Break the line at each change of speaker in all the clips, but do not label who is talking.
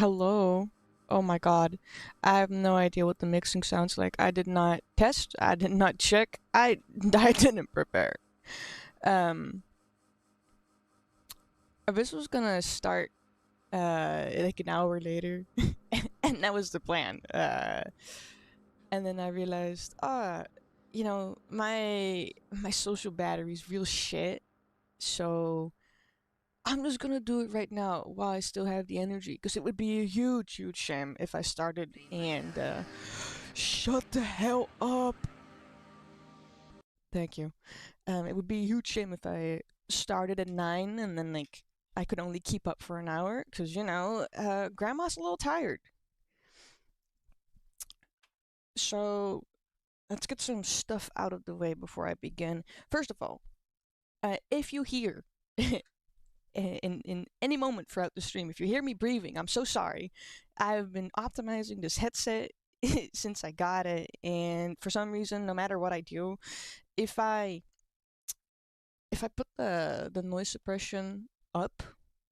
Hello. Oh my god. I have no idea what the mixing sounds like. I did not test. I did not check. I didn't prepare. Um this was gonna start like an hour later. And that was the plan. And then I realized, my social battery's real shit. So I'm just gonna do it right now while I still have the energy, because it would be a huge, huge shame if I started and shut the hell up. Thank you. It would be a huge shame if I started at 9 and then like I could only keep up for an hour, because grandma's a little tired. So let's get some stuff out of the way before I begin. First of all, if you hear in any moment throughout the stream, if you hear me breathing, I'm so sorry. I've been optimizing this headset since I got it, and for some reason, no matter what I do, if I if I put the noise suppression up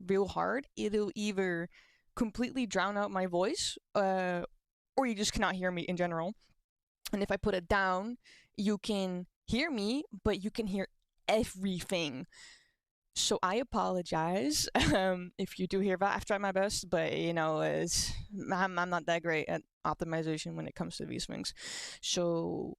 real hard, it'll either completely drown out my voice, or you just cannot hear me in general. And if I put it down, you can hear me, but you can hear everything. So I apologize if you do hear that. I've tried my best, but I'm not that great at optimization when it comes to these things. So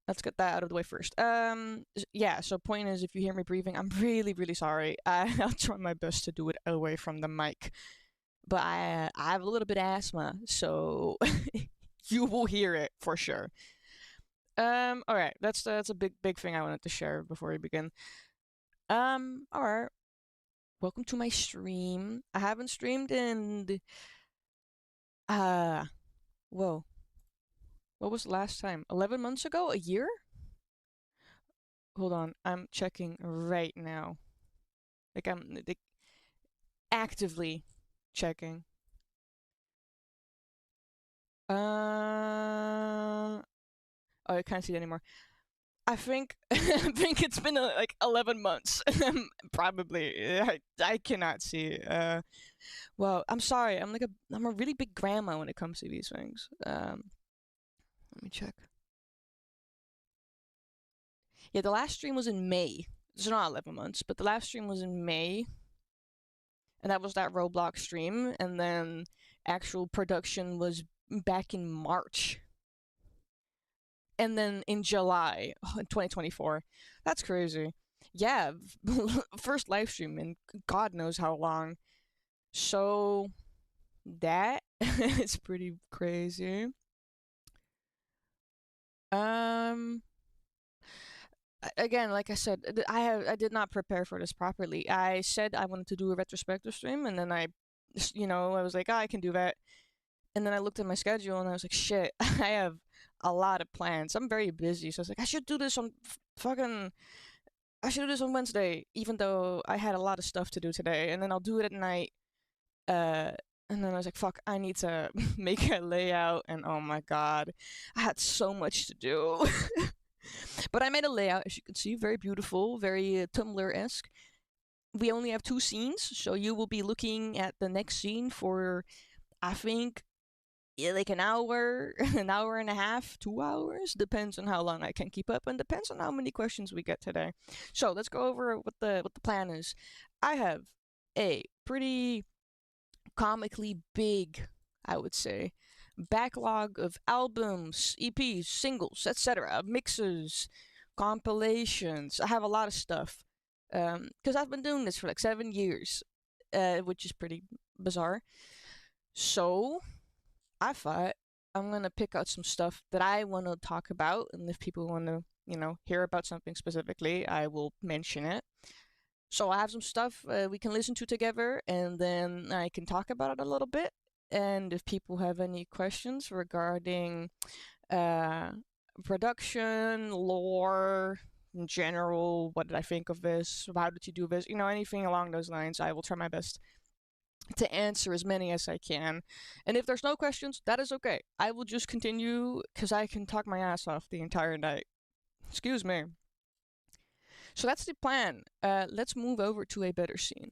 let's get that out of the way first. Yeah. So point is, if you hear me breathing, I'm really, really sorry. I'll try my best to do it away from the mic, but I have a little bit of asthma, so you will hear it for sure. All right. That's a big thing I wanted to share before we begin. All right. Welcome to my stream. I haven't streamed in uh whoa. What was the last time? 11 months ago? A year? Hold on. I'm checking right now. I'm actively checking. Oh, I can't see it anymore. I think I think it's been like 11 months. Probably. I cannot see. Well, I'm sorry. I'm a really big grandma when it comes to these things. Let me check. Yeah, the last stream was in May. It's not 11 months, but the last stream was in May, and that was that Roblox stream. And then actual production was back in March, and then in July, in 2024. That's crazy. Yeah, first live stream in God knows how long. So that is pretty crazy. Um, Again, like I said, I did not prepare for this properly. I said I wanted to do a retrospective stream, and then I was like, oh, I can do that. And then I looked at my schedule, and I was like, shit, I have a lot of plans. I'm very busy, so I was like, I should do this on fucking. I should do this on Wednesday, even though I had a lot of stuff to do today, and then I'll do it at night. Uh, and then I was like, fuck, I need to make a layout, and oh my god, I had so much to do. But I made a layout, as you can see, very beautiful, very Tumblr-esque. We only have 2 scenes, so you will be looking at the next scene for, I think, yeah, like an hour, an hour and a half, 2 hours. Depends on how long I can keep up, and depends on how many questions we get today. So let's go over what the plan is. I have a pretty comically big, I would say, backlog of albums, EPs, singles, etc., mixes, compilations. I have a lot of stuff because I've been doing this for like 7 years, which is pretty bizarre. So I thought I'm gonna pick out some stuff that I want to talk about, and if people want to, hear about something specifically, I will mention it. So I have some stuff we can listen to together, and then I can talk about it a little bit. And if people have any questions regarding uh, production, lore, in general, what did I think of this? How did you do this? Anything along those lines, I will try my best to answer as many as I can. And if there's no questions, that is okay. I will just continue because I can talk my ass off the entire night. Excuse me. So that's the plan. Let's move over to a better scene.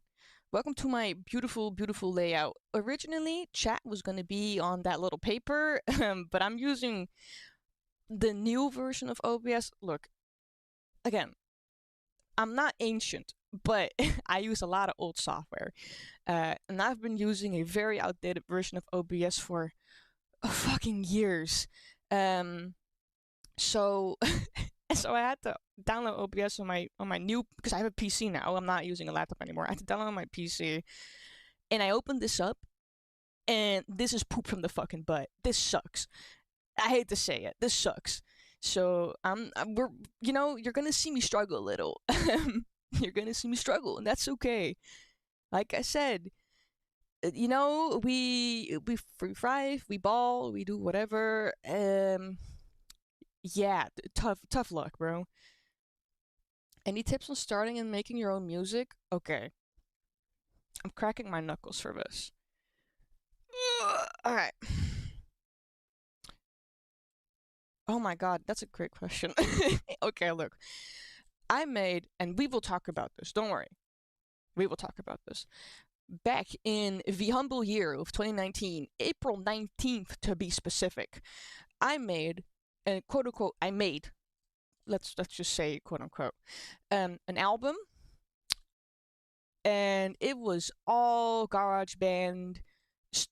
Welcome to my beautiful, beautiful layout. Originally, chat was going to be on that little paper, but I'm using the new version of OBS. Look, again, I'm not ancient, but I use a lot of old software. And I've been using a very outdated version of OBS for fucking years. Um, so so I had to download OBS on my new, because I have a PC now. I'm not using a laptop anymore. I had to download on my PC, and I opened this up, and this is poop from the fucking butt. This sucks. I hate to say it. This sucks. So we're you're gonna see me struggle a little. You're gonna see me struggle, and that's okay. Like I said, we free thrive, we ball, we do whatever. Yeah, tough luck, bro. Any tips on starting and making your own music? Okay, I'm cracking my knuckles for this. All right. Oh my god, that's a great question. Okay, look. I made, and we will talk about this, don't worry. We will talk about this. Back in the humble year of 2019, April 19th to be specific, I made, and quote unquote, let's just say quote unquote, an album, and it was all GarageBand,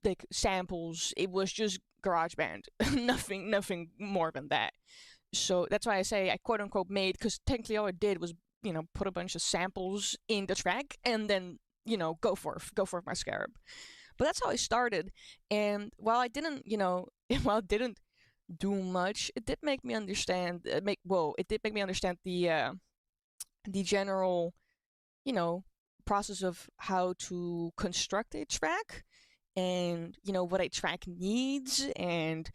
like samples. It was just GarageBand, nothing more than that. So that's why I say I quote unquote made, because technically all I did was put a bunch of samples in the track and then go for my Scarab. But that's how I started. And while I didn't while I didn't do much, it did make me understand. It did make me understand the general process of how to construct a track, and what a track needs, and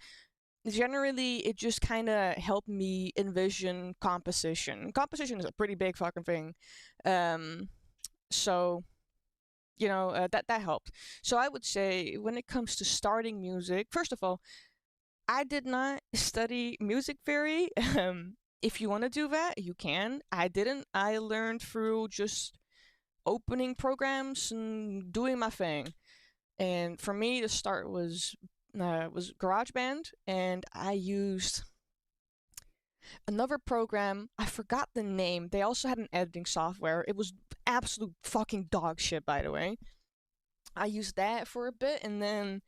generally it just kind of helped me envision composition is a pretty big fucking thing. So that helped. So I would say, when it comes to starting music, first of all, I did not study music theory. If you want to do that, you can. I didn't. I learned through just opening programs and doing my thing. And for me, the start was GarageBand, and I used another program. I forgot the name. They also had an editing software. It was absolute fucking dog shit, by the way. I used that for a bit, and then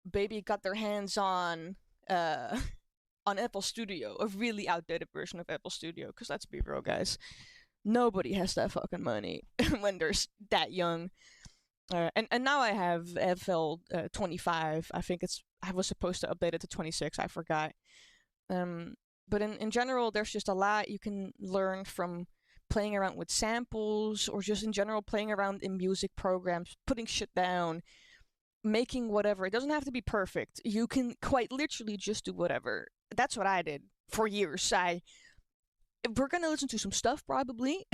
baby got their hands on on FL Studio, a really outdated version of FL Studio. Because let's be real, guys, nobody has that fucking money when they're that young. And now I have FL 25. I was supposed to update it to 26. I forgot. But in general, there's just a lot you can learn from playing around with samples, or just in general playing around in music programs, putting shit down, making whatever. It doesn't have to be perfect. You can quite literally just do whatever. That's what I did for years. We're gonna listen to some stuff probably,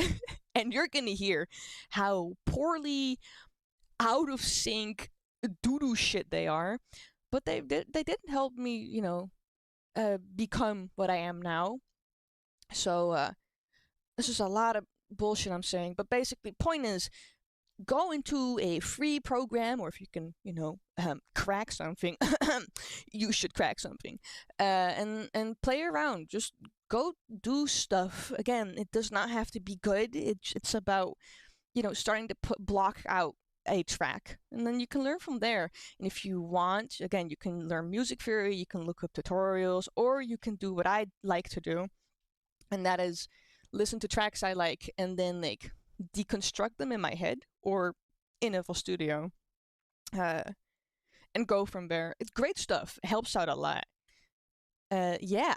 and you're gonna hear how poorly out of sync doo-doo shit they are, but they didn't help me become what I am now. So this is a lot of bullshit I'm saying, but basically point is, go into a free program, or if you can crack something, you should crack something, and play around. Just go do stuff. Again, it does not have to be good. It's about starting to block out a track, and then you can learn from there. And if you want, again, you can learn music theory, you can look up tutorials, or you can do what I like to do, and that is listen to tracks I like and then deconstruct them in my head or in FL Studio, and go from there. It's great stuff. It helps out a lot. Yeah.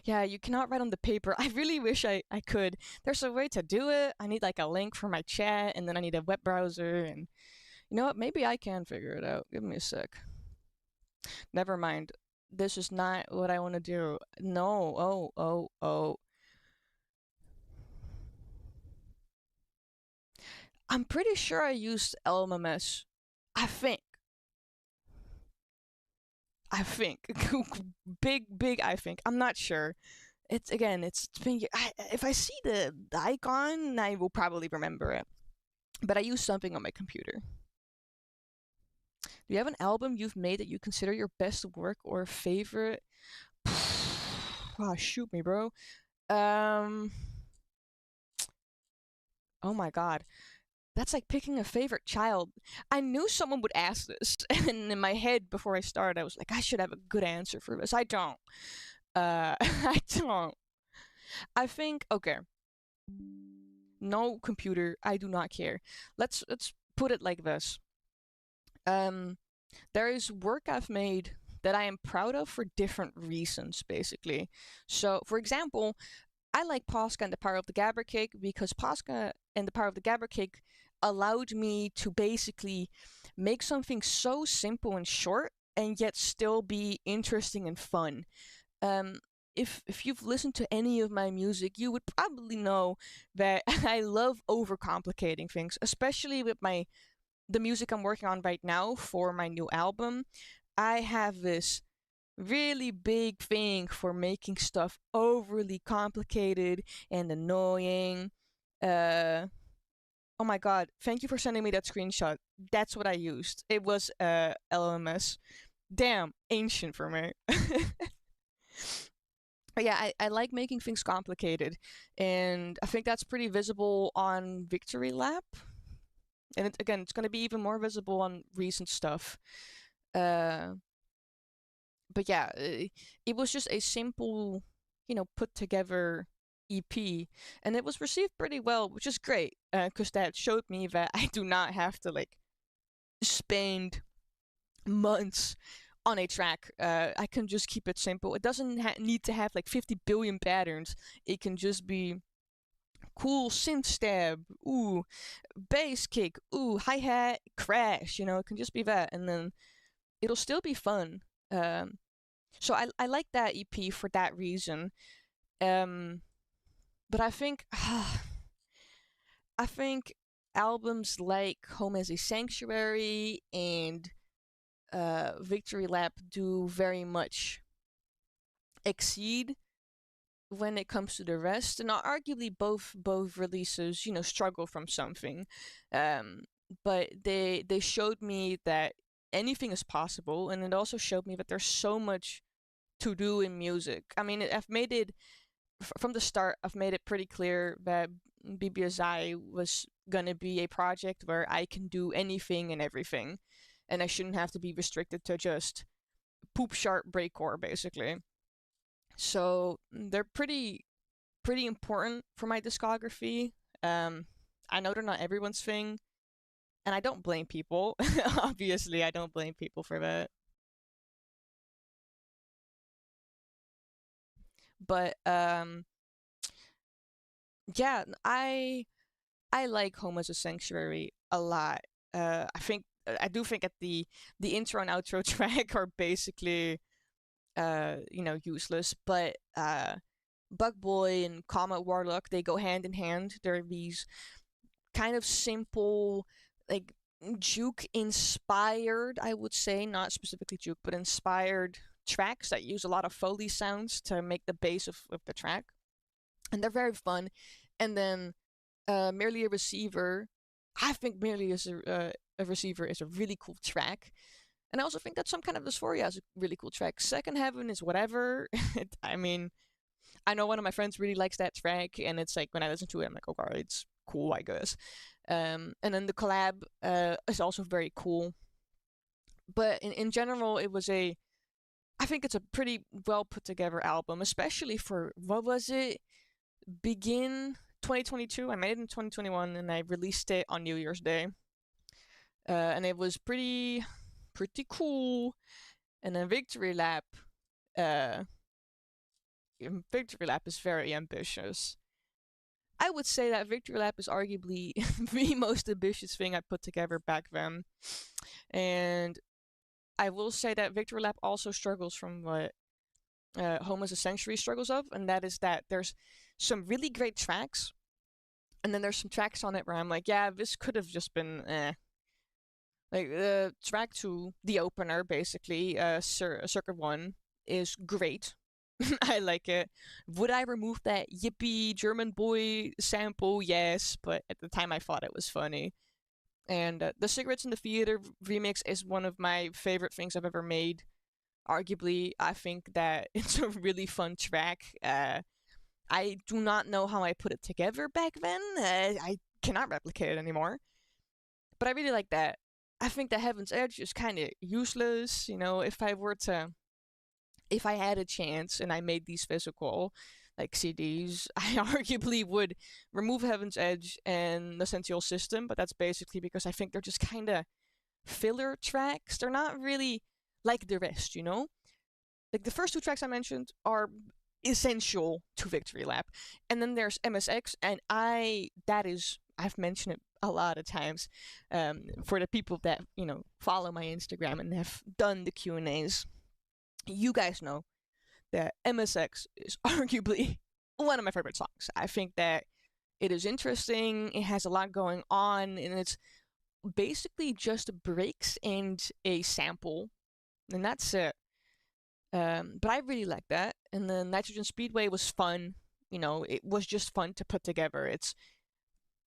Yeah, you cannot write on the paper. I really wish I could. There's a way to do it. I need a link for my chat, and then I need a web browser, and you know what? Maybe I can figure it out. Give me a sec. Never mind. This is not what I want to do. No. Oh. I'm pretty sure I used LMMS. I think. Big I think. I'm not sure. It's been, if I see the icon, I will probably remember it. but I use something on my computer. Do you have an album you've made that you consider your best work or favorite? Ah, shoot me, bro. Um, oh my god. That's like picking a favorite child. I knew someone would ask this, and in my head before I started, I was like, I should have a good answer for this. I don't. I don't. I think okay. No computer. I do not care. Let's put it like this. Um, there is work I've made that I am proud of for different reasons, basically. So, for example, I like Posca and the Power of the Gabber Cake because Posca and the Power of the Gabber Cake allowed me to basically make something so simple and short and yet still be interesting and fun. Um, if you've listened to any of my music, you would probably know that I love overcomplicating things, especially with my the music I'm working on right now for my new album. I have this really big thing for making stuff overly complicated and annoying. Uh, oh my god! Thank you for sending me that screenshot. That's what I used. It was LMS. Damn, ancient for me. But yeah, I like making things complicated, and I think that's pretty visible on Victory Lap. And again, it's going to be even more visible on recent stuff. Uh, but yeah, it was just a simple, put together EP, and it was received pretty well, which is great because that showed me that I do not have to like spend months on a track. I can just keep it simple. It doesn't need to have like 50 billion patterns. It can just be cool synth stab, ooh, bass kick, ooh, hi hat, crash. It can just be that, and then it'll still be fun. So I like that EP for that reason. Um, but I think albums like Home as a Sanctuary and Victory Lap do very much exceed when it comes to the rest, and arguably both releases struggle from something, um, but they showed me that anything is possible, and it also showed me that there's so much to do in music. I mean, I've made it from the start. I've made it pretty clear that bbsi was gonna be a project where I can do anything and everything, and I shouldn't have to be restricted to just poop sharp breakcore basically. So they're pretty important for my discography. Um, I know they're not everyone's thing, and I don't blame people. Obviously, I don't blame people for that. But yeah, I like Home as a Sanctuary a lot. I do think that the intro and outro track are basically useless, but Bug Boy and Comet Warlock, they go hand in hand. They're these kind of simple, like juke inspired, I would say, not specifically juke, but inspired tracks that use a lot of Foley sounds to make the base of the track. And they're very fun. And then Merely a Receiver, I think Merely as a Receiver is a really cool track. And I also think that Some Kind of Dysphoria is a really cool track. Second Heaven is whatever. I mean, I know one of my friends really likes that track, and it's like when I listen to it, I'm like, okay, it's cool, I guess. And then the collab is also very cool. But in general, I think it's a pretty well put together album, especially for, what was it? Begin 2022. I made it in 2021 and I released it on New Year's Day. And it was pretty cool. And then uh, Victory Lap is very ambitious. I would say that Victory Lap is arguably the most ambitious thing I put together back then. And I will say that Victory Lap also struggles from what Home as a Sanctuary struggles of, and that is that there's some really great tracks, and then there's some tracks on it where I'm like, yeah, this could have just been Like track 2, the opener, basically, Circuit 1, is great. I like it. Would I remove that yippee German boy sample? Yes, but at the time I thought it was funny. And the Cigarettes in the Theater remix is one of my favorite things I've ever made. Arguably, I think that it's a really fun track. I do not know how I put it together back then. I cannot replicate it anymore. But I really like that. I think that Heaven's Edge is kind of useless. You know, if I had a chance and I made these physical, like CDs, I arguably would remove Heaven's Edge and the Sensual System, but that's basically because I think they're just kind of filler tracks. They're not really like the rest, you know? Like the first two tracks I mentioned are essential to Victory Lap. And then there's MSX, and I've mentioned it a lot of times for the people that, follow my Instagram and have done the Q&As. You guys know that MSX is arguably one of my favorite songs. I think that it is interesting, it has a lot going on, and it's basically just breaks and a sample, and that's it. But I really like that. And then Nitrogen Speedway was fun. It was just fun to put together. It's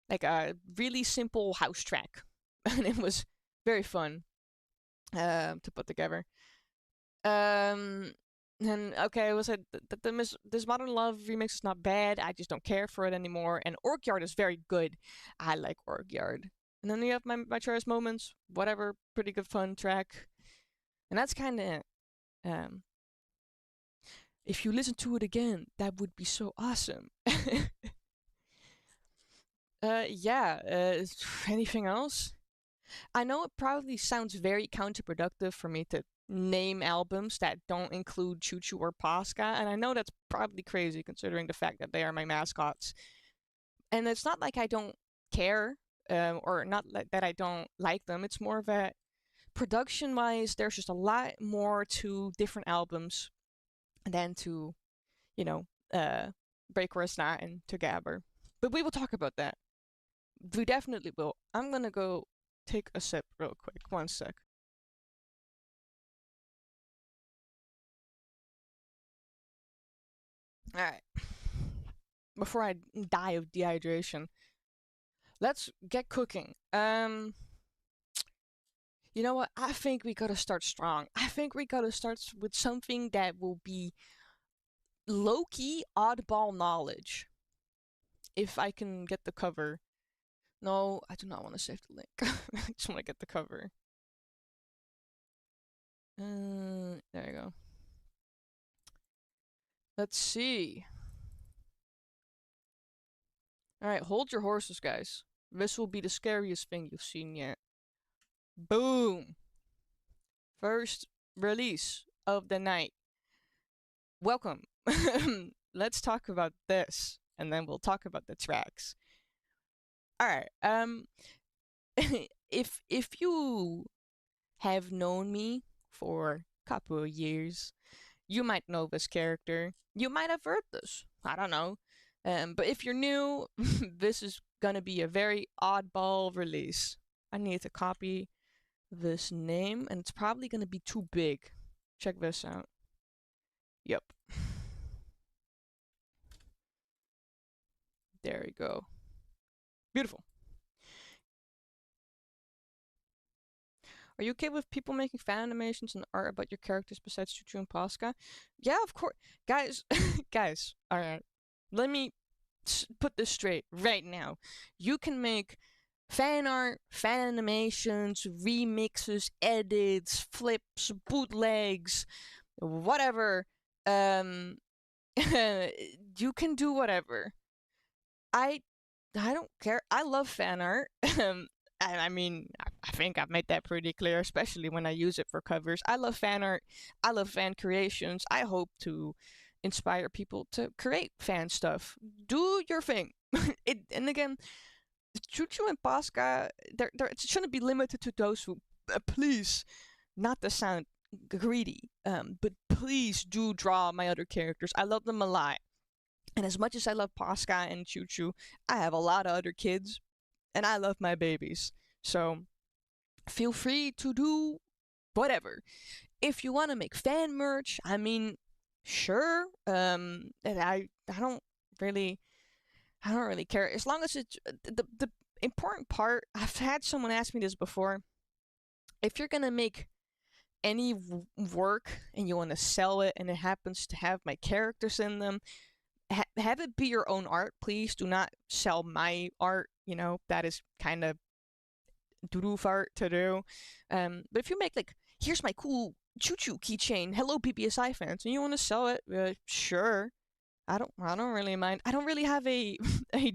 like a really simple house track, and it was very fun to put together. And okay, was it this Modern Love remix is not bad. I just don't care for it anymore. And Orkyard is very good. I like Orkyard. And then you have my Cherished Moments, whatever, pretty good fun track. And that's kind of it. If you listen to it again, that would be so awesome. Yeah. Anything else? I know it probably sounds very counterproductive for me to name albums that don't include Choo Choo or Posca, and I know that's probably crazy considering the fact that they are my mascots. And it's not like I don't care, or not that I don't like them. It's more that production-wise, there's just a lot more to different albums than to, Break or Not and to Gabber. But we will talk about that. We definitely will. I'm gonna go take a sip real quick. One sec. Alright. Before I die of dehydration, let's get cooking. You know what? I think we gotta start strong. I think we gotta start with something that will be low-key oddball knowledge. If I can get the cover. No, I do not want to save the link. I just want to get the cover. There you go. Let's see. Alright, hold your horses, guys. This will be the scariest thing you've seen yet. Boom! First release of the night. Welcome. Let's talk about this, and then we'll talk about the tracks. Alright, if you have known me for a couple of years, you might know this character. You might have heard this. I don't know. But if you're new, this is gonna be a very oddball release. I need to copy this name, and it's probably gonna be too big. Check this out. Yep. There we go. Beautiful. Are you okay with people making fan animations and art about your characters besides Choo Choo and Posca? Yeah, of course. Guys, guys, alright. Let me put this straight right now. You can make fan art, fan animations, remixes, edits, flips, bootlegs, whatever. You can do whatever. I don't care. I love fan art. I mean, I think I've made that pretty clear, especially when I use it for covers. I love fan art. I love fan creations. I hope to inspire people to create fan stuff. Do your thing. And again, Choo Choo and Posca, it shouldn't be limited to those who, please, not to sound greedy, but please do draw my other characters. I love them a lot. And as much as I love Posca and Choo Choo, I have a lot of other kids, and I love my babies. So feel free to do whatever. If you want to make fan merch, I mean, sure. And I don't really care as long as it's the important part, I've had someone ask me this before. If you're gonna make any work and you want to sell it and it happens to have my characters in them, have it be your own art, please. Do not sell my art. You know, that is kind of doo-doo art to do. But if you make like, here's my cool choo-choo keychain, hello bbsi fans, and you want to sell it, sure. I don't really mind. I don't really have a a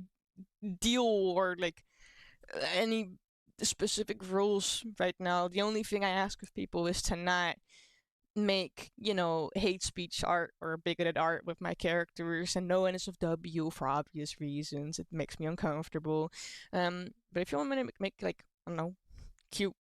deal or like any specific rules right now. The only thing I ask of people is to not make, hate speech art or bigoted art with my characters, and no NSFW for obvious reasons. It makes me uncomfortable. But if you want me to make like, I don't know, cute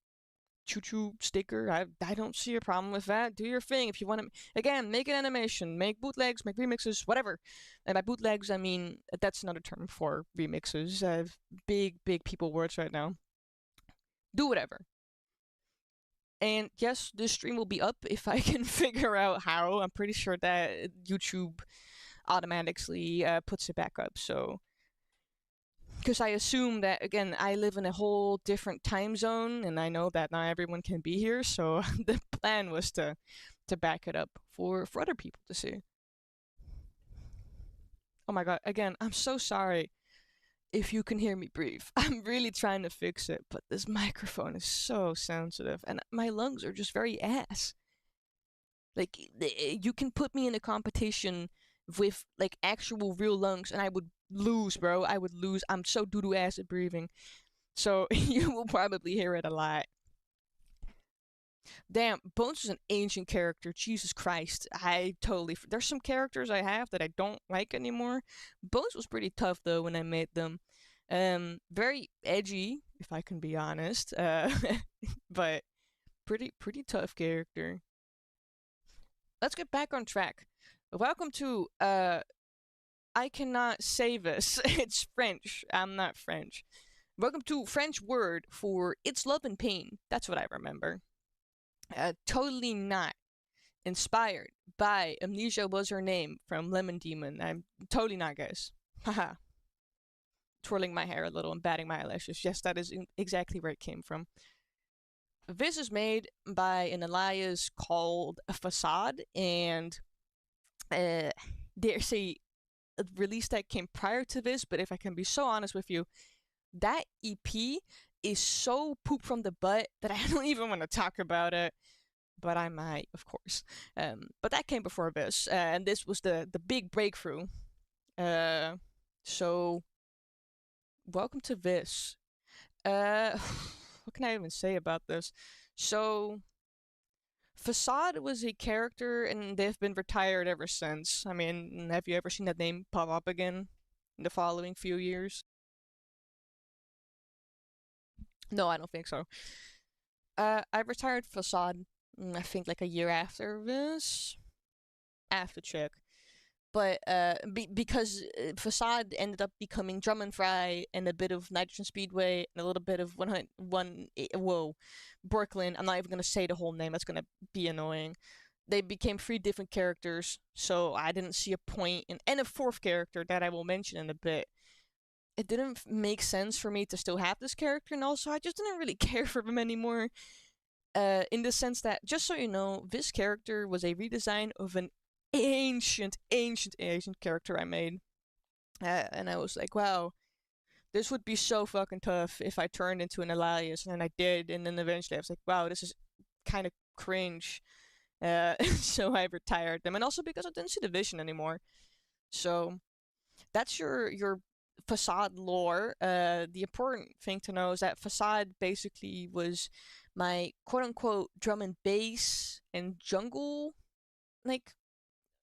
choo choo sticker, I don't see a problem with that. Do your thing. If you want to, again, make an animation, make bootlegs, make remixes, whatever. And by bootlegs, I mean, that's another term for remixes. I have big people words right now. Do whatever. And yes, this stream will be up if I can figure out how. I'm pretty sure that YouTube automatically puts it back up. So, because I assume that, again, I live in a whole different time zone, and I know that not everyone can be here. So the plan was to back it up for other people to see. Oh my god! Again, I'm so sorry if you can hear me breathe. I'm really trying to fix it, but this microphone is so sensitive, and my lungs are just very ass. Like, you can put me in a competition with like actual real lungs, and I would lose, bro. I would lose. I'm so doo doo ass at breathing, so you will probably hear it a lot. Damn, Bones is an ancient character. Jesus Christ, I totally. There's some characters I have that I don't like anymore. Bones was pretty tough though when I made them. Very edgy, if I can be honest. But pretty tough character. Let's get back on track. Welcome to I cannot say this. It's French. I'm not French. Welcome to French word for it's love and pain. That's what I remember. Totally not inspired by Amnesia Was Her Name from Lemon Demon. I'm totally not, guys. Haha. Twirling my hair a little and batting my eyelashes. Yes, that is exactly where it came from. This is made by an alias called Facade, and there's a release that came prior to this, but if I can be so honest with you, that EP is so poop from the butt that I don't even want to talk about it. But I might, of course. But that came before this, and this was the big breakthrough. So welcome to this. What can I even say about this? So Facade was a character, and they've been retired ever since. I mean, have you ever seen that name pop up again in the following few years? No, I don't think so. I retired Facade, I think like a year after this. I have to check. But because Facade ended up becoming Drum and Fry and a bit of Nitrogen Speedway and a little bit of whoa, Brooklyn. I'm not even gonna say the whole name. That's gonna be annoying. They became three different characters, so I didn't see a point in, and a fourth character that I will mention in a bit. It didn't make sense for me to still have this character, and also I just didn't really care for him anymore. In the sense that, just so you know, this character was a redesign of an ancient character I made. And I was like, wow, this would be so fucking tough if I turned into an Elias, and then I did, and then eventually I was like, wow, this is kind of cringe. So I retired them, and also because I didn't see the vision anymore. So that's your Facade lore. The important thing to know is that Facade basically was my quote unquote drum and bass and jungle like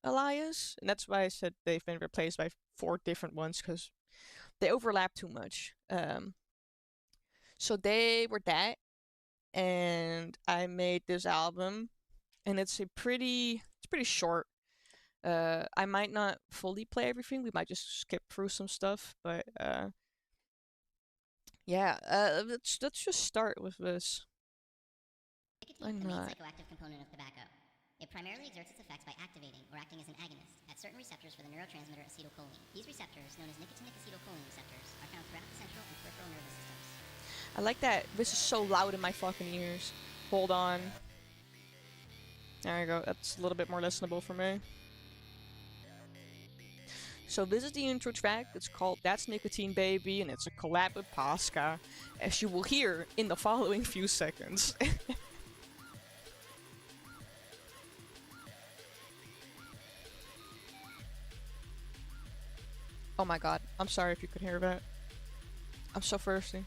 Elias, and that's why I said they've been replaced by four different ones because they overlap too much. So they were that, and I made this album, and it's pretty short. I might not fully play everything. We might just skip through some stuff, but yeah. Let's just start with this.
Nicotine is the main psychoactive component of tobacco. It primarily exerts its effects by activating or acting as an agonist at certain receptors for the neurotransmitter acetylcholine. These receptors, known as nicotinic acetylcholine receptors, are found throughout the central and peripheral nervous systems.
I like that. This is so loud in my fucking ears. Hold on. There you go. That's a little bit more listenable for me. So this is the intro track. It's called That's Nicotine Baby, and it's a collab with Pasca, as you will hear in the following few seconds. Oh my god. I'm sorry if you could hear that. I'm so thirsty.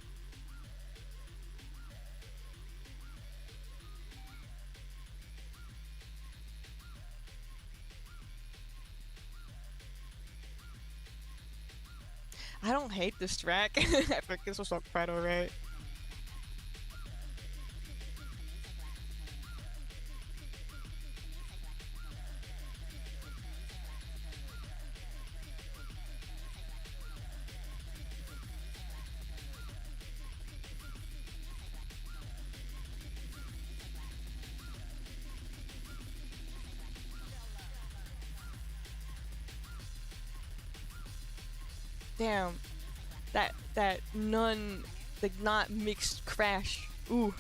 I don't hate this track. I think this was quite alright. Damn. That not mixed crash. Ooh.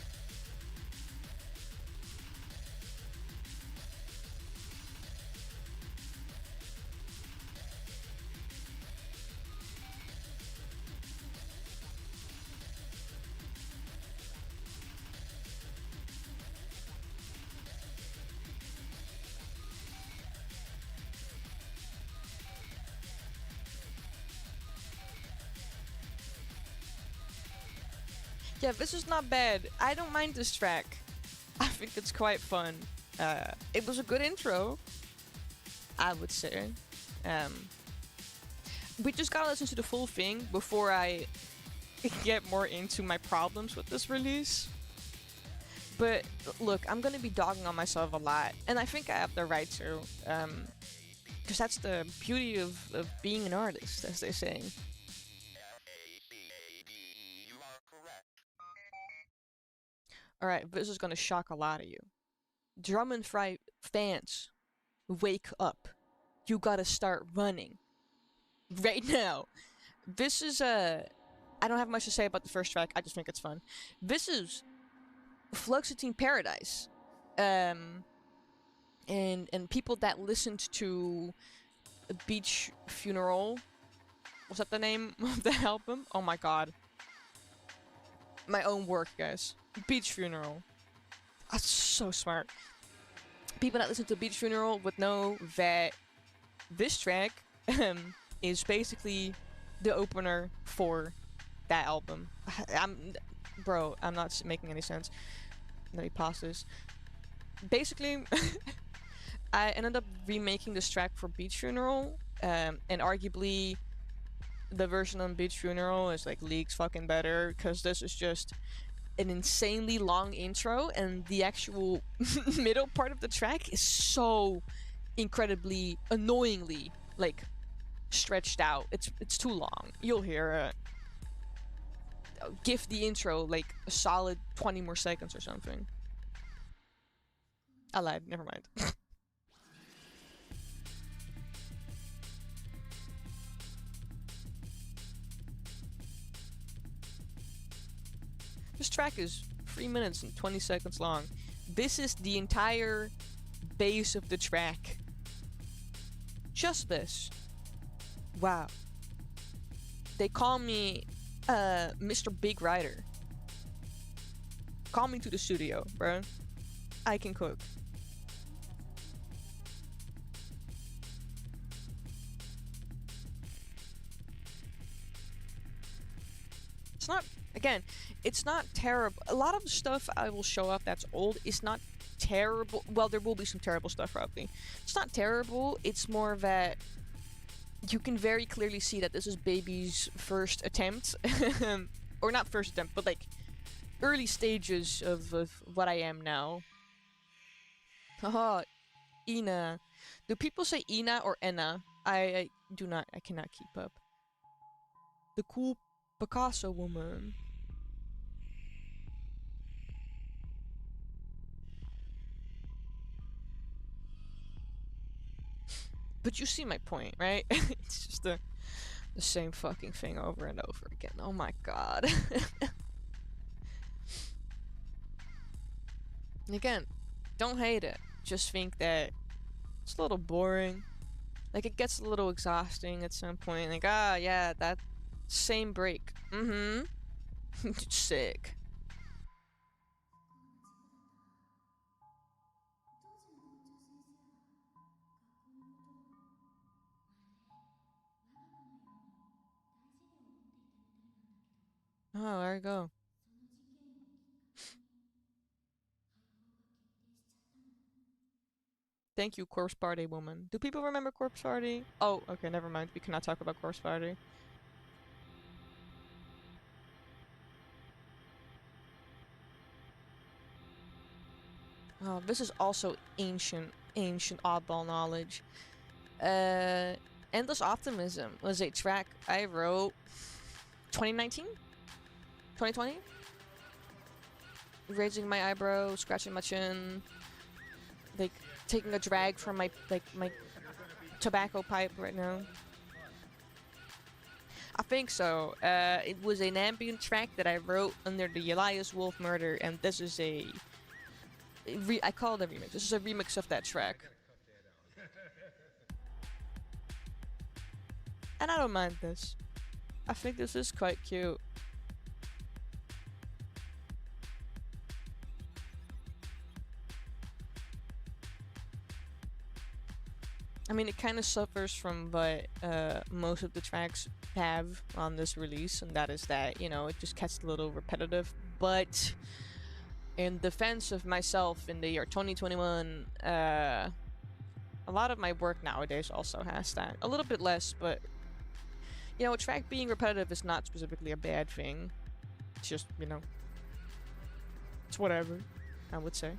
Yeah, this is not bad. I don't mind this track. I think it's quite fun. It was a good intro, I would say. We just gotta listen to the full thing before I get more into my problems with this release. But look, I'm gonna be dogging on myself a lot, and I think I have the right to, because that's the beauty of being an artist, as they say. Alright, this is gonna shock a lot of you. Drum and Fry fans, wake up. You gotta start running. Right now. This is I don't have much to say about the first track, I just think it's fun. This is Fluoxetine Paradise. And people that listened to Beach Funeral. Was that the name of the album? Oh my god. My own work, guys. Beach Funeral. That's so smart. People that listen to Beach Funeral would know that this track is basically the opener for that album. Bro, I'm not making any sense. Let me pause this. Basically, I ended up remaking this track for Beach Funeral, and arguably the version on Beach Funeral is like leagues fucking better, because this is just an insanely long intro, and the actual middle part of the track is so incredibly annoyingly like stretched out. It's too long. You'll hear it. Give the intro like a solid 20 more seconds or something. I lied, never mind. This track is 3 minutes and 20 seconds long. This is the entire base of the track. Just this. Wow. They call me Mr. Big Rider. Call me to the studio, bro. I can cook. It's not, again, it's not terrible. A lot of the stuff I will show up that's old is not terrible. Well, there will be some terrible stuff probably. It's not terrible. It's more that you can very clearly see that this is Baby's first attempt. Or not first attempt, but like early stages of what I am now. Haha, Ina. Do people say Ina or Enna? I do not, I cannot keep up. The cool Picasso woman. But you see my point, right? It's just the same fucking thing over and over again. Oh my god. Again, don't hate it. Just think that it's a little boring. Like, it gets a little exhausting at some point. Like, ah, yeah, that same break. Mm-hmm. Sick. Oh, there you go. Thank you, Corpse Party woman. Do people remember Corpse Party? Oh, okay, never mind. We cannot talk about Corpse Party. Oh, this is also ancient oddball knowledge. Endless Optimism was a track I wrote 2019? 2020? Raising my eyebrow, scratching my chin, like taking a drag from my tobacco pipe right now. I think so. It was an ambient track that I wrote under the Elias Wolf murder, and this is I call it a remix. This is a remix of that track. And I don't mind this. I think this is quite cute. I mean, it kind of suffers from what most of the tracks have on this release, and that is that, you know, it just gets a little repetitive. But in defense of myself in the year 2021, a lot of my work nowadays also has that. A little bit less, but, you know, a track being repetitive is not specifically a bad thing. It's just, you know, it's whatever, I would say.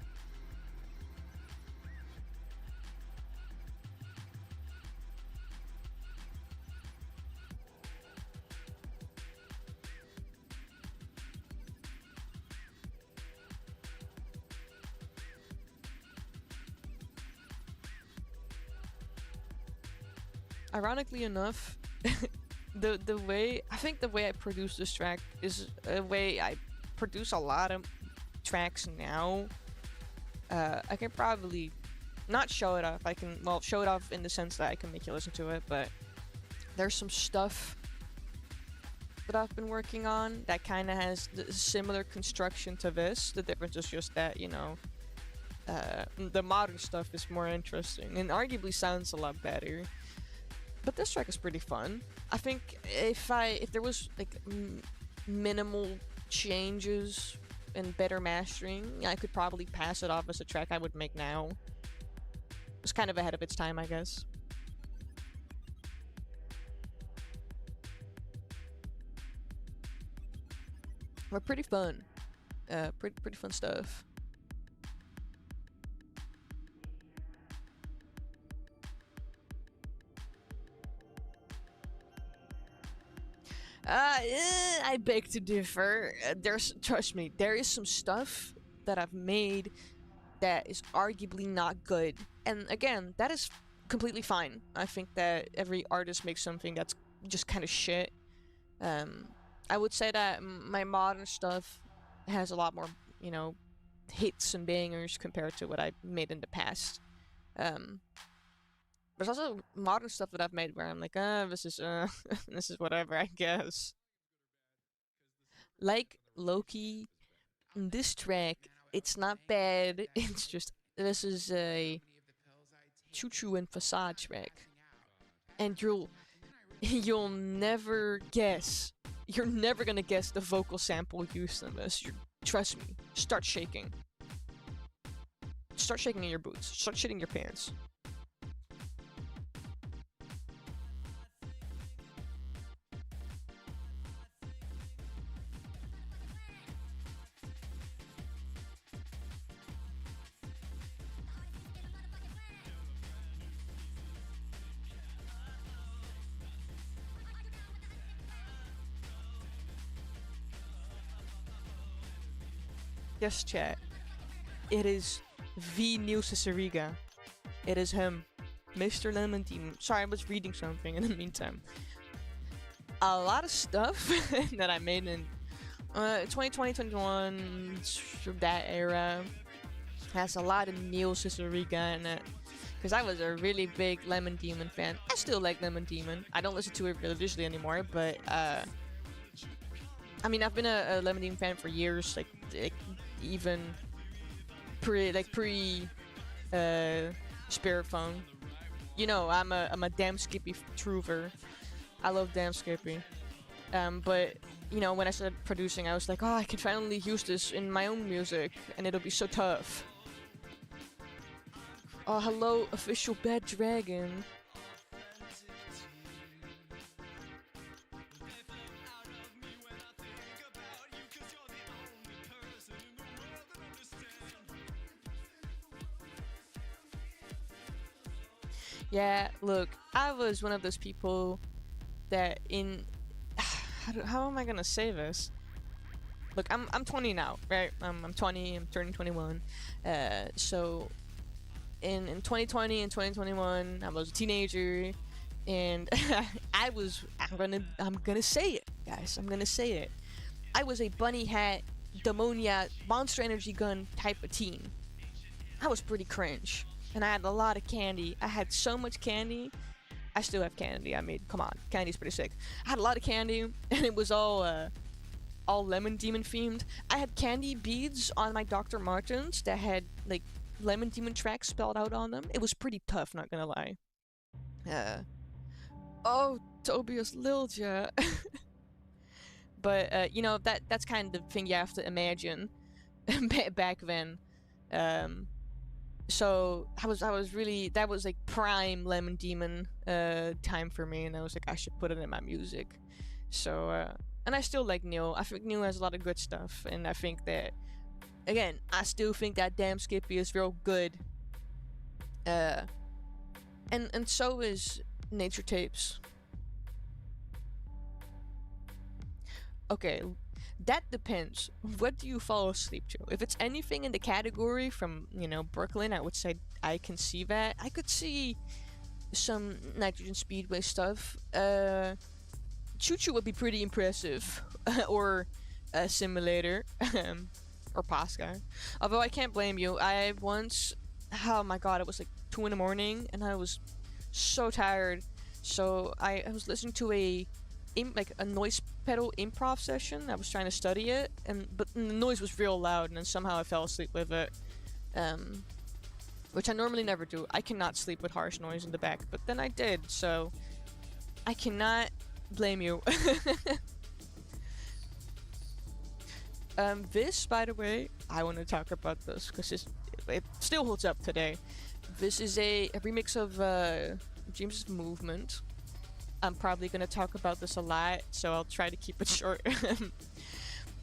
Ironically enough, the way I produce this track is a way I produce a lot of tracks now. I can probably not show it off. I can, well, show it off in the sense that I can make you listen to it, but there's some stuff that I've been working on that kind of has the similar construction to this. The difference is just that, you know, the modern stuff is more interesting and arguably sounds a lot better. But this track is pretty fun. I think if there was like minimal changes and better mastering, I could probably pass it off as a track I would make now. It's kind of ahead of its time, I guess. But pretty fun. Pretty fun stuff. I beg to differ. Trust me, there is some stuff that I've made that is arguably not good. And again, that is completely fine. I think that every artist makes something that's just kind of shit. I would say that my modern stuff has a lot more, you know, hits and bangers compared to what I've made in the past. There's also modern stuff that I've made where I'm like, this is this is whatever, I guess. Like Loki, this track, it's not bad. It's just this is a Choo Choo and Facade track, and you'll never guess. You're never gonna guess the vocal sample used in this. Trust me. Start shaking. Start shaking in your boots. Start shitting your pants. Yes, chat. It is V. Neil Ciceriga. It is him. Mr. Lemon Demon. Sorry, I was reading something in the meantime. A lot of stuff that I made in 2020, 2021, that era, has a lot of Neil Cicerega in it. Because I was a really big Lemon Demon fan. I still like Lemon Demon. I don't listen to it religiously anymore, but I mean, I've been a Lemon Demon fan for years, like even pre Spirit Phone. You know, I'm a damn Skippy truther. I love damn Skippy. But you know, when I started producing, I was like, oh, I can finally use this in my own music, and it'll be so tough. Oh, hello, official Bad Dragon. Yeah, look, I was one of those people that in how am I gonna say this? Look, I'm 20 now, right? I'm 20. I'm turning 21. So in 2020 and 2021, I was a teenager, and I'm gonna say it, guys. I'm gonna say it. I was a bunny hat, demonia, monster energy gun type of teen. I was pretty cringe, and I had a lot of candy. I had so much candy. I still have candy. I mean, come on, candy's pretty sick. I had a lot of candy, and it was all Lemon Demon themed. I had candy beads on my Dr. Martens that had like Lemon Demon tracks spelled out on them. It was pretty tough, not gonna lie. Oh, Tobias Lilja. But you know, that's kind of the thing you have to imagine back then. So I was really, that was like prime Lemon Demon time for me, and I was like, I should put it in my music. So and I still like Neil. I think Neil has a lot of good stuff, and I think that, again, I still think that damn Skippy is real good. And so is Nature Tapes. Okay, that depends. What do you fall asleep to? If it's anything in the category from, you know, Brooklyn, I would say I can see that. I could see some Nitrogen Speedway stuff. Choo Choo would be pretty impressive. Or a Simulator. Or Posca. Although I can't blame you. I once, oh my god, it was like 2 in the morning, and I was so tired. So I was listening to a noise pedal improv session. I was trying to study it, but the noise was real loud, and then somehow I fell asleep with it. Which I normally never do. I cannot sleep with harsh noise in the back, but then I did, so I cannot blame you. This, by the way, I want to talk about this because it still holds up today. This is a remix of Dreams of Movement. I'm probably going to talk about this a lot, so I'll try to keep it short.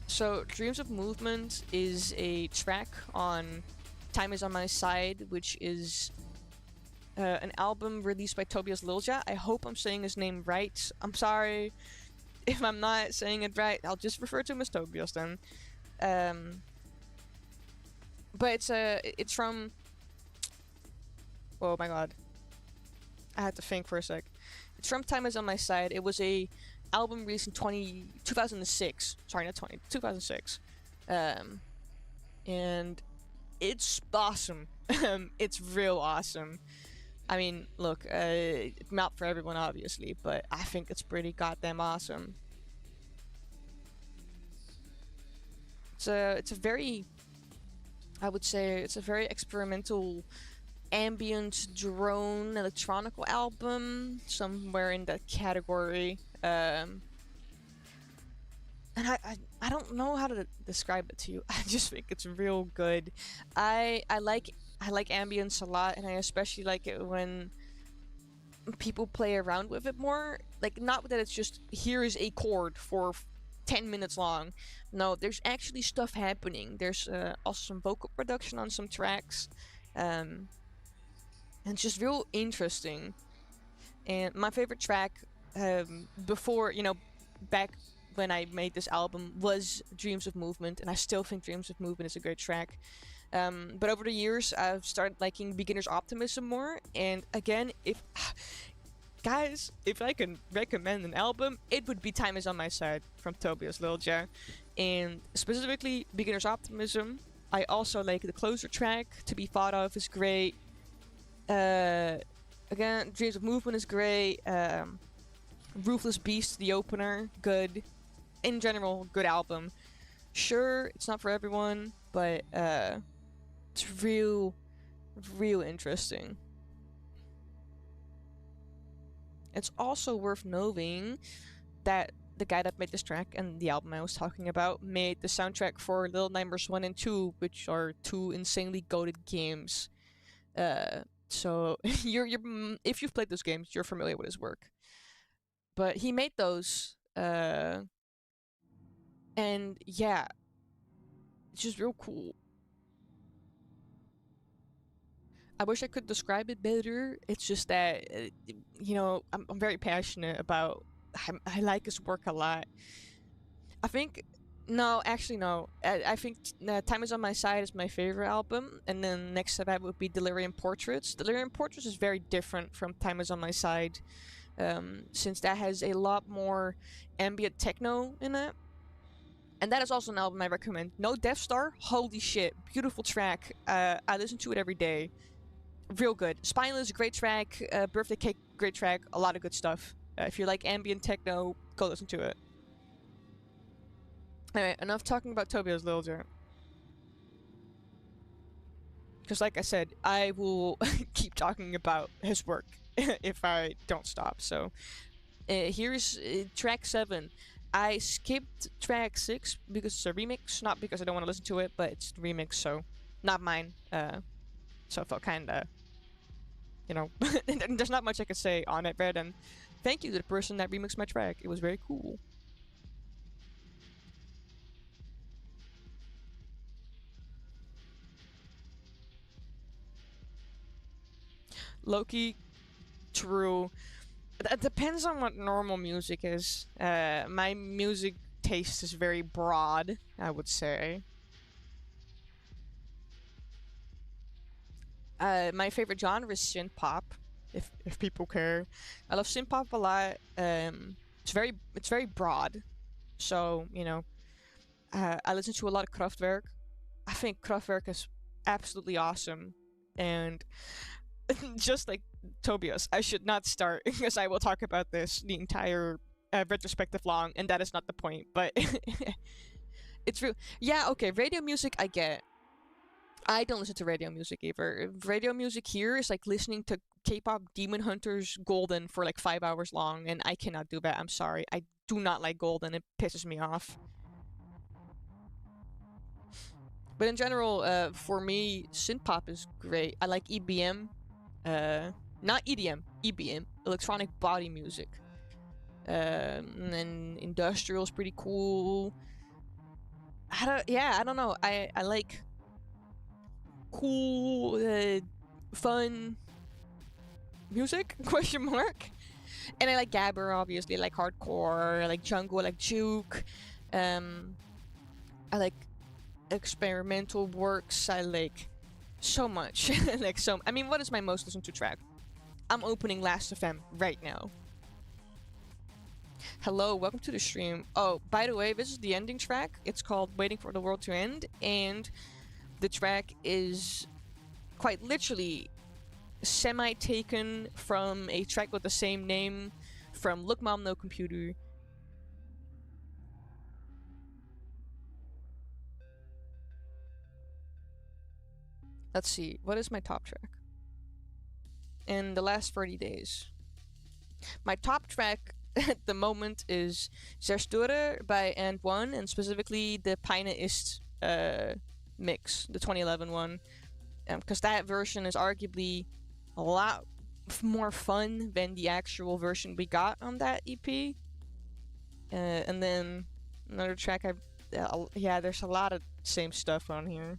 So, Dreams of Movement is a track on Time Is On My Side, which is an album released by Tobias Lilja. I hope I'm saying his name right. I'm sorry if I'm not saying it right. I'll just refer to him as Tobias then. But it's from... Oh my god. I had to think for a sec. It's from Time Is On My Side. It was a album released in 2006. Sorry, not 2006. And it's awesome. It's real awesome. I mean, look, not for everyone, obviously, but I think it's pretty goddamn awesome. It's a very, I would say, it's a very experimental ambient drone electronical album, somewhere in that category. And I don't know how to describe it to you. I just think it's real good. I like ambience a lot, and I especially like it when people play around with it more. Like, not that it's just, here is a chord for 10 minutes long. No, there's actually stuff happening. There's also some vocal production on some tracks. And it's just real interesting. And my favorite track, before, you know, back when I made this album, was Dreams of Movement, and I still think Dreams of Movement is a great track. But over the years, I've started liking Beginner's Optimism more. And again, if guys, if I can recommend an album, it would be Time Is On My Side from Tobias Lil J. And specifically, Beginner's Optimism. I also like the closer track, To Be Thought Of, is great. Again, Dreams of Movement is great. Ruthless Beast, the opener, good. In general, good album. Sure, it's not for everyone, but it's real interesting. It's also worth noting that the guy that made this track and the album I was talking about made the soundtrack for Little Nightmares 1 and 2, which are two insanely goated games. So you're if you've played those games, you're familiar with his work. But he made those, and yeah, it's just real cool. I wish I could describe it better. It's just that, I'm very passionate about. I like his work a lot. I think. No, actually, no. I think Time Is On My Side is my favorite album, and then next to that would be Delirium Portraits. Delirium Portraits is very different from Time Is On My Side, since that has a lot more ambient techno in it. And that is also an album I recommend. No Death Star? Holy shit. Beautiful track. I listen to it every day. Real good. Spineless, great track. Birthday Cake, great track. A lot of good stuff. If you like ambient techno, go listen to it. Alright, enough talking about Tobias Lil J. Because like I said, I will keep talking about his work if I don't stop. So, here's track 7. I skipped track 6 because it's a remix. Not because I don't want to listen to it, but it's a remix, so not mine. So I felt kinda, there's not much I could say on it, Red, and thank you to the person that remixed my track. It was very cool. Loki, true. It depends on what normal music is. My music taste is very broad, I would say. My favorite genre is synth pop, if people care. I love synth pop a lot. It's very broad, so I listen to a lot of Kraftwerk. I think Kraftwerk is absolutely awesome, and just like Tobias, I should not start because I will talk about this the entire retrospective long, and that is not the point. But it's real. Yeah, okay. Radio music, I get. I don't listen to radio music either. Radio music here is like listening to K-pop Demon Hunters Golden for like 5 hours long, and I cannot do that. I'm sorry. I do not like Golden. It pisses me off. But in general, for me, synthpop is great. I like EBM. Not EDM, EBM, electronic body music. And then industrial is pretty cool. I don't know. I like cool, fun music? Question mark. And I like Gabber, obviously. I like hardcore. I like jungle. I like juke. I like experimental works. I like so much. I mean, what is my most listened to track? I'm opening Last FM right now. Hello, welcome to the stream. Oh, by the way, this is the ending track. It's called Waiting for the World to End, and the track is quite literally semi-taken from a track with the same name from Look Mom No Computer. Let's see, what is my top track? In the last 30 days. My top track at the moment is Zerstörer by And One, and specifically the Peine Ist mix, the 2011 one. Because that version is arguably a lot more fun than the actual version we got on that EP. And then another track yeah, there's a lot of same stuff on here.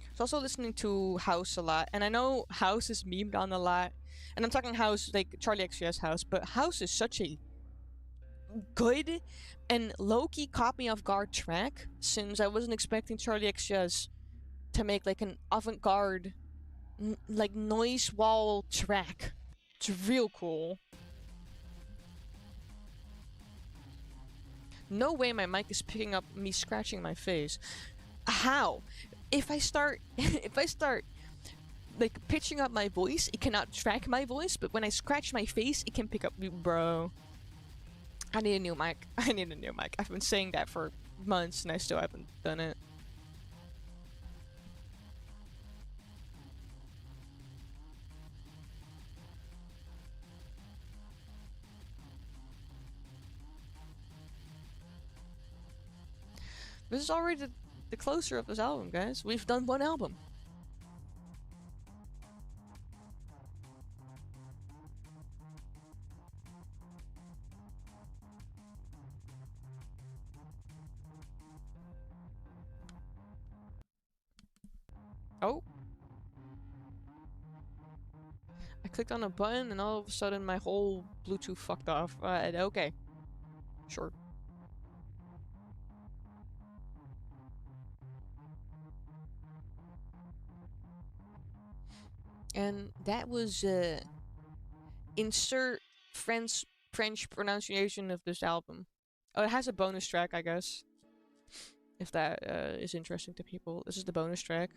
I was also listening to House a lot, and I know House is memed on a lot, and I'm talking House like Charlie XCS House, but House is such a good and low-key caught me off guard track, since I wasn't expecting Charlie XCS to make like an avant-garde like noise wall track. It's real cool. No way my mic is picking up me scratching my face. How? If I start if I start like pitching up my voice, it cannot track my voice, but when I scratch my face, it can pick up. Bro, I need a new mic. I need a new mic. I've been saying that for months and I still haven't done it. This is already the closer of this album, guys. We've done one album. Oh. I clicked on a button and all of a sudden my whole Bluetooth fucked off. Okay. Sure. And that was insert French pronunciation of this album. Oh, it has a bonus track, I guess. If that is interesting to people. This is the bonus track.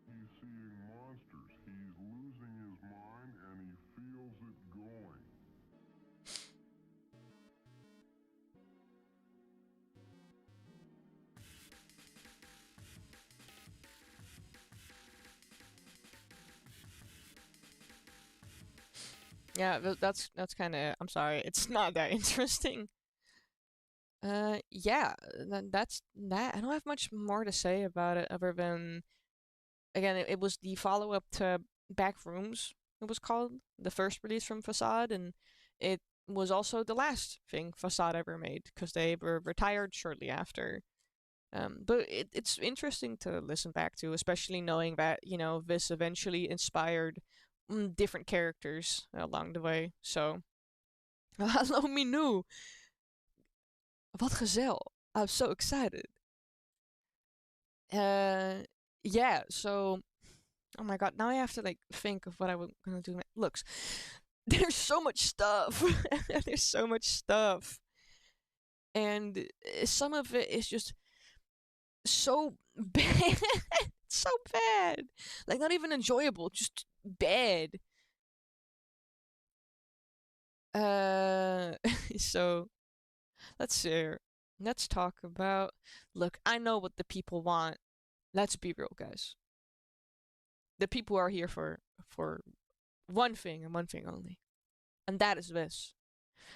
He's seeing monsters. He's losing his mind and he feels it going.
Yeah, that's kind of. I'm sorry, it's not that interesting. Yeah, that's that. I don't have much more to say about it other than, again, it was the follow up to Back Rooms. It was called the first release from Facade, and it was also the last thing Facade ever made because they were retired shortly after. But it's interesting to listen back to, especially knowing that this eventually inspired different characters along the way. So, hallo Minou, wat gezel! I'm so excited. Yeah. So, oh my god, now I have to like think of what I'm gonna do. Looks, there's so much stuff. There's so much stuff, and some of it is just so bad. So bad. Like, not even enjoyable, just bad. So let's see here. Let's talk about. Look, I know what the people want. Let's be real, guys. The people are here for one thing and one thing only, and that is this.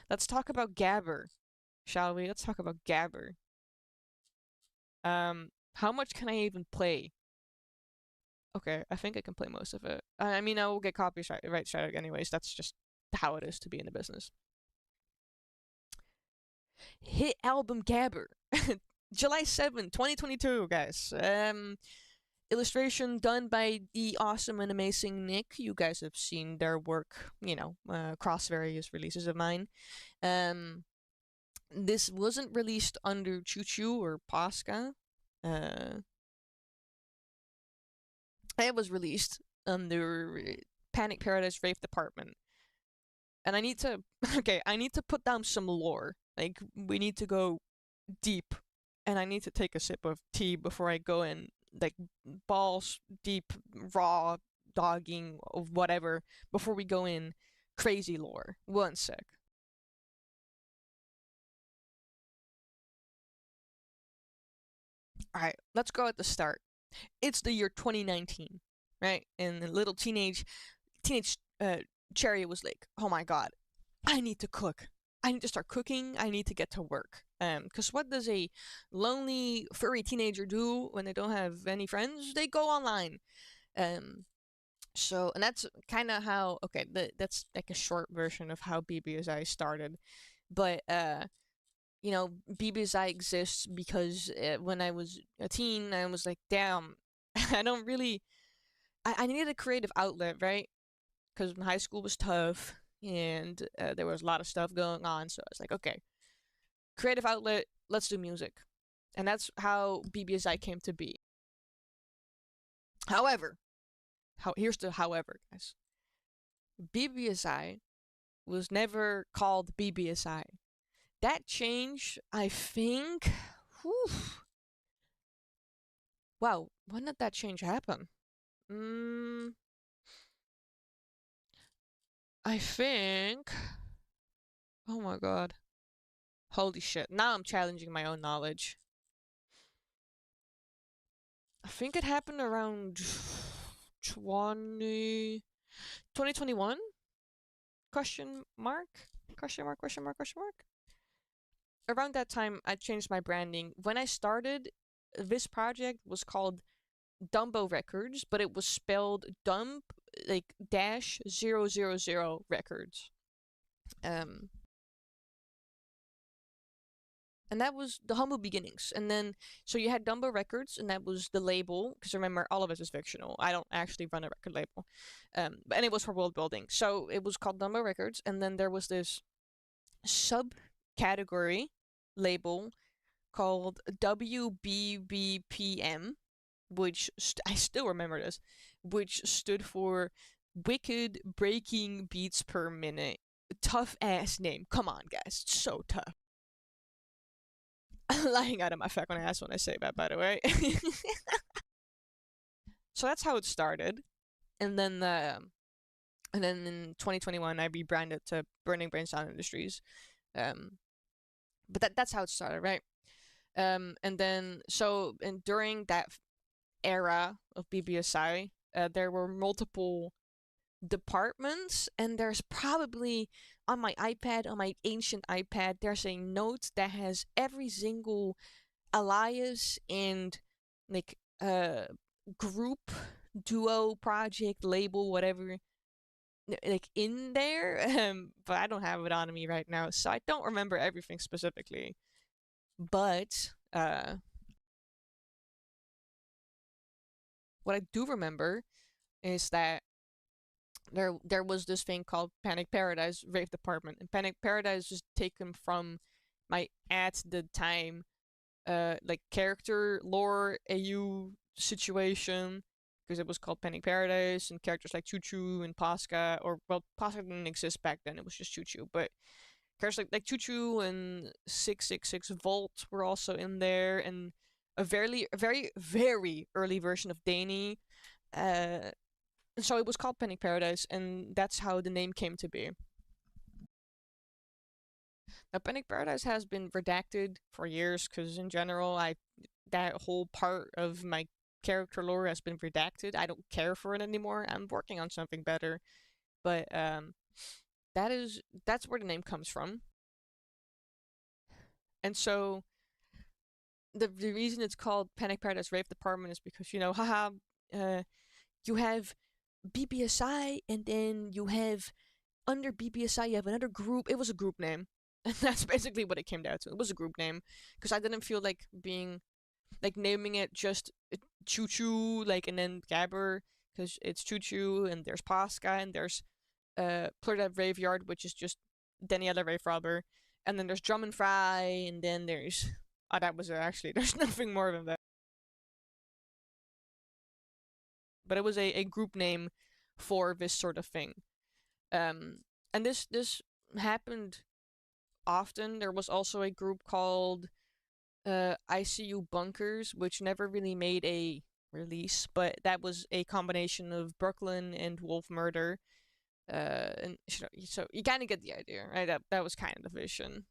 Let's talk about Gabber, shall we? Let's talk about Gabber. How much can I even play? Okay, I think I can play most of it. I mean, I will get copyright strike anyways. That's just how it is to be in the business. Hit album Gabber, July 7, 2022, guys. Illustration done by the awesome and amazing Nick. You guys have seen their work, across various releases of mine. This wasn't released under Choo Choo or Posca. It was released under Panic Paradise Rave Department. And I need to I need to put down some lore. Like, we need to go deep, and I need to take a sip of tea before I go in, like, balls deep, raw dogging of whatever, before we go in crazy lore. One sec. Alright, let's go at the start. It's the year 2019, right? And the little teenage Cheri was like, oh my god, I need to cook. I need to start cooking. I need to get to work. Because what does a lonely furry teenager do when they don't have any friends? They go online. So, and that's kind of how. Okay, that's like a short version of how bbsi started. But bbsi exists because when I was a teen, I was like, damn, I don't really. I needed a creative outlet, right? Because high school was tough and there was a lot of stuff going on. So I was like, okay, creative outlet, let's do music. And that's how BBSI came to be. However, here's the however, guys. BBSI was never called BBSI. That changed, I think. Whew, wow, when did that change happen? I think. Oh my god. Holy shit. Now I'm challenging my own knowledge. I think it happened around 2021? Question mark? Question mark, question mark, question mark? Around that time, I changed my branding. When I started, this project was called Dumbo Records, but it was spelled dump, like, -000 records. And that was the humble beginnings. And then, so you had Dumbo Records, and that was the label. Because remember, all of this is fictional. I don't actually run a record label. And it was for world building. So it was called Dumbo Records. And then there was this subcategory label called WBBPM, which I still remember this, which stood for Wicked Breaking Beats Per Minute. Tough ass name. Come on, guys. It's so tough. Lying out of my fucking ass when I say that, by the way. So that's how it started. And then in 2021 I rebranded to Burning Brain Sound Industries. But that's how it started, right? And then during that era of BBSI, there were multiple departments, and there's probably on my ancient iPad, there's a note that has every single alias and like group, duo, project, label, whatever, like in there. But I don't have it on me right now, so I don't remember everything specifically. But what I do remember is that there was this thing called Panic Paradise Rave Department, and Panic Paradise was taken from my at the time like character lore AU situation, because it was called Panic Paradise, and characters like Choo Choo and Posca, or well, Posca didn't exist back then, it was just Choo Choo, but characters like Choo Choo and 666 Volt were also in there, and a very very early version of Danny. So it was called Panic Paradise, and that's how the name came to be. Now, Panic Paradise has been redacted for years, because in general, that whole part of my character lore has been redacted. I don't care for it anymore. I'm working on something better, but that's where the name comes from. And so the reason it's called Panic Paradise Rave Department is because, haha, you have BBSI, and then you have under BBSI you have another group. It was a group name, and that's basically what it came down to. It was a group name, because I didn't feel like naming it just Choo Choo, and then Gabber, because it's Choo Choo, and there's Posca, and there's Plurdev Graveyard, which is just Daniela Rave Robber, and then there's Drum and Fry, and then there's that was actually there's nothing more than that. But it was a group name for this sort of thing. And this happened often. There was also a group called ICU Bunkers, which never really made a release, but that was a combination of Brooklyn and Wolf Murder. And so you kind of get the idea, right? That was kind of the vision.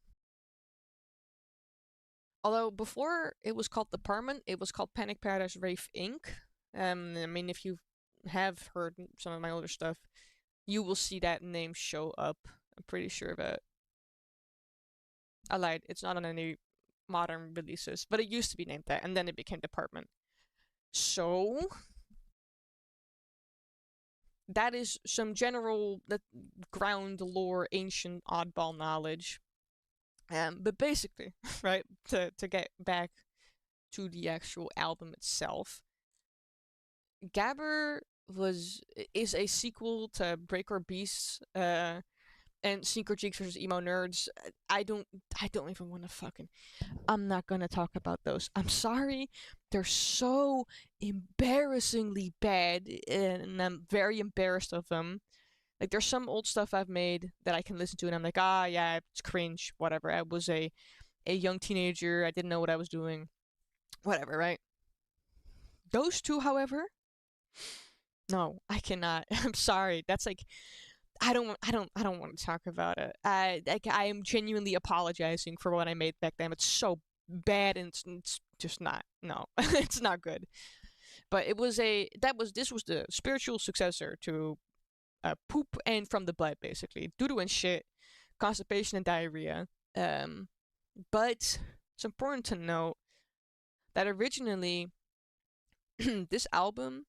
Although before it was called Department, it was called Panic Paradise Rave Inc. I mean, if you have heard some of my older stuff, you will see that name show up. I'm pretty sure of it. I lied. It's not on any modern releases, but it used to be named that, and then it became Department. So that is some general ground lore, ancient oddball knowledge. But basically, right, to get back to the actual album itself, Gabber is a sequel to Break or Beasts, and Synchro Cheeks versus Emo Nerds. I don't even want to fucking. I'm not gonna talk about those. I'm sorry. They're so embarrassingly bad, and I'm very embarrassed of them. Like there's some old stuff I've made that I can listen to, and I'm like, ah, yeah, it's cringe, whatever. I was a young teenager. I didn't know what I was doing, whatever, right? Those two, however, no, I cannot. I'm sorry. That's like I don't want to talk about it. I am genuinely apologizing for what I made back then. It's so bad and it's just not. No, it's not good. But it was this was the spiritual successor to poop and from the blood, basically doo doo and shit, constipation and diarrhea. Um, but it's important to note that originally this album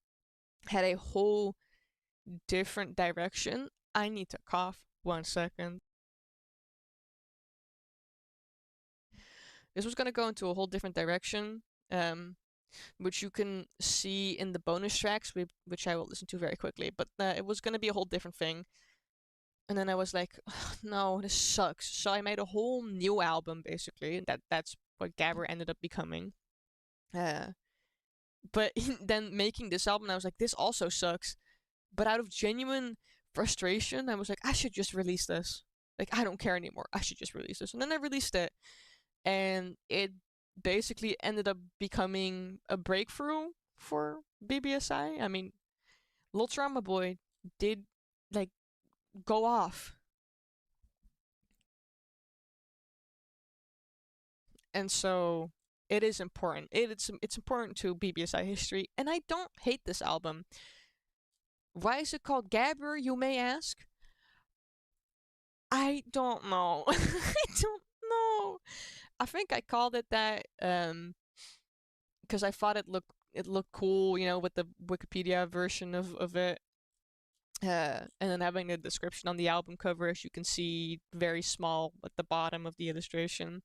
had a whole different direction. I need to cough 1 second. This was gonna go into a whole different direction, which you can see in the bonus tracks, which I will listen to very quickly. But it was gonna be a whole different thing, and then I was like, no, this sucks. So I made a whole new album, basically. That's what Gabber ended up becoming. But then making this album, I was like, this also sucks. But out of genuine frustration, I was like, I should just release this. Like, I don't care anymore. I should just release this. And then I released it. And it basically ended up becoming a breakthrough for bbsi. I mean, Lil Trauma Boy did, like, go off. And so it is important. It's important to bbsi history. And I don't hate this album. Why is it called Gabber, you may ask? I don't know. I don't know. I think I called it that because I thought it looked cool, you know, with the Wikipedia version of it. And then having the description on the album cover, as you can see, very small at the bottom of the illustration.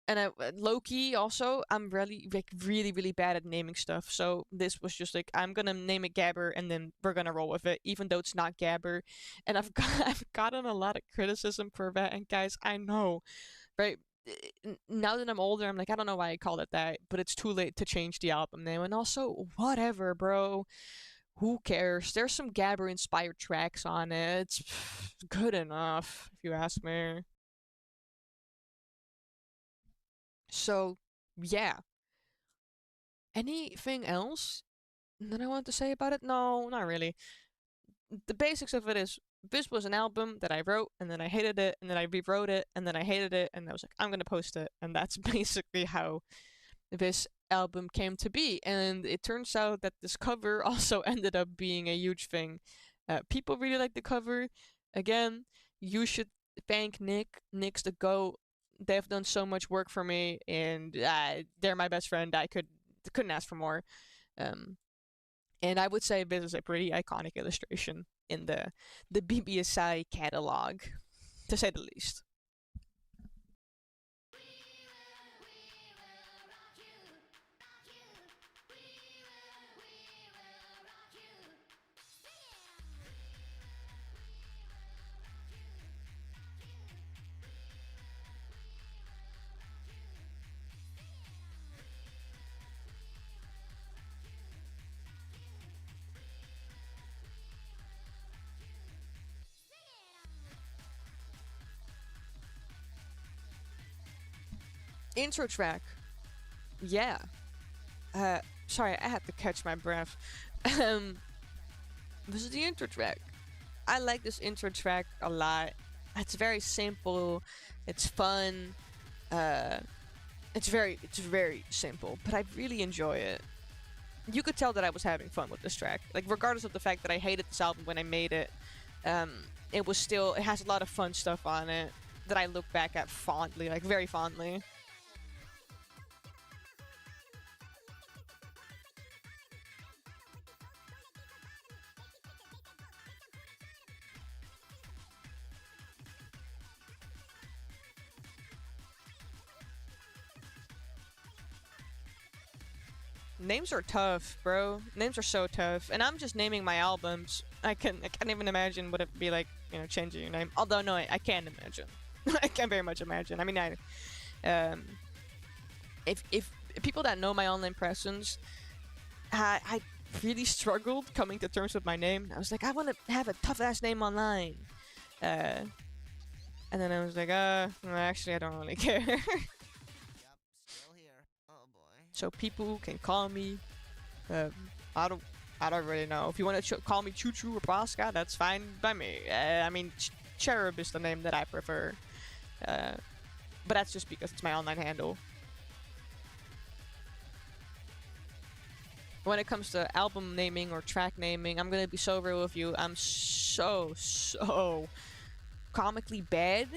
And Loki also, I'm really bad at naming stuff. So this was just like, I'm gonna name it Gabber, and then we're gonna roll with it, even though it's not Gabber. And I've gotten a lot of criticism for that. And guys, I know, right? Now that I'm older, I'm like, I don't know why I called it that, but it's too late to change the album name. And also, whatever, bro. Who cares? There's some Gabber inspired tracks on it. It's good enough, if you ask me. So, yeah. Anything else that I want to say about it? No, not really. The basics of it is this was an album that I wrote, and then I hated it, and then I rewrote it, and then I hated it, and I was like, I'm gonna post it. And that's basically how this album came to be. And it turns out that this cover also ended up being a huge thing. People really like the cover. Again, you should thank Nick. Nick's the GOAT. They've done so much work for me, and they're my best friend. I couldn't ask for more. And I would say this is a pretty iconic illustration in the bbsi catalog, to say the least. Intro track. Yeah. Sorry, I had to catch my breath. This is the intro track. I like this intro track a lot. It's very simple. It's fun. It's very simple, but I really enjoy it. You could tell that I was having fun with this track. Like, regardless of the fact that I hated this album when I made it, it has a lot of fun stuff on it that I look back at fondly, like very fondly. Names are tough, bro. Names are so tough. And I'm just naming my albums. I can't even imagine what it'd be like changing your name. Although no, I can't imagine. I can very much imagine. I mean, if people that know my online presence, I really struggled coming to terms with my name. I was like, I want to have a tough ass name online. And then I was like, well, actually, I don't really care.
Yep, still here. Oh boy.
So people can call me. I don't really know. If you want to call me Choo Choo or Bosca, that's fine by me. I mean, Cherub is the name that I prefer. But that's just because it's my online handle. When it comes to album naming or track naming, I'm gonna be so real with you. I'm so comically bad.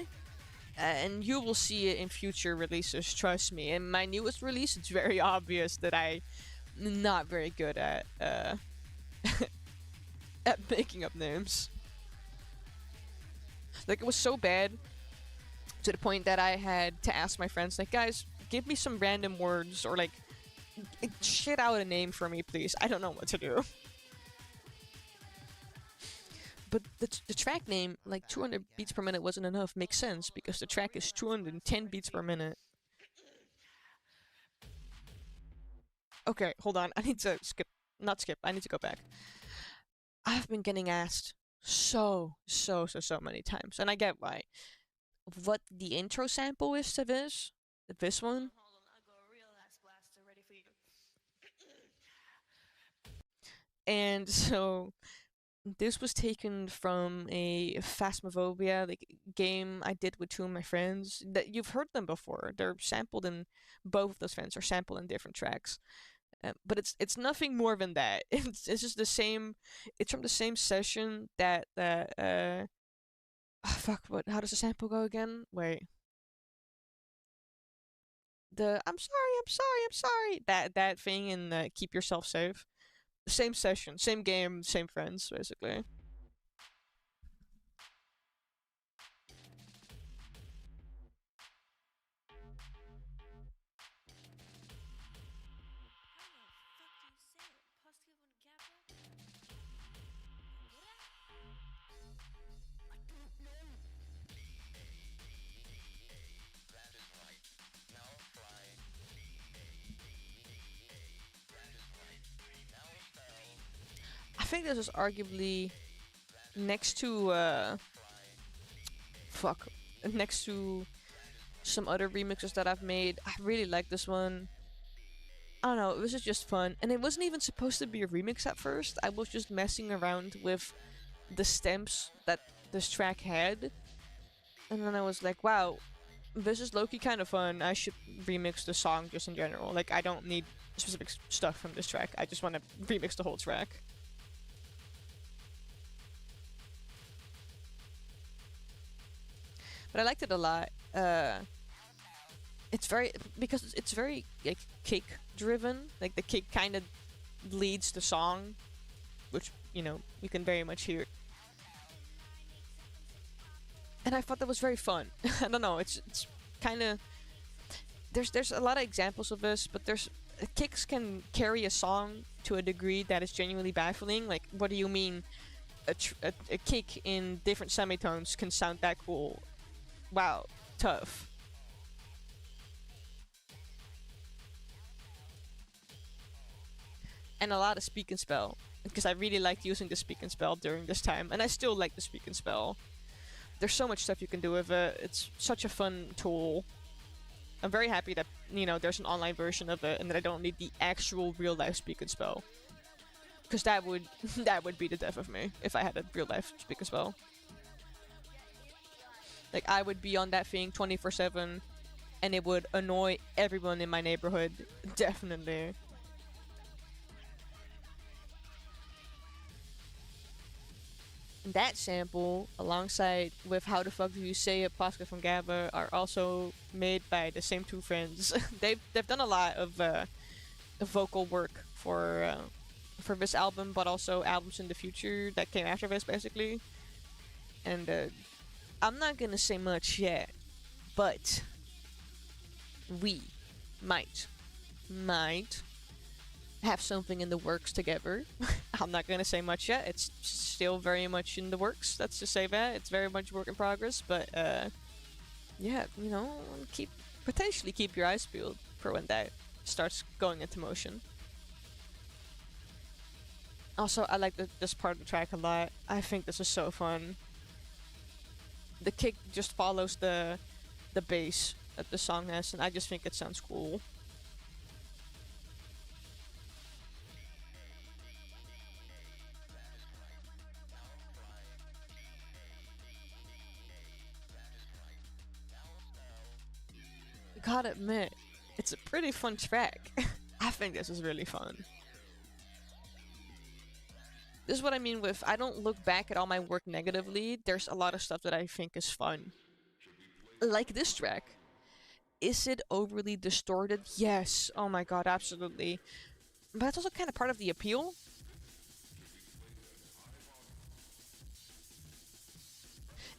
And you will see it in future releases, trust me. In my newest release, it's very obvious that I'm not very good at at making up names. Like, it was so bad to the point that I had to ask my friends, like, guys, give me some random words or like shit out a name for me, please. I don't know what to do. But the track name, like 200 beats per minute wasn't enough. Makes sense because the track is 210 beats per minute. Okay, hold on. I need to not skip. I need to go back. I've been getting asked so many times, and I get why. What the intro sample is to this one.
Hold on, I got a real ass blaster ready for you.
And so this was taken from a Phasmophobia game I did with two of my friends. That you've heard them before. They're sampled in both of those friends are sampled in different tracks. But it's nothing more than that. It's just the same. It's from the same session that fuck. What? How does the sample go again? Wait. I'm sorry. That thing in Keep Yourself Safe. Same session, same game, same friends, basically. I think this is arguably next to next to some other remixes that I've made. I really like this one. I don't know, this is just fun. And it wasn't even supposed to be a remix at first. I was just messing around with the stems that this track had. And then I was like, wow, this is low-key kind of fun. I should remix the song just in general. Like, I don't need specific stuff from this track. I just want to remix the whole track. But I liked it a lot. It's very like kick driven. Like the kick kind of leads the song, which you can very much hear. And I thought that was very fun. I don't know. It's kind of there's a lot of examples of this, but kicks can carry a song to a degree that is genuinely baffling. Like, what do you mean? A kick in different semitones can sound that cool? Wow, tough. And a lot of speak and spell, because I really liked using the speak and spell during this time, and I still like the speak and spell. There's so much stuff you can do with it. It's such a fun tool. I'm very happy that there's an online version of it, and that I don't need the actual real life speak and spell, because that would be the death of me if I had a real life speak and spell. Like, I would be on that thing 24/7, and it would annoy everyone in my neighborhood. Definitely. And that sample, alongside with How the Fuck Do You Say It, Pascal from Gabba, are also made by the same two friends. They've done a lot of vocal work for this album, but also albums in the future that came after this, basically. And I'm not gonna say much yet, but we might have something in the works together. I'm not gonna say much yet. It's still very much in the works. Let's just say that it's very much work in progress. But yeah, you know, potentially keep your eyes peeled for when that starts going into motion. Also, I like this part of the track a lot. I think this is so fun. The kick just follows the bass that the song has, and I just think it sounds cool. Gotta admit, it's a pretty fun track. I think this is really fun. This is what I mean with, I don't look back at all my work negatively. There's a lot of stuff that I think is fun. Like this track. Is it overly distorted? Yes. Oh my god, absolutely. But that's also kind of part of the appeal.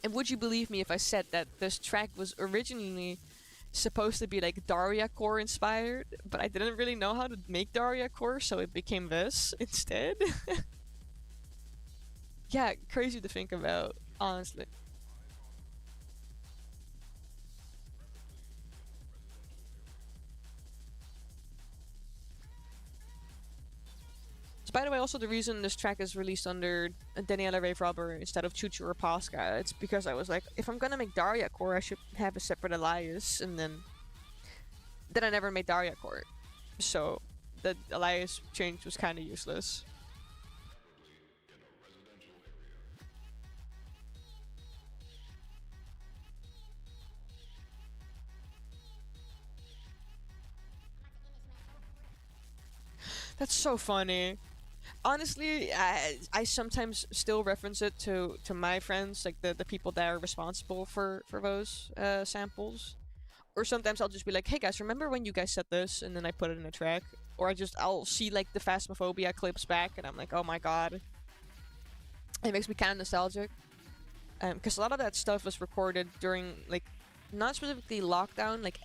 And would you believe me if I said that this track was originally supposed to be like Daria core inspired, but I didn't really know how to make Daria core, so it became this instead? Yeah, crazy to think about, honestly. So by the way, also the reason this track is released under Daniela Rave Rubber instead of Chuchu or Pasca, it's because I was like, if I'm gonna make Daria core, I should have a separate alias, and then I never made Daria core. So the alias change was kind of useless. That's so funny. Honestly, I sometimes still reference it to my friends, like the people that are responsible for those samples. Or sometimes I'll just be like, hey guys, remember when you guys said this? And then I put it in a track. Or I'll see like the Phasmophobia clips back and I'm like, oh my god. It makes me kind of nostalgic. Because a lot of that stuff was recorded during, like, not specifically lockdown, like,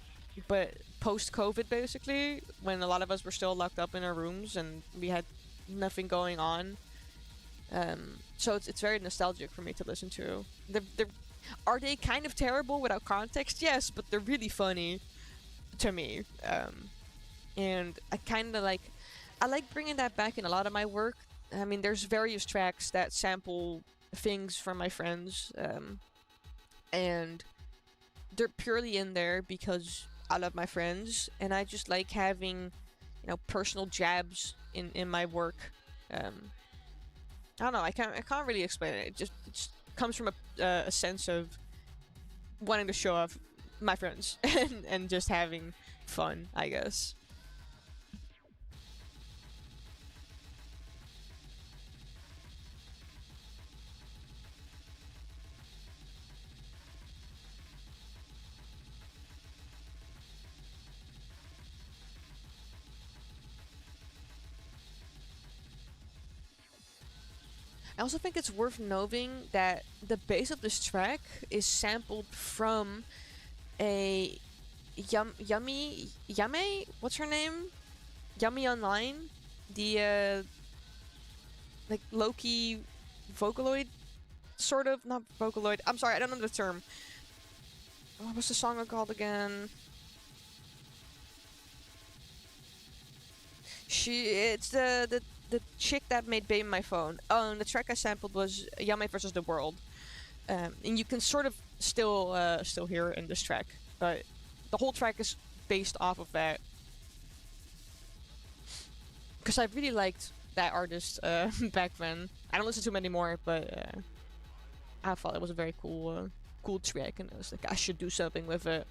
but post-COVID basically, when a lot of us were still locked up in our rooms and we had nothing going on. So it's very nostalgic for me to listen to. Are they kind of terrible without context? Yes, but they're really funny to me. And I like bringing that back in a lot of my work. I mean, there's various tracks that sample things from my friends, and they're purely in there because I love my friends, and I just like having, you know, personal jabs in my work. I don't know. I can't really explain it. It just comes from a sense of wanting to show off my friends and just having fun, I guess. I also think it's worth noting that the bass of this track is sampled from a Yame? What's her name? Yummy Online? The, like, Loki Vocaloid? Sort of? Not Vocaloid. I'm sorry, I don't know the term. What was the song called again? It's the chick that made Baby My Phone. Oh, and the track I sampled was Yame versus the World. And you can sort of still hear it in this track, but the whole track is based off of that. Because I really liked that artist back then. I don't listen to him anymore, but I thought it was a very cool track, and I was like, I should do something with it.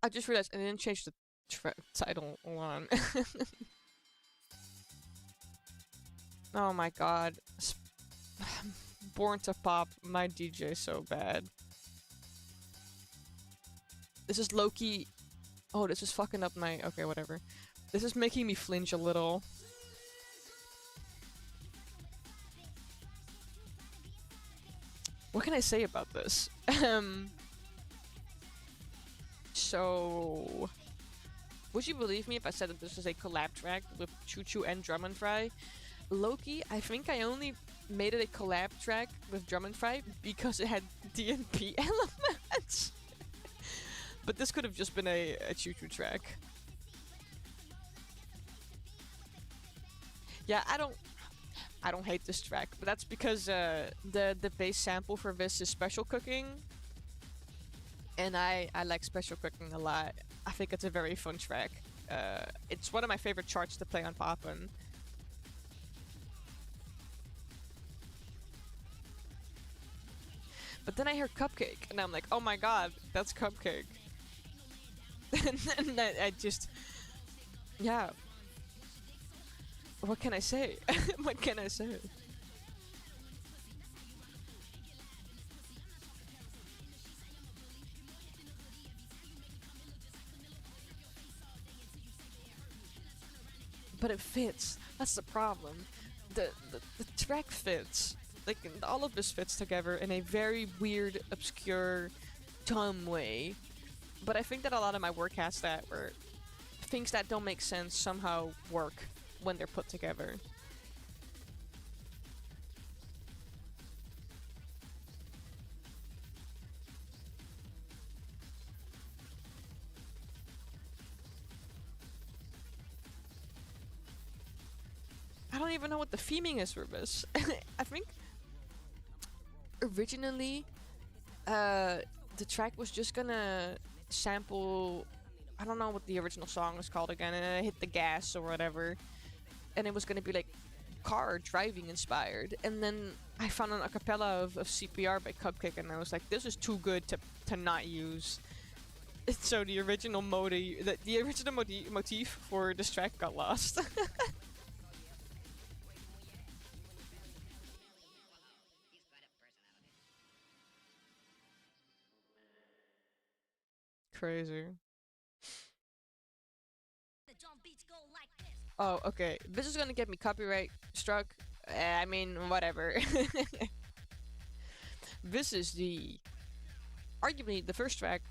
I just realized I didn't change the title. Hold on. Oh my god. Born to Pop, my DJ so bad. This is Loki. Oh, this is fucking up my... Okay, whatever. This is making me flinch a little. what can I say about this? So, would you believe me if I said that this is a collab track with Choo Choo and Drum and Fry? Loki, I think I only made it a collab track with Drum and Fry because it had DNP elements. But this could have just been a Choo Choo track. Yeah, I don't hate this track, but that's because the bass sample for this is Special Cooking, and I like Special Cooking a lot. I think it's a very fun track. It's one of my favorite charts to play on Poppin'. But then I hear Cupcake, and I'm like, oh my god, that's Cupcake. And then I just, yeah. What can I say? What can I say? But it fits. That's the problem. The track fits. Like, all of this fits together in a very weird, obscure, dumb way. But I think that a lot of my work has that, where things that don't make sense somehow work when they're put together. I don't even know what the theming is for this. I think originally the track was just gonna sample, I don't know what the original song was called again, and I hit the gas or whatever, and it was gonna be like car driving inspired, and then I found an acapella of CPR by Cupcake, and I was like, this is too good to not use. So the original motif for this track got lost. Crazy. Oh, okay. This is gonna get me copyright struck. I mean, whatever. This is arguably the first track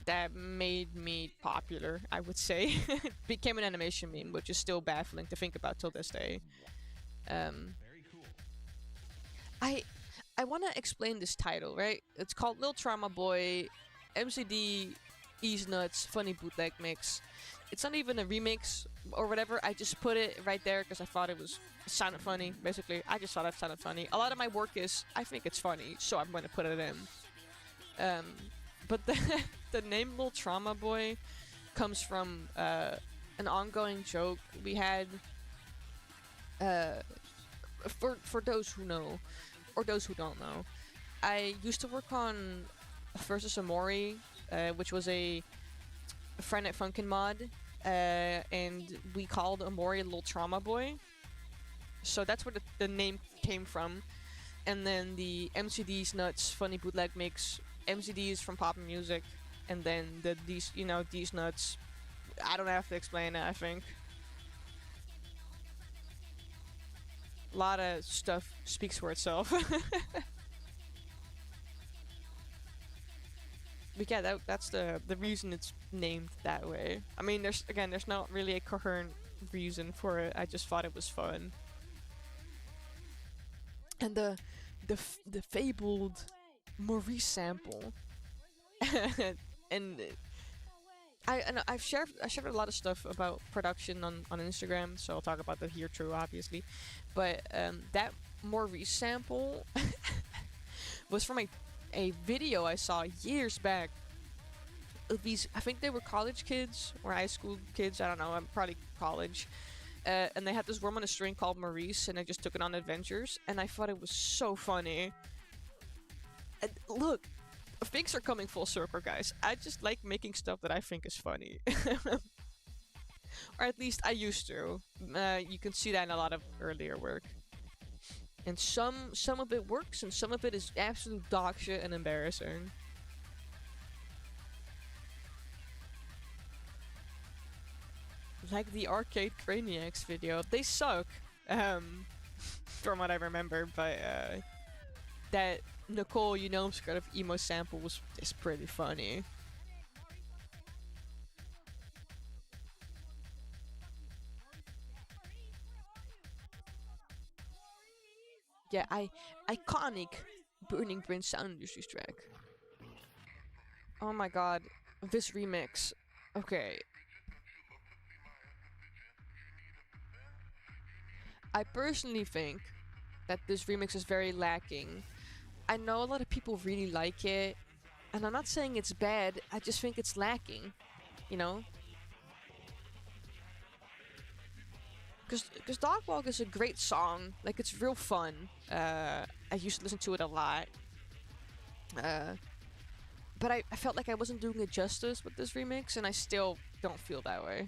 that made me popular, I would say. It became an animation meme, which is still baffling to think about till this day. I want to explain this title, right? It's called Lil Trauma Boy, MCD, Ease Nuts, Funny Bootleg Mix. It's not even a remix or whatever. I just put it right there because I thought it sounded funny, basically. I just thought it sounded funny. A lot of my work is, I think it's funny, so I'm going to put it in. But the name Lil Trauma Boy comes from an ongoing joke we had. For those who know, or those who don't know, I used to work on Versus Amori, which was a friend at Funkin' Mod, and we called Amori Lil Trauma Boy. So that's where the name came from. And then the MCD's Nuts Funny Bootleg Mix, MCD's from Pop Music, and then these Nuts. I don't have to explain it, I think. A lot of stuff speaks for itself. But yeah, that's the reason it's named that way. I mean, there's not really a coherent reason for it. I just thought it was fun. And the fabled Maurice sample. And I've shared a lot of stuff about production on Instagram, so I'll talk about that here too, obviously. But that Maurice sample was from a video I saw years back of these, I think they were college kids or high school kids, I don't know, I'm probably college, and they had this worm on a string called Maurice, and they just took it on adventures, and I thought it was so funny. And look, things are coming full circle, guys. I just like making stuff that I think is funny. Or at least I used to. You can see that in a lot of earlier work. And some of it works, and some of it is absolute dog shit and embarrassing. Like the Arcade Craniacs video. They suck, from what I remember, but Nicole, you know, kind of emo sample is pretty funny. Yeah, iconic Burning Brain sound industries track. Oh my god, this remix. Okay. I personally think that this remix is very lacking. I know a lot of people really like it, and I'm not saying it's bad, I just think it's lacking, you know? Because Dog Walk is a great song, like it's real fun. I used to listen to it a lot. But I felt like I wasn't doing it justice with this remix, and I still don't feel that way.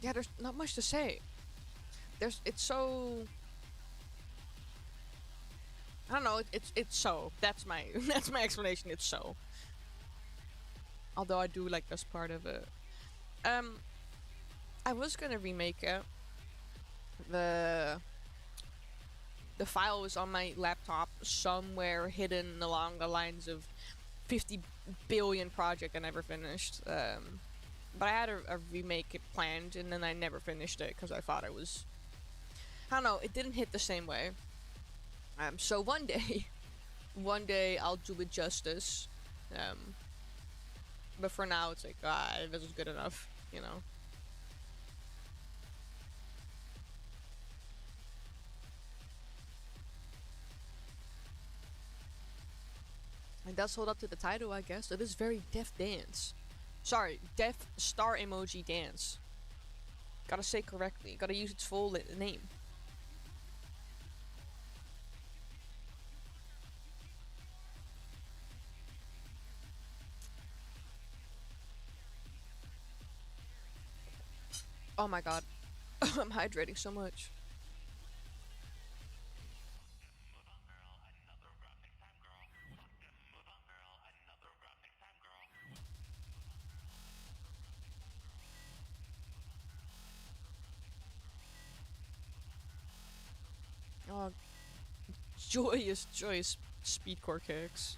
Yeah, there's not much to say. It's so. I don't know. It's so. That's my that's my explanation. It's so. Although I do like this part of it. Um, I was gonna remake it. The the file was on my laptop somewhere hidden along the lines of 50 billion project I never finished. But I had a remake planned, and then I never finished it because I thought it was. I don't know. It didn't hit the same way. So one day, one day I'll do it justice. But for now, it's like, this is good enough, you know. It does hold up to the title, I guess. It is very Death Dance. Sorry, Death Star Emoji Dance. Gotta say correctly. Gotta use its full name. Oh my god. I'm hydrating so much. Oh, joyous speedcore kicks.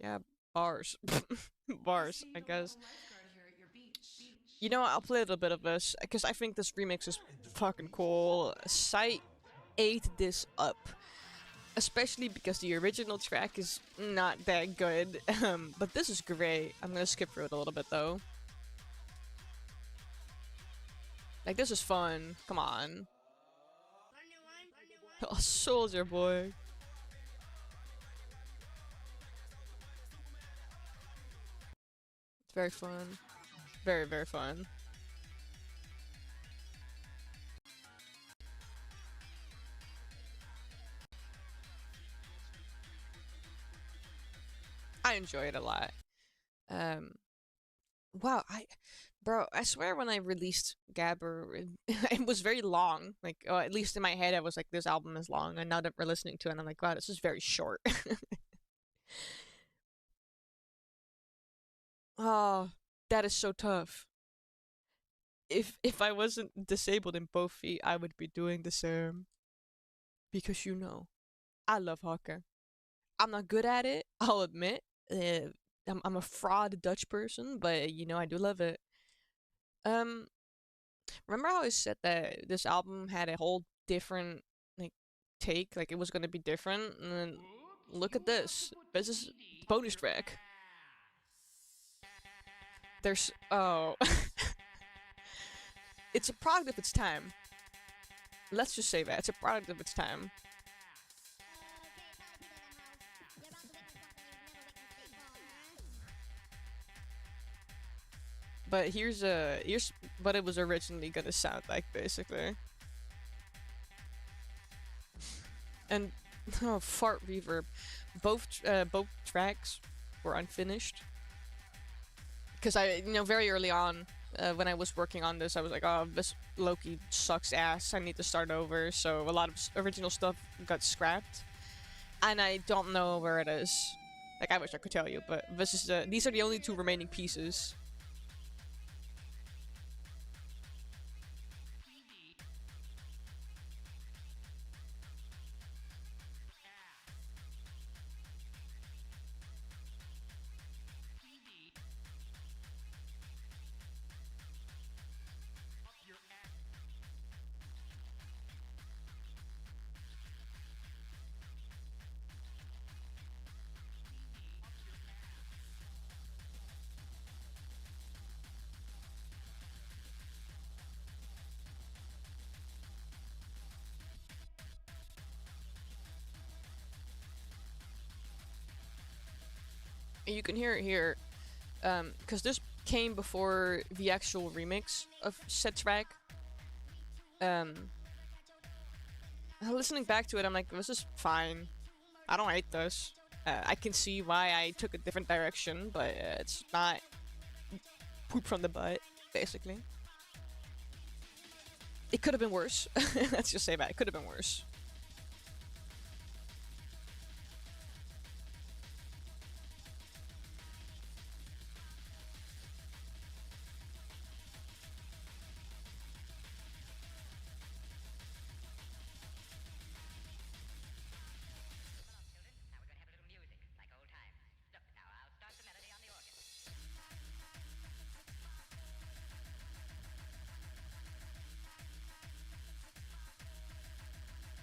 Yeah, bars. Bars, I guess. You know what, I'll play a little bit of this, because I think this remix is fucking cool. Sight ate this up. Especially because the original track is not that good. But this is great. I'm gonna skip through it a little bit, though. Like, this is fun. Come on. Oh, Soldier Boy. It's very fun. Very, very fun. I enjoy it a lot. Um, wow, bro, I swear when I released Gabber, it was very long. Like, at least in my head, I was like, this album is long. And now that we're listening to it, I'm like, wow, this is very short. Oh, that is so tough. If I wasn't disabled in both feet, I would be doing the same. because you know I love Hawker. I'm not good at it, I'll admit. I'm a fraud Dutch person, but you know I do love it. Um, remember how I said that this album had a whole different like take, like it was gonna be different, and then look at this. This is the bonus track. There's it's a product of its time. Let's just say that it's a product of its time. But here's what it was originally gonna sound like, basically. And oh, fart reverb. Both tracks were unfinished because very early on, when I was working on this, I was like, oh, this Loki sucks ass. I need to start over. So a lot of original stuff got scrapped, and I don't know where it is. Like I wish I could tell you, but these are the only two remaining pieces. And you can hear it here, because this came before the actual remix of said track. Um, Listening back to it, I'm like, this is fine. I don't hate this. I can see why I took a different direction, but it's not poop from the butt, basically. It could have been worse. Let's just say that. It could have been worse.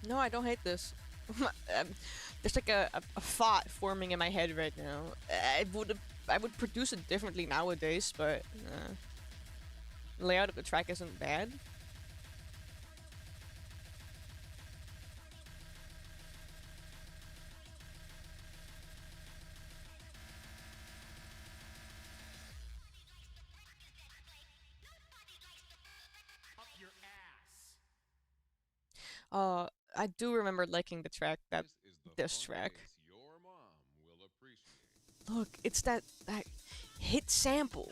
No, I don't hate this. There's like a thought forming in my head right now. I would produce it differently nowadays, but the layout of the track isn't bad. I do remember liking the track this track.
Your mom will appreciate.
Look, it's that hit sample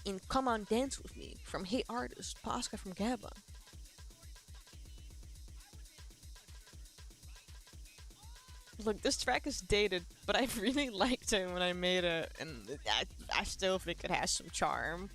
in "Come On Dance With Me" from hit artist Pasca from Gabba. Look, this track is dated, but I really liked it when I made it, and I still think it has some charm.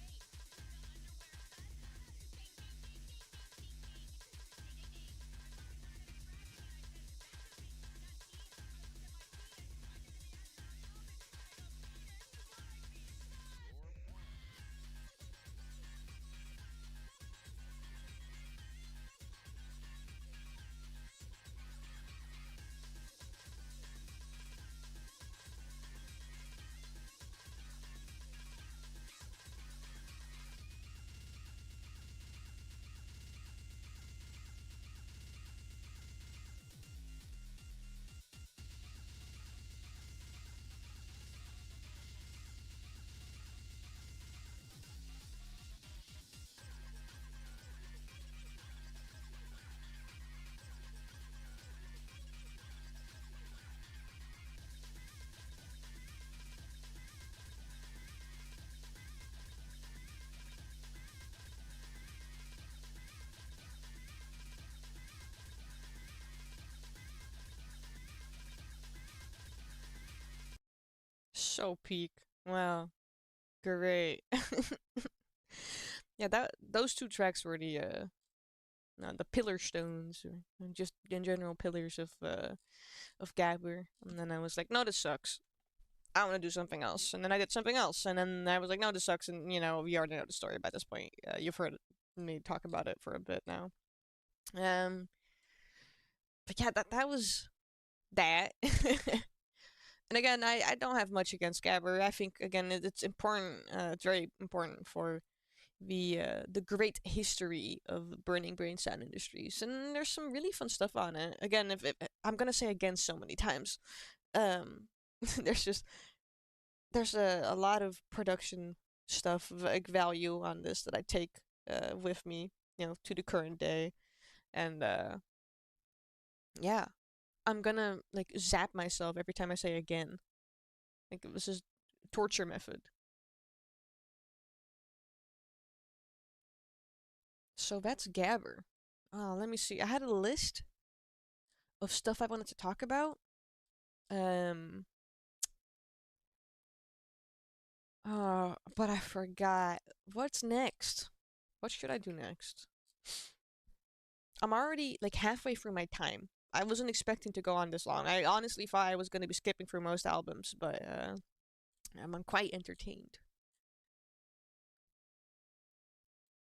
So peak. Wow. Great. Yeah, those two tracks were the pillar stones, or just in general pillars of Gabber. And then I was like, no, this sucks. I want to do something else. And then I did something else. And then I was like, no, this sucks. And, you know, you already know the story by this point. You've heard me talk about it for a bit now. But yeah, that was that. And again, I don't have much against Gabber. I think, again, it's important. It's very important for the great history of Burning Brain Sound Industries. And there's some really fun stuff on it. Again, if I'm going to say again so many times. There's just there's a lot of production stuff like value on this that I take with me, you know, to the current day. And yeah, I'm gonna like zap myself every time I say again. Like it was just torture method. So that's Gabber. Let me see. I had a list of stuff I wanted to talk about. Um but I forgot. What's next? What should I do next? I'm already like halfway through my time. I wasn't expecting to go on this long. I honestly thought I was going to be skipping through most albums, but I'm quite entertained.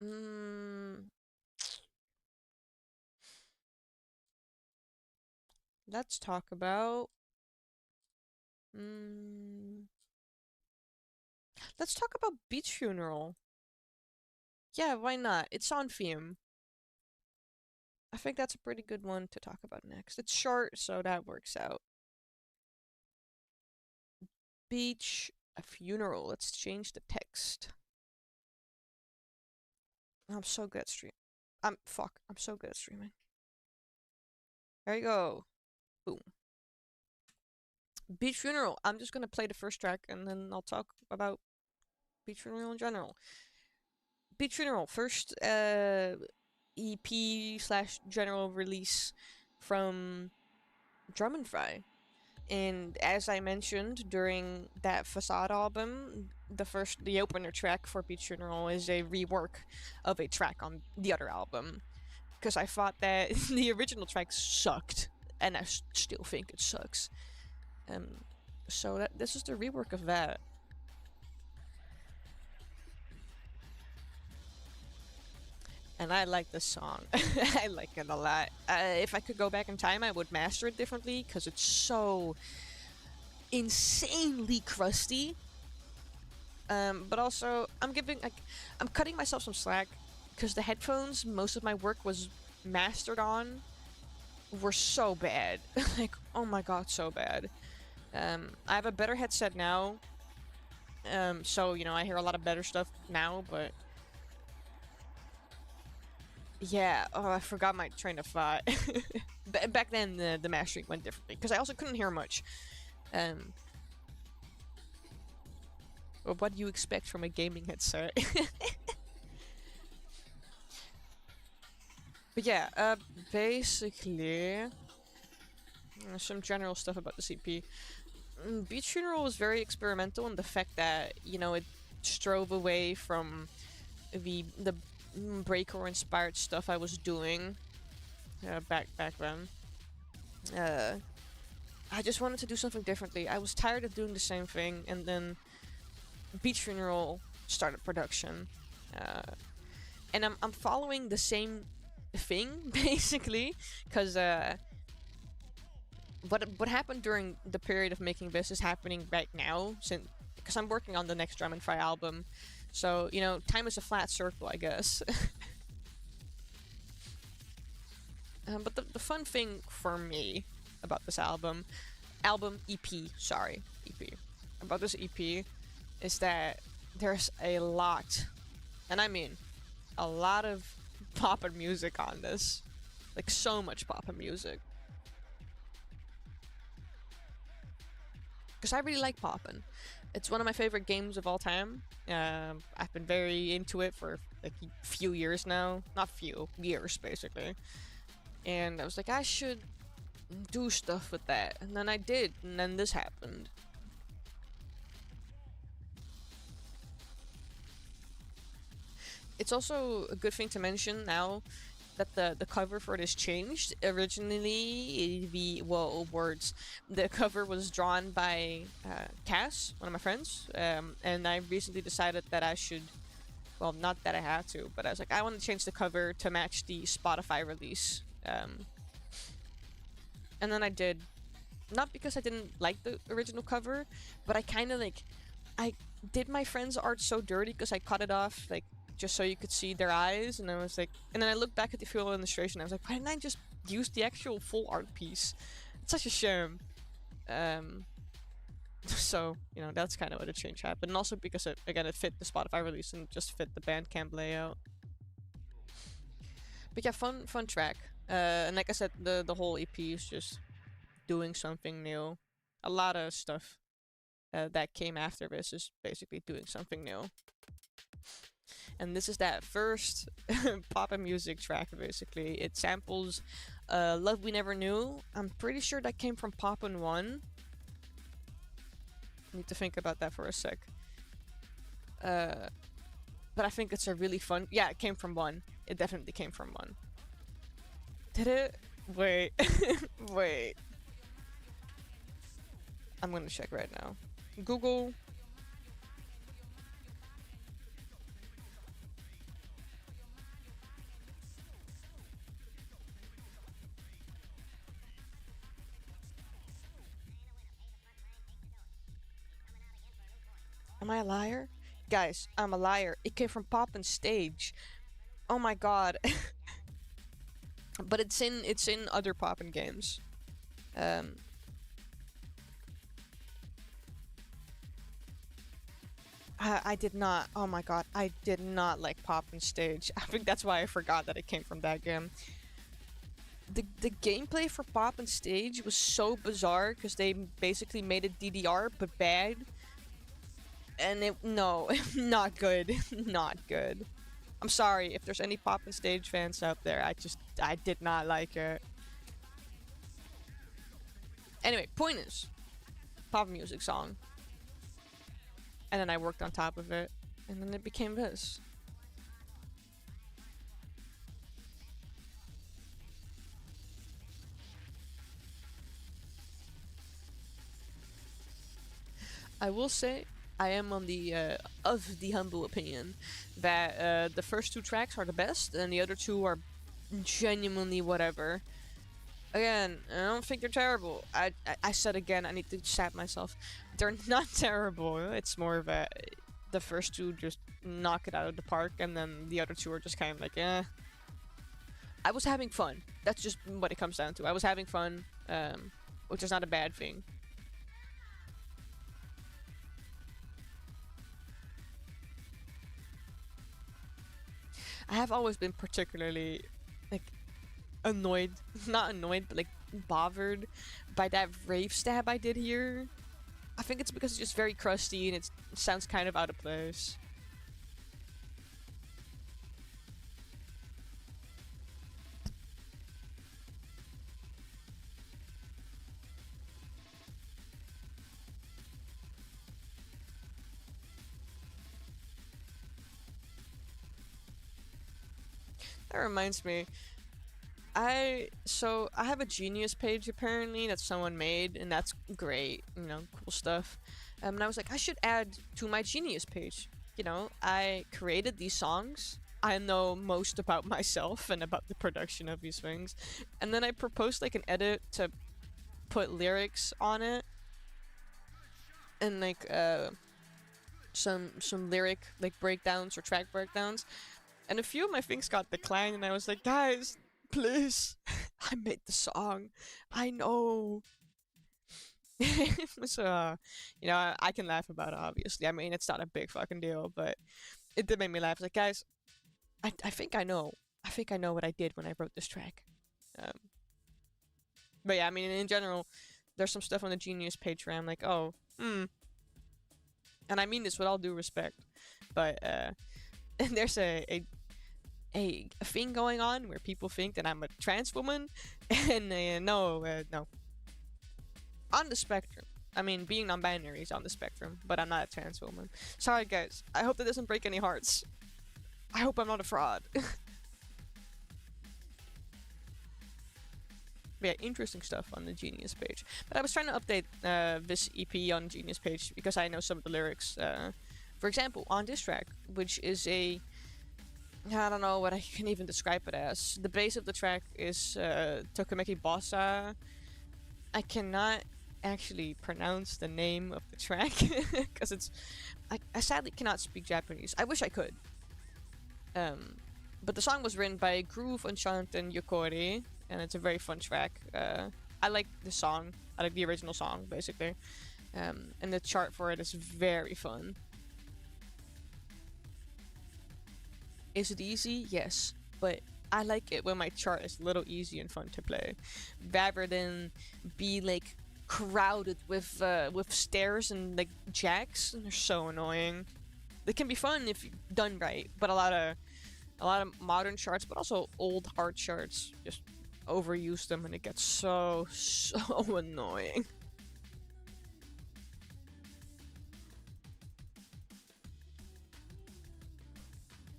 Mm, let's talk about. Mm, let's talk about Beach Funeral. Yeah, why not? It's on theme. I think that's a pretty good one to talk about next. It's short, so that works out. Beach a funeral. Let's change the text. I'm so good at streaming. I'm so good at streaming. There you go. Boom. Beach Funeral. I'm just gonna play the first track and then I'll talk about Beach Funeral in general. Beach Funeral, first EP slash general release from Drum and Fry. And as I mentioned during that Facade album, the opener track for Beach Funeral is a rework of a track on the other album. Because I thought that the original track sucked, and I still think it sucks. So this is the rework of that. And I like this song. I like it a lot. If I could go back in time, I would master it differently because it's so insanely crusty. But also, I'm cutting myself some slack because the headphones most of my work was mastered on were so bad. Like, oh my god, so bad. I have a better headset now. So, you know, I hear a lot of better stuff now, but yeah, oh, I forgot my train of thought. Back then, the mastering went differently because I also couldn't hear much. Or what do you expect from a gaming headset? But yeah, basically, some general stuff about the CP. Beach Funeral was very experimental in the fact that, you know, it strove away from the breakcore inspired stuff I was doing back then. I just wanted to do something differently. I was tired of doing the same thing, and then Beach Funeral started production, and I'm following the same thing basically, because what happened during the period of making this is happening right now, since because I'm working on the next Drum and Fry album. So, you know, time is a flat circle, I guess. But the fun thing for me about this EP, about this EP, is that there's a lot, and I mean a lot of poppin' music on this. Like, so much poppin' music. Because I really like poppin'. It's one of my favorite games of all time. I've been very into it for like a few years now. Not few, years basically. And I was like, I should do stuff with that. And then I did, and then this happened. It's also a good thing to mention now. that the cover for this changed. Originally, the cover was drawn by Cass, one of my friends, and I recently decided that I should. Well, not that I have to, but I was like, I want to change the cover to match the Spotify release. And then I did. Not because I didn't like the original cover, but I kind of like. I did my friend's art so dirty because I cut it off, like, just so you could see their eyes, and I was like. And then I looked back at the full illustration, I was like, why didn't I just use the actual full art piece? It's such a shame. So, you know, that's kind of what the change happened. And also because, it fit the Spotify release and just fit the Bandcamp layout. But yeah, fun track. And like I said, the whole EP is just doing something new. A lot of stuff that came after this is basically doing something new. And this is that first pop and music track, basically. It samples Love We Never Knew. I'm pretty sure that came from Poppin' 1. Need to think about that for a sec. But I think it's a really fun. Yeah, it came from 1. It definitely came from 1. Did it? Wait. Wait. I'm gonna check right now. Google. Am I a liar? Guys, I'm a liar. It came from Poppin' Stage. Oh my god. But it's in other Poppin' games. I did not. Oh my god, I did not like Poppin' Stage. I think that's why I forgot that it came from that game. The gameplay for Poppin' Stage was so bizarre because they basically made it DDR but bad. And no, not good. Not good. I'm sorry if there's any Poppin' Stage fans out there. I did not like it. Anyway, point is, pop music song. And then I worked on top of it, and then it became this. I will say, I am on the of the humble opinion that the first 2 tracks are the best, and the other 2 are genuinely whatever. Again, I don't think they're terrible. I said again, I need to slap myself. They're not terrible. It's more of a the first 2 just knock it out of the park, and then the other 2 are just kind of like, eh. I was having fun. That's just what it comes down to. I was having fun, which is not a bad thing. I have always been particularly, like, annoyed, not annoyed, but like bothered by that rave stab I did here. I think it's because it's just very crusty and it sounds kind of out of place. That reminds me, I have a Genius page apparently that someone made, and that's great, you know, cool stuff. And I was like, I should add to my Genius page. You know, I created these songs. I know most about myself and about the production of these things. And then I proposed like an edit to put lyrics on it. And like some lyric like breakdowns or track breakdowns. And a few of my things got declined, and I was like, guys, please, I made the song. I know. So, you know, I can laugh about it, obviously. I mean, it's not a big fucking deal, but it did make me laugh. Like, guys, I think I know. I think I know what I did when I wrote this track. But yeah, I mean, in general, there's some stuff on the Genius page where I'm like, oh, and I mean this with all due respect, but there's a thing going on where people think that I'm a trans woman, and no. On the spectrum. I mean, being non-binary is on the spectrum, but I'm not a trans woman. Sorry, guys. I hope that doesn't break any hearts. I hope I'm not a fraud. yeah, interesting stuff on the Genius page. But I was trying to update this EP on Genius page because I know some of the lyrics. For example, on this track, which is I don't know what I can even describe it as. The base of the track is Tokimeki Bossa. I cannot actually pronounce the name of the track because I sadly cannot speak Japanese. I wish I could. But the song was written by Groove, Enchant, and Yokori, and it's a very fun track. I like the song. I like the original song, basically. And the chart for it is very fun. Is it easy? Yes. But I like it when my chart is a little easy and fun to play. Rather than be, like, crowded with stairs and, like, jacks. And they're so annoying. They can be fun if done right, but a lot of modern charts, but also old hard charts, just overuse them and it gets so annoying.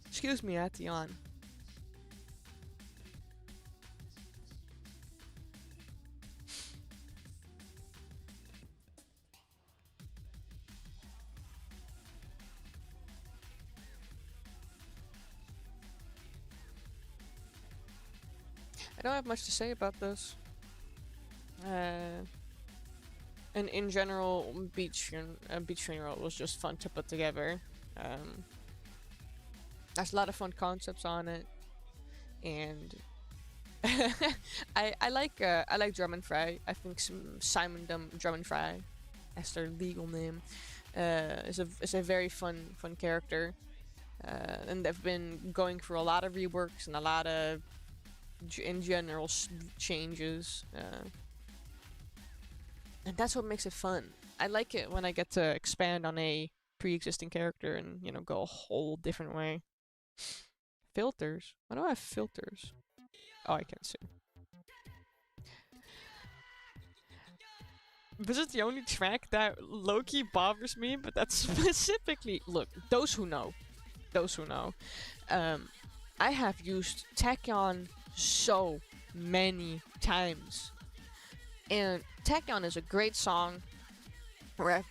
Excuse me, Ation. I don't have much to say about this. And in general, Beach Funeral was just fun to put together. There's a lot of fun concepts on it, and I like Drum and Fry. I think Simon Drum and Fry, as their legal name, is a very fun character, and they've been going through a lot of reworks and a lot of in general changes, and that's what makes it fun. I like it when I get to expand on a pre-existing character and, you know, go a whole different way. Filters? Why do I have filters? Oh, I can't see. This is the only track that low-key bothers me, but that's specifically... Look, those who know. I have used Tachyon so many times. And Tachyon is a great song.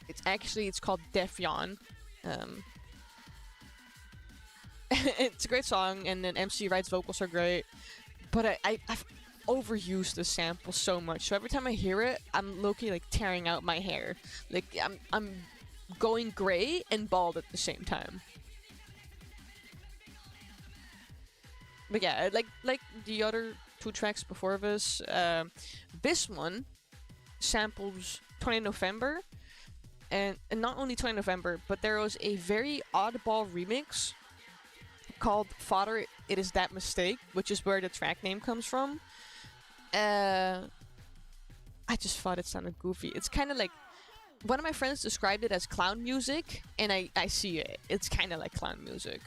It's called Defyon. It's a great song, and then MC Wright's vocals are great. But I've overused the sample so much, so every time I hear it, I'm low-key like tearing out my hair. Like I'm going gray and bald at the same time. But yeah, like the other two tracks before this, this one samples 20 November, and not only 20 November, but there was a very oddball remix called Father, It Is That Mistake, which is where the track name comes from. I just thought it sounded goofy. It's kind of like, one of my friends described it as clown music, and I see it. It's kind of like clown music.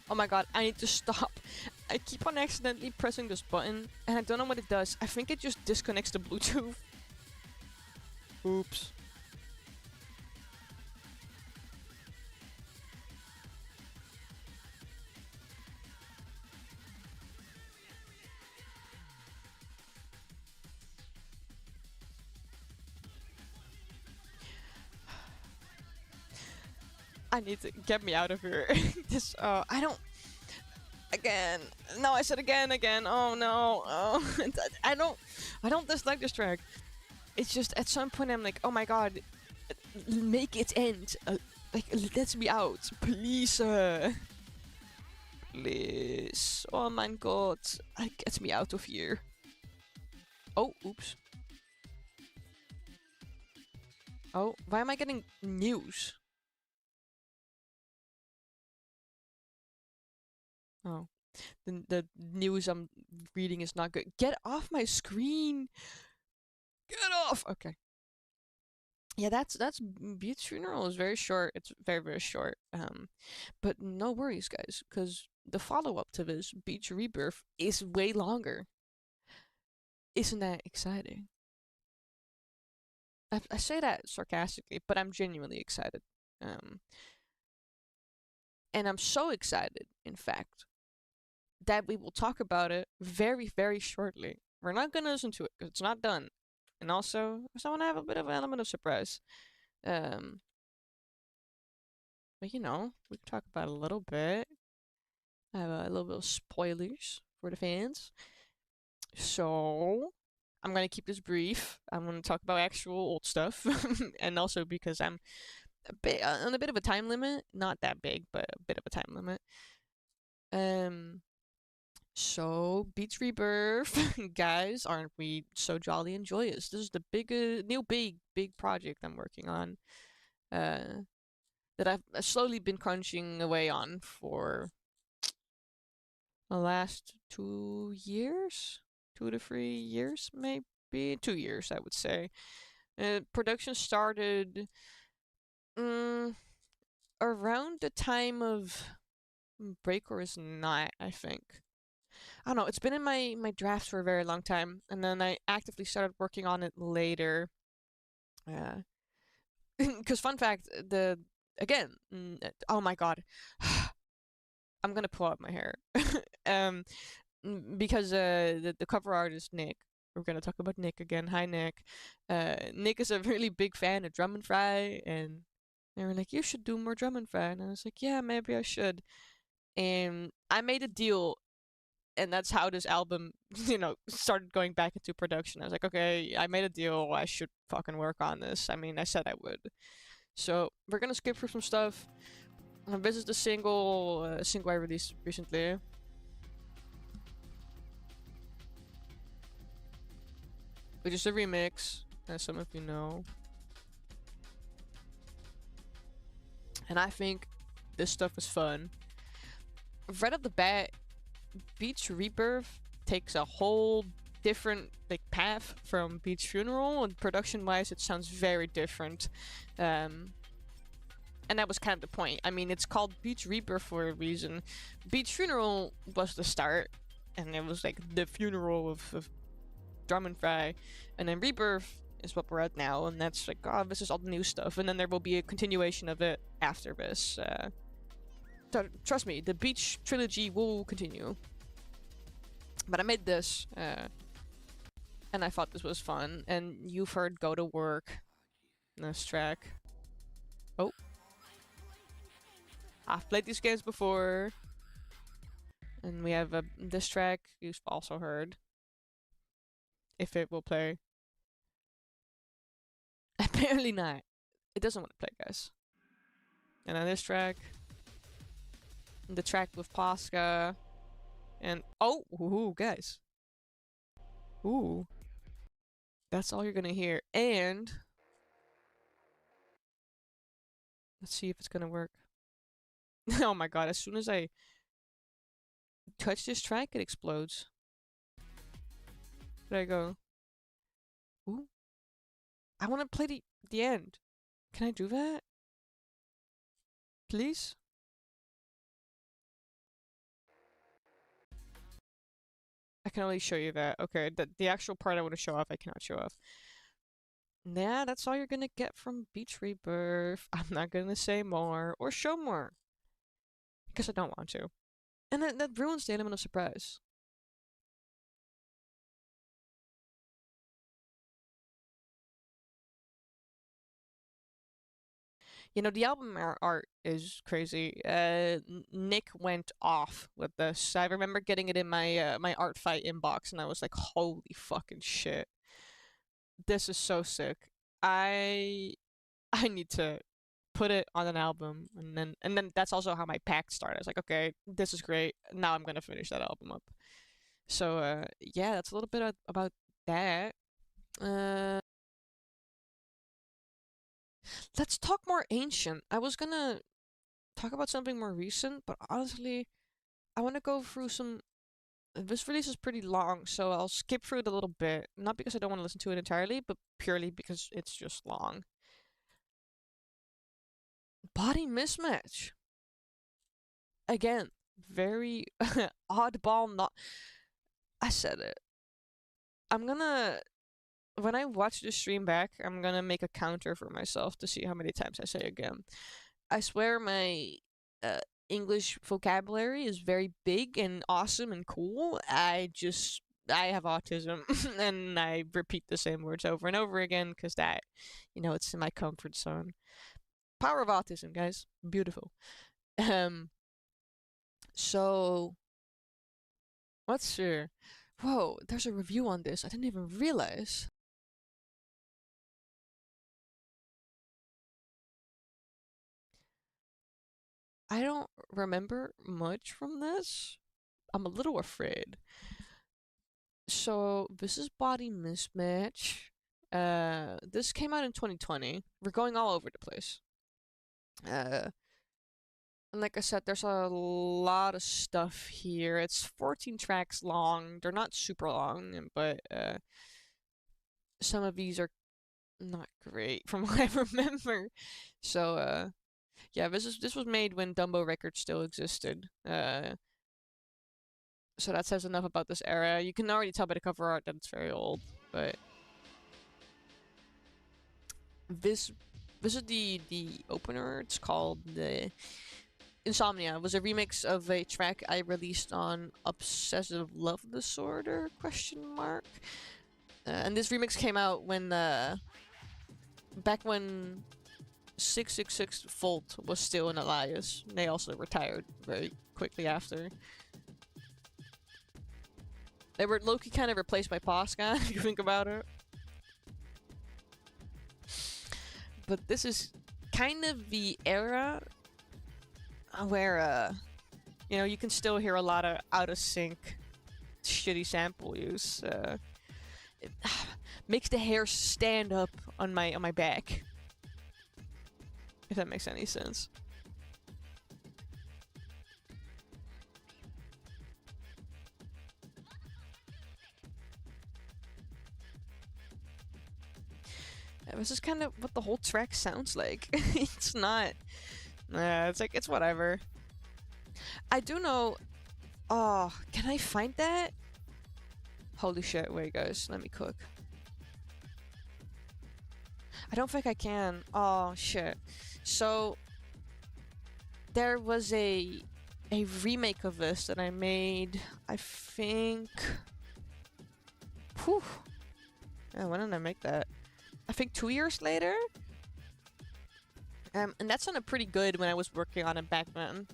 Oh my god, I need to stop. I keep on accidentally pressing this button, and I don't know what it does. I think it just disconnects the Bluetooth. Oops. I need to get me out of here. This, I don't... Again. No, I said again. Oh no. Oh, I don't dislike this track. It's just, at some point I'm like, oh my god. make it end. Like, let me out, please. Please. Oh my god. Get me out of here. Oh, oops. Oh, why am I getting news? Oh. The news I'm reading is not good. Get off my screen! Get off! Okay. Yeah, that's Beat's funeral is very short. It's very, very short. But no worries, guys, because the follow-up to this, Beach Rebirth, is way longer. Isn't that exciting? I say that sarcastically, but I'm genuinely excited. And I'm so excited, in fact, that we will talk about it very, very shortly. We're not gonna listen to it because it's not done. And also, I want to have a bit of an element of surprise. But you know, we can talk about it a little bit. I have a little bit of spoilers for the fans. So, I'm gonna keep this brief. I'm gonna talk about actual old stuff, and also because I'm on a bit of a time limit. Not that big, but a bit of a time limit. So Beats Rebirth, guys, aren't we so jolly and joyous? This is the new big project I'm working on, that I've slowly been crunching away on for the last 2 years, 2 to 3 years, maybe 2 years, I would say. Production started around the time of Break or Is Not, I think. I don't know, it's been in my drafts for a very long time, and then I actively started working on it later. Because fun fact, oh my god, I'm gonna pull out my hair. Because the cover artist Nick, we're gonna talk about Nick again. Hi Nick. Nick is a really big fan of Drum and Fry, and they were like, you should do more Drum and Fry, and I was like, yeah, maybe I should. And I made a deal, and that's how this album, started going back into production. I was like, okay, I made a deal. I should fucking work on this. I mean, I said I would. So we're gonna skip through some stuff. This is the single I released recently. Which is a remix, as some of you know. And I think this stuff is fun. Right off the bat, Beach Rebirth takes a whole different path from Beach Funeral, and production-wise, it sounds very different. And that was kind of the point. I mean, it's called Beach Rebirth for a reason. Beach Funeral was the start, and it was like the funeral of Drum and Fry, and then Rebirth is what we're at now, and that's like, oh, this is all the new stuff, and then there will be a continuation of it after this. Trust me, the Beach trilogy will continue. But I made this, and I thought this was fun, and you've heard Go to Work, this track. Oh. I've played these games before. And we have this track you've also heard. If it will play. Apparently not. It doesn't want to play, guys. And then this track. The track with Posca. And oh, ooh, guys. Ooh. That's all you're gonna hear. And let's see if it's gonna work. Oh my god, as soon as I touch this track, it explodes. There I go. Ooh. I want to play the end. Can I do that? Please? I can only show you that. Okay, the actual part I want to show off, I cannot show off. Nah, that's all you're gonna get from Beach Rebirth. I'm not gonna say more or show more. Because I don't want to. And that ruins the element of surprise. You know, the album art is crazy. Nick went off with this. I remember getting it in my my art fight inbox, and I was like, "Holy fucking shit! This is so sick." I I need to put it on an album, and then that's also how my pact started. I was like, okay, this is great. Now I'm gonna finish that album up. So yeah, that's a little bit about that. Uh, let's talk more ancient. I was gonna talk about something more recent, but honestly, I want to go through some. This release is pretty long, so I'll skip through it a little bit. Not because I don't want to listen to it entirely, but purely because it's just long. Body mismatch. Again, very oddball. Not. I said it. I'm gonna. When I watch the stream back, I'm gonna make a counter for myself to see how many times I say again. I swear my uh, English vocabulary is very big and awesome and cool. I have autism and I repeat the same words over and over again because that, it's in my comfort zone. Power of autism, guys. Beautiful. Um, so let's see. Whoa, there's a review on this. I didn't even realize. I don't remember much from this. I'm a little afraid. So this is Body Mismatch. This came out in 2020. We're going all over the place. And like I said, there's a lot of stuff here. It's 14 tracks long. They're not super long, but some of these are not great from what I remember. So yeah, this was made when Dumbo Records still existed. So that says enough about this era. You can already tell by the cover art that it's very old, but this is the opener. It's called the Insomnia. It was a remix of a track I released on Obsessive Love Disorder ? And this remix came out when back when 666 Volt was still an alias. They also retired very quickly after. They were low-key kind of replaced by Posca, if you think about it. But this is kind of the era where, you can still hear a lot of out-of-sync, shitty sample use. It makes the hair stand up on my back. If that makes any sense. This is kind of what the whole track sounds like. It's not. It's whatever. I do know. Oh, can I find that? Holy shit! Wait, guys, let me cook. I don't think I can. Oh shit! So there was a remake of this that I made. I think. Whew. Yeah, when did I make that? I think 2 years later. And that sounded pretty good when I was working on it back then.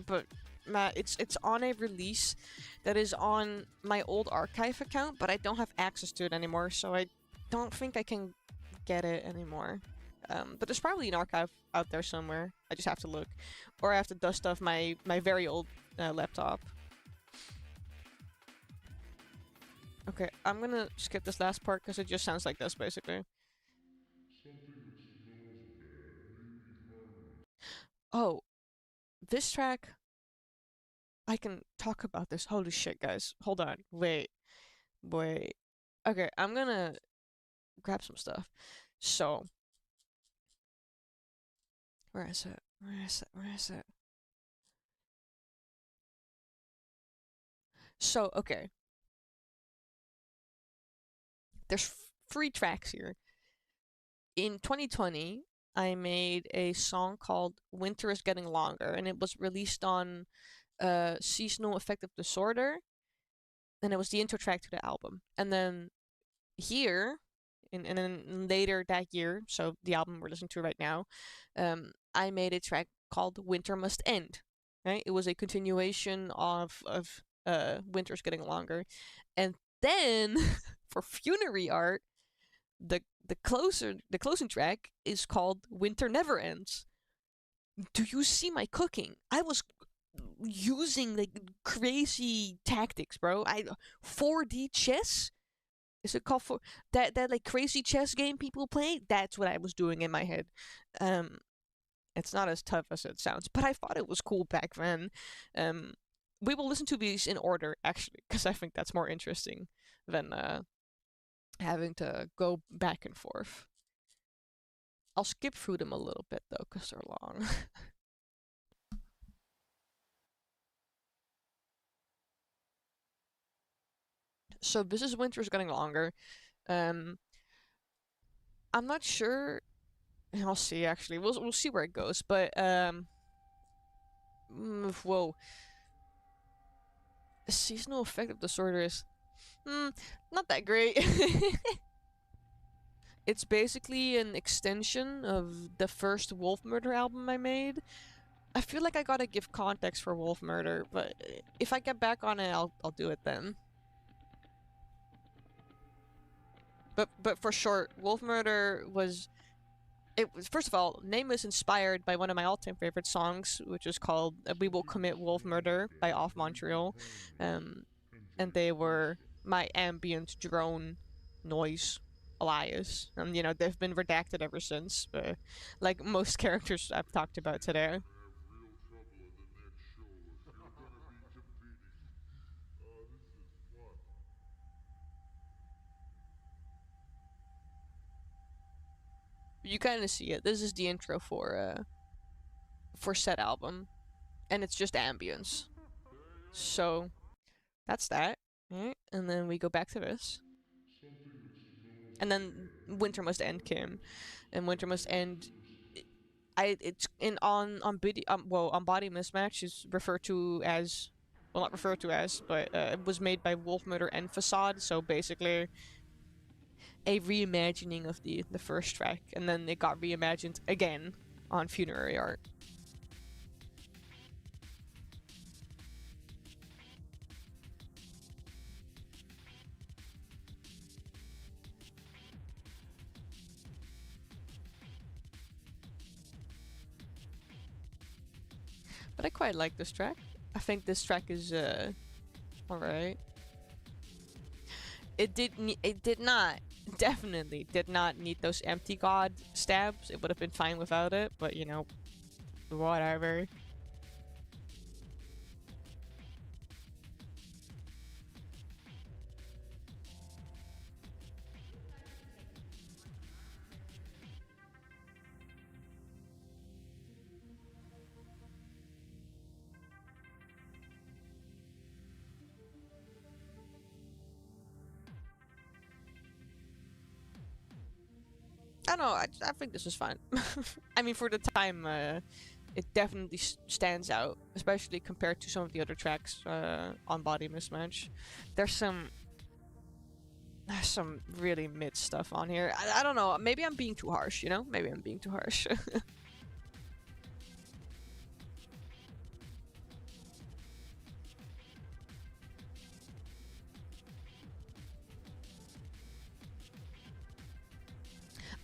But it's on a release that is on my old archive account, but I don't have access to it anymore, so I don't think I can get it anymore. But there's probably an archive out there somewhere. I just have to look. Or I have to dust off my very old laptop. Okay, I'm gonna skip this last part because it just sounds like this, basically. Oh, this track, I can talk about this. Holy shit, guys. Hold on. Wait. Okay, I'm gonna grab some stuff. So, where is it? So, okay. There's 3 tracks here. In 2020, I made a song called Winter is Getting Longer, and it was released on Seasonal Affective Disorder, and it was the intro track to the album. And then here, and then later that year, so the album we're listening to right now, I made a track called Winter Must End. Right? It was a continuation of Winter's Getting Longer. And then, for funerary art, the closing track is called Winter Never Ends. Do you see my cooking? I was using like crazy tactics, bro. 4D chess? Is it called that like crazy chess game people play? That's what I was doing in my head. Um it's not as tough as it sounds, but I thought it was cool back then. Um we will listen to these in order actually, because I think that's more interesting than having to go back and forth. I'll skip through them a little bit though, because they're long. So this is Winter's getting longer. Um, I'm not sure. I'll see. Actually, we'll see where it goes. But whoa, seasonal affective disorder is not that great. It's basically an extension of the first Wolf Murder album I made. I feel like I gotta give context for Wolf Murder, but if I get back on it, I'll do it then. But for short, Wolf Murder was first of all, name was inspired by one of my all-time favorite songs, which is called "We Will Commit Wolf Murder" by Off Montreal, and they were my ambient drone noise alias, and you know they've been redacted ever since, like most characters I've talked about today. You kind of see it. This is the intro for said album, and it's just ambience. So that's that, right? And then we go back to this. And then Winter Must End came, and Winter Must End. It's in on Body Mismatch is referred to as, well, not referred to as, but it was made by Wolf Murder and Facade. So basically, a reimagining of the first track, and then it got reimagined again on Funerary Art. But I quite like this track. I think this track is alright. It did not definitely did not need those empty god stabs. It would have been fine without it, but you know, whatever. I don't know. I think this is fine. I mean, for the time, it definitely stands out, especially compared to some of the other tracks on Body Mismatch. There's some really mid stuff on here. I don't know. Maybe I'm being too harsh. You know? Maybe I'm being too harsh.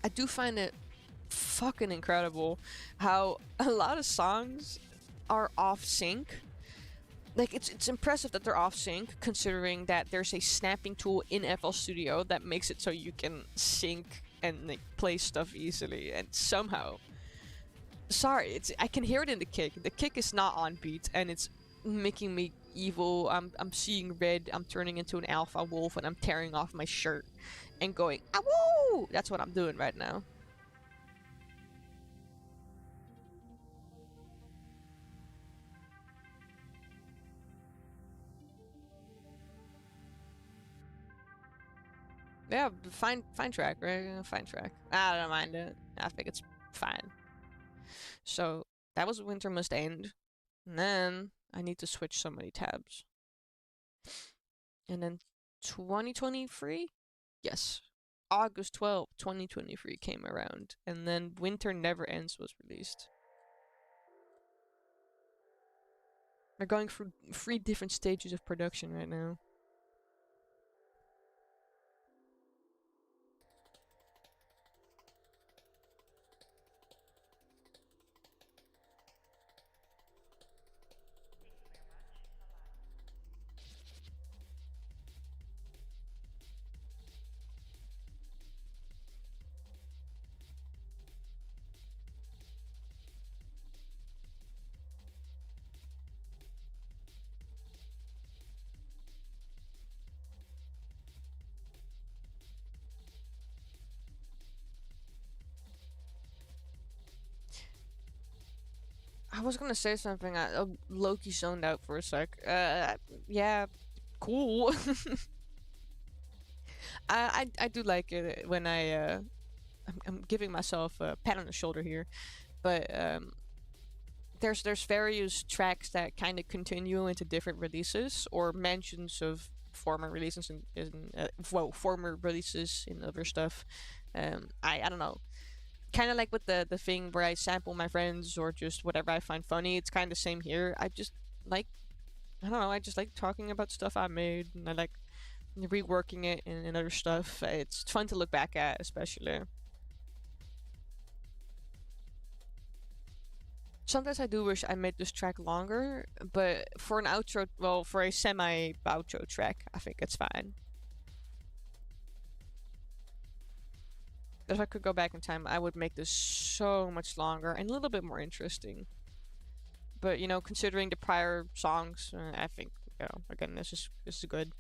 I do find it fucking incredible how a lot of songs are off sync. Like it's impressive that they're off sync, considering that there's a snapping tool in FL Studio that makes it so you can sync and like play stuff easily. And somehow, sorry, I can hear it in the kick. The kick is not on beat, and it's making me evil. I'm seeing red. I'm turning into an alpha wolf, and I'm tearing off my shirt and going, "Awoo!" That's what I'm doing right now. Yeah, fine track, right? Fine track. I don't mind it. I think it's fine. So that was Winter Must End. And then I need to switch so many tabs. And then 2023? Yes. August 12th, 2023 came around. And then Winter Never Ends was released. We're going through 3 different stages of production right now. I was gonna say something. I low-key zoned out for a sec. Yeah, cool. I do like it when I'm giving myself a pat on the shoulder here, but there's various tracks that kind of continue into different releases or mentions of former releases in former releases in other stuff. I don't know, kind of like with the thing where I sample my friends or just whatever I find funny. It's kind of same here. I just like, I don't know, I just like talking about stuff I made, and I like reworking it and other stuff. It's fun to look back at, especially. Sometimes I do wish I made this track longer, but for an outro, well, for a semi outro track, I think it's fine. If I could go back in time, I would make this so much longer and a little bit more interesting. But you know, considering the prior songs, I think, you know, again, this is good.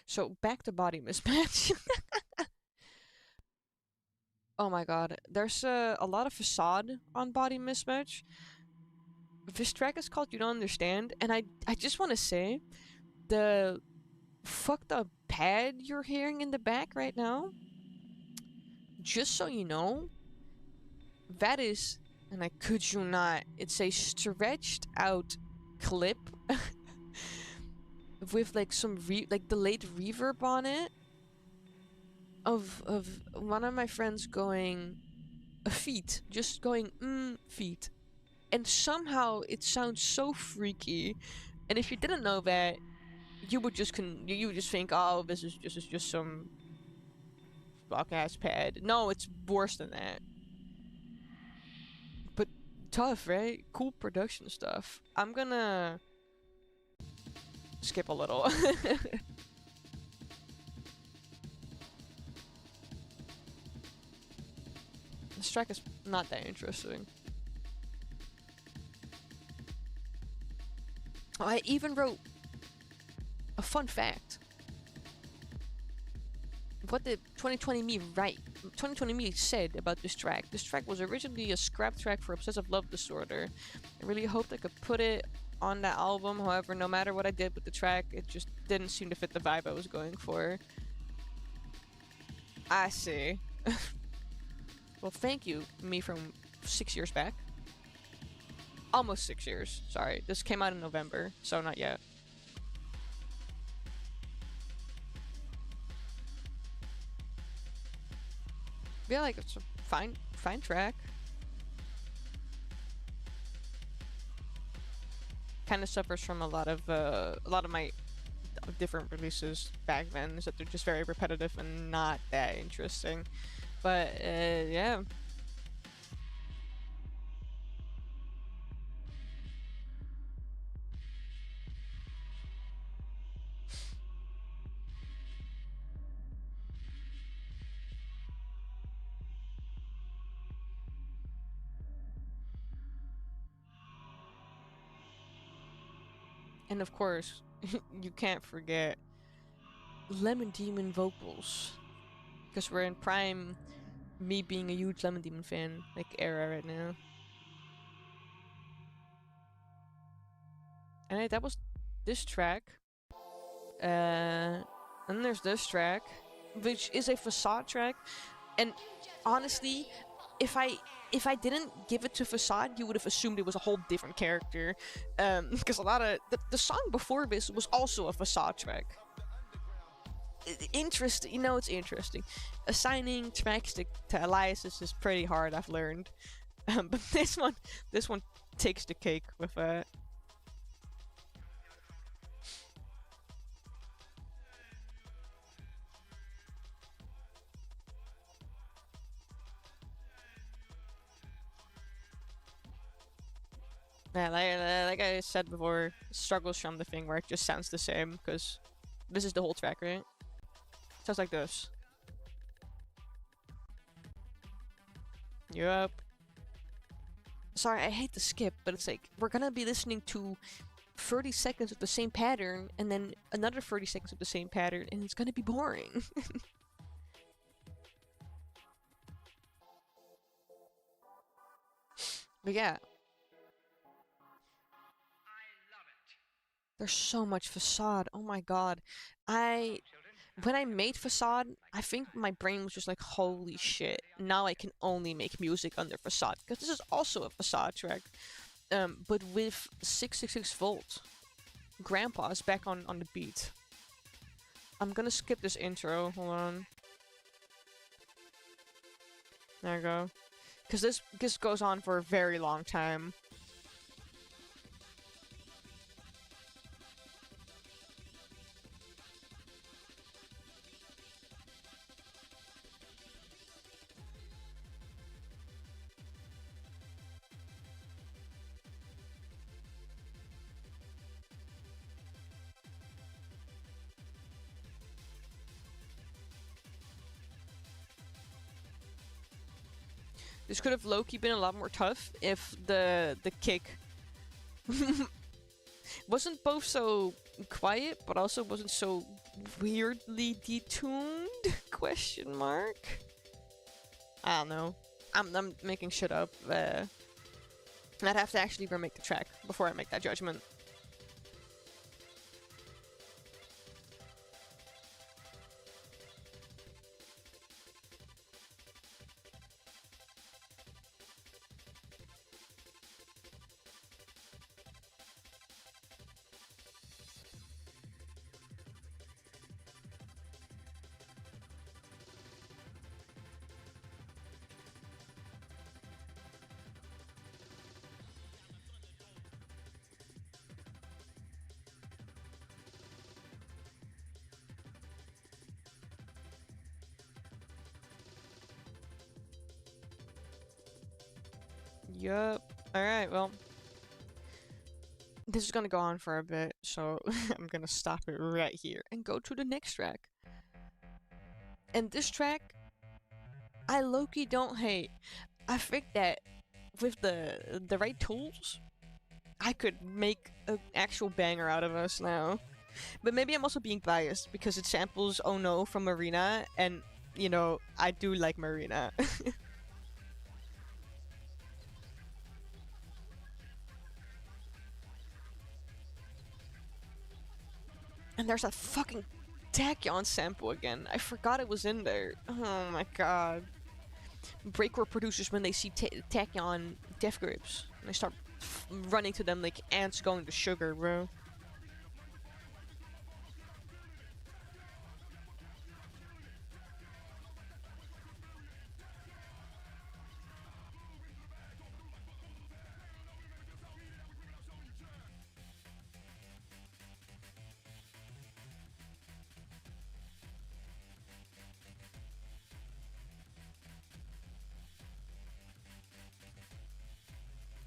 So back to body mismatch. Oh my god, there's a lot of facade on body mismatch. This track is called "You Don't Understand," and I just want to say, the fucked up pad you're hearing in the back right now, just so you know, that is, and I could you not, it's a stretched out clip with like some like delayed reverb on it of one of my friends going feet, just going feet, and somehow it sounds so freaky. And if you didn't know that, you would just you would just think, oh, this is just some fuck ass pad. No, it's worse than that. But tough, right? Cool production stuff. I'm gonna skip a little. This track is not that interesting. Oh, I even wrote a fun fact. What did 2020 Me write? 2020 Me said about this track. This track was originally a scrap track for Obsessive Love Disorder. I really hoped I could put it on that album. However, no matter what I did with the track, it just didn't seem to fit the vibe I was going for. I see. Well, thank you, me from 6 years back. Almost 6 years. Sorry, this came out in November, so not yet. Yeah, like it's a fine track. Kind of suffers from a lot of my different releases back then, is that they're just very repetitive and not that interesting. But yeah. And of course, you can't forget Lemon Demon vocals, because we're in prime me being a huge Lemon Demon fan like era right now. And that was this track. And there's this track, which is a facade track. And honestly, if I didn't give it to Facade, you would have assumed it was a whole different character. Because a lot of the song before this was also a Facade track. Interesting, you know, it's interesting. Assigning tracks to aliases is pretty hard, I've learned. But this one takes the cake with that. Yeah, like I said before, struggles from the thing where it just sounds the same, because this is the whole track, right? Sounds like this. Yup. Sorry, I hate to skip, but it's like, we're gonna be listening to 30 seconds of the same pattern, and then another 30 seconds of the same pattern, and it's gonna be boring. But yeah, There's so much Facade. Oh my god. I when I made Facade, I think my brain was just like, holy shit. Now I can only make music under Facade. Because this is also a Facade track. But with 666 volt. Grandpa's back on the beat. I'm gonna skip this intro. Hold on. There we go. Because this goes on for a very long time. This could have low-key been a lot more tough if the kick wasn't both so quiet, but also wasn't so weirdly detuned? Question mark. I don't know. I'm making shit up. I'd have to actually remake the track before I make that judgment. Yup. Alright, well. This is gonna go on for a bit, so I'm gonna stop it right here and go to the next track. And this track, I low-key don't hate. I think that with the right tools, I could make an actual banger out of us now. But maybe I'm also being biased because it samples Oh No from Marina, and, you know, I do like Marina. And there's that fucking Tachyon sample again. I forgot it was in there. Oh my god. Breakcore producers, when they see Tachyon death grips, they start running to them like ants going to sugar, bro.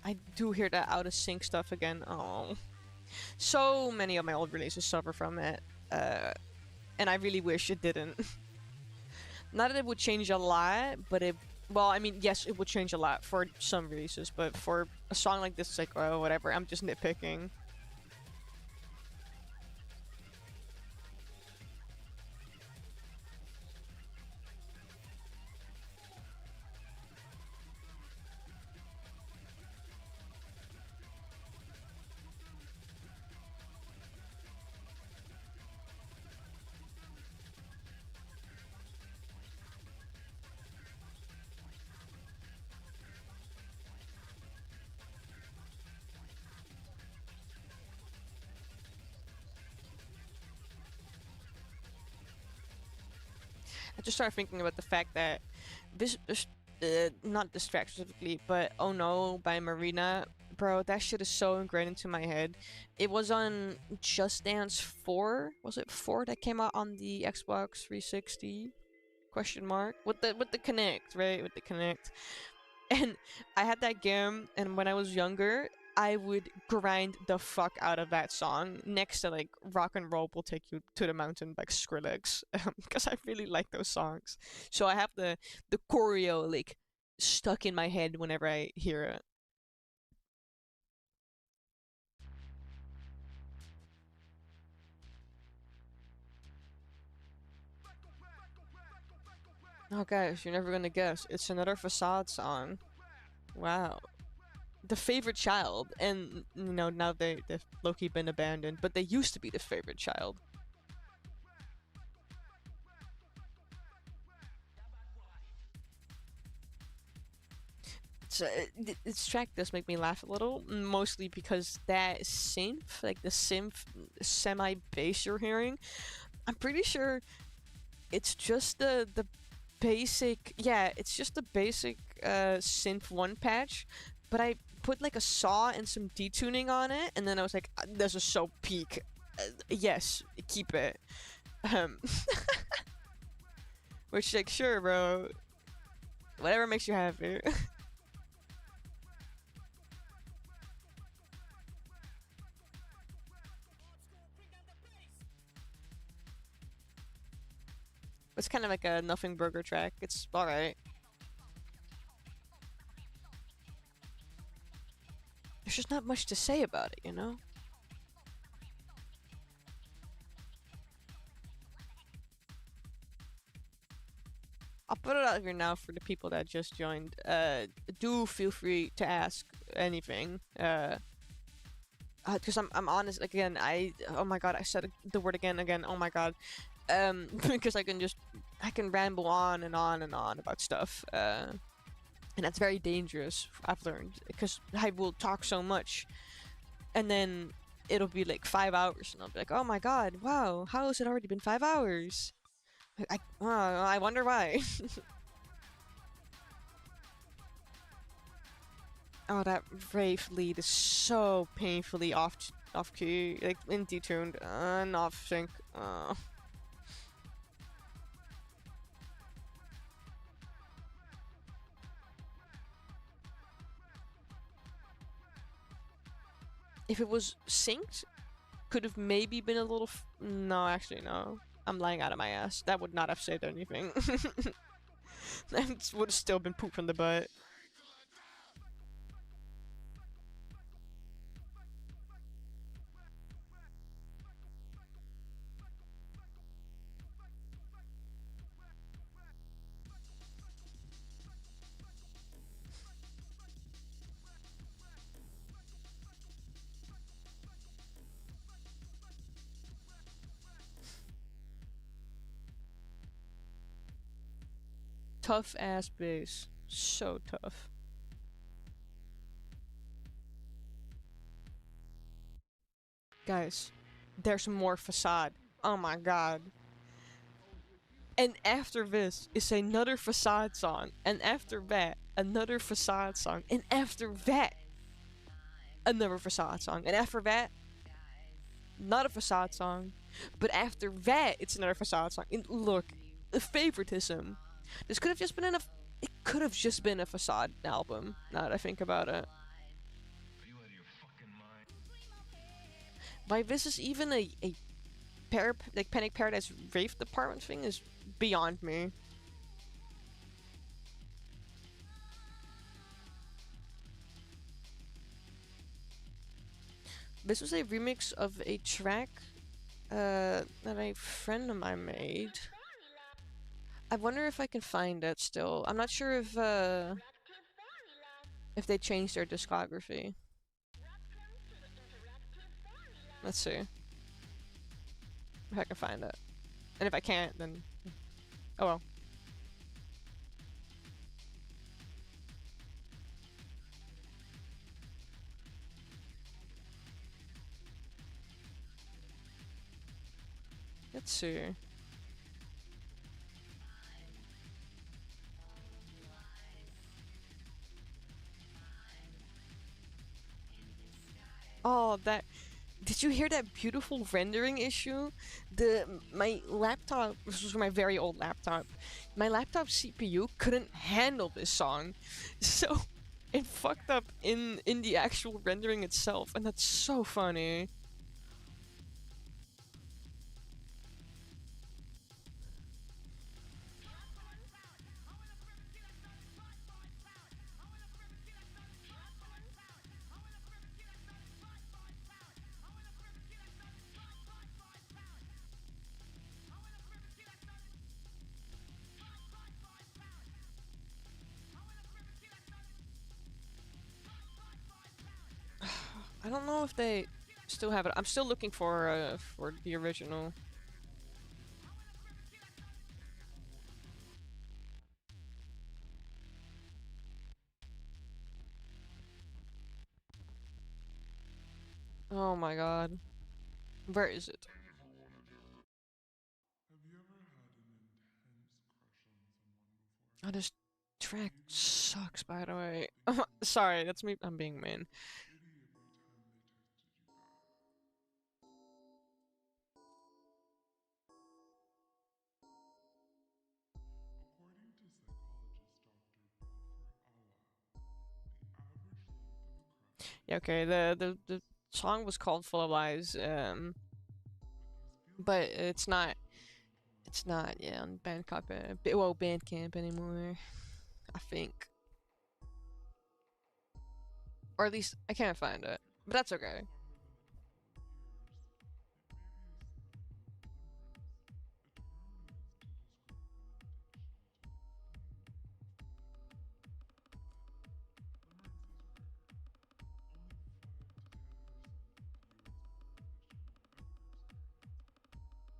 I do hear that out of sync stuff again. Oh. So many of my old releases suffer from it. And I really wish it didn't. Not that it would change a lot, but it... Well, I mean, yes, it would change a lot for some releases, but for a song like this, it's like, oh, whatever, I'm just nitpicking. I just started thinking about the fact that not this track specifically, but Oh No by Marina, bro, that shit is so ingrained into my head. It was on Just Dance 4, was it 4 that came out on the Xbox 360? Question mark with the Connect, right? With the Connect. And I had that game, and when I was younger, I would grind the fuck out of that song next to like Rock and Roll Will Take You to the Mountain by Skrillex, because I really like those songs. So I have the choreo like stuck in my head whenever I hear it. Oh guys, you're never gonna guess. It's another Facade song. Wow. the favorite child, and you know now they've low-key been abandoned, but they used to be the favorite child. So this track does make me laugh a little, mostly because that synth, like the synth semi bass you're hearing, I'm pretty sure it's just the basic, yeah, it's just the basic synth 1 patch, but I put like a saw and some detuning on it, and then I was like, this is so peak. Yes, keep it. Um, which, like, sure, bro. Whatever makes you happy. It's kind of like a nothing burger track. It's alright. There's just not much to say about it, you know? I'll put it out here now for the people that just joined. Do feel free to ask anything. Because I'm honest, again, oh my god, I said the word again, oh my god. Because I can ramble on and on and on about stuff. And that's very dangerous, I've learned. Because I will talk so much. And then it'll be like 5 hours, and I'll be like, oh my god, wow, how has it already been 5 hours? I wonder why. Oh, that Wraith lead is so painfully off key, like in detuned and off sync. If it was synced, could have maybe been a little. No, actually, no. I'm lying out of my ass. That would not have saved anything. That would have still been poop from the butt. Tough ass bass. So tough. Guys, there's more facade. Oh my god. And after this is another facade song. And after that, another facade song. And after that, another facade song. And after that, not a facade song. But after that, it's another facade song. And look, the favoritism. This could have just been it could have just been a facade album, now that I think about it. Why this is even a like Panic Paradise Rave Department thing is beyond me. This was a remix of a track that a friend of mine made. I wonder if I can find it still. I'm not sure if they changed their discography. Let's see if I can find it. And if I can't, then oh well. Let's see. Oh, that. Did you hear that beautiful rendering issue? My laptop, this was my very old laptop. My laptop CPU couldn't handle this song, so it fucked up in the actual rendering itself, and that's so funny. I don't know if they still have it. I'm still looking for the original. Oh my god. Where is it?
Have you ever had an intense crush on someone before?
Oh, this track
Maybe
sucks, by the way.
thinking
Sorry, that's me. I'm being mean.
shitty every time they texted you back. According to psychologist Dr. Awa, the average length of a crush
Yeah, okay. The song was called "Full of Lies,"
but
but
these feelings
it's not.
don't
It's
last
not. Yeah, on Bandcamp anymore. I think, or at least I can't find it. But that's okay.
longer than a couple of years. It may be a sign of limerence, a term used to describe an addiction to nicotine. But limerence is rare. Only 5 to 10%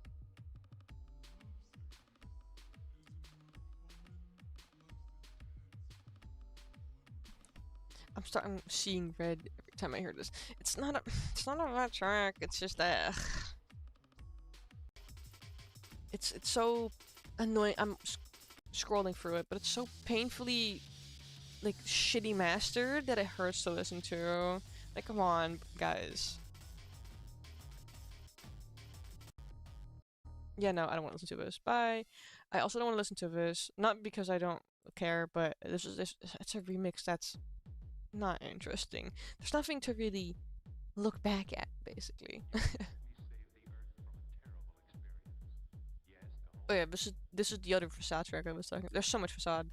of the US population will ever experience it. Love sickness is a more common, less intense form of limerence.
I'm starting seeing red every time I hear this. It's not a. It's not a bad track. It's just that. It's so annoying. I'm scrolling through it, but it's so painfully like shitty mastered that it hurts to listen to. Like, come on, guys. Yeah, no, I don't want to listen to this. Bye. I also don't want to listen to this, not because I don't care, but this. It's a remix that's not interesting. There's nothing to really look back at, basically. Oh yeah, this is the other facade track I was talking. There's so much facade,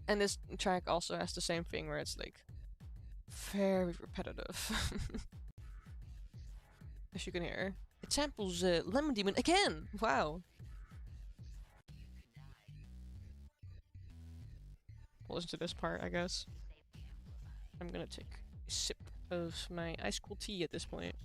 and this track also has the same thing where it's like very repetitive, as you can hear. It samples Lemon Demon again. Wow. We'll listen to this part, I guess. I'm gonna take a sip of my ice cold tea at this point.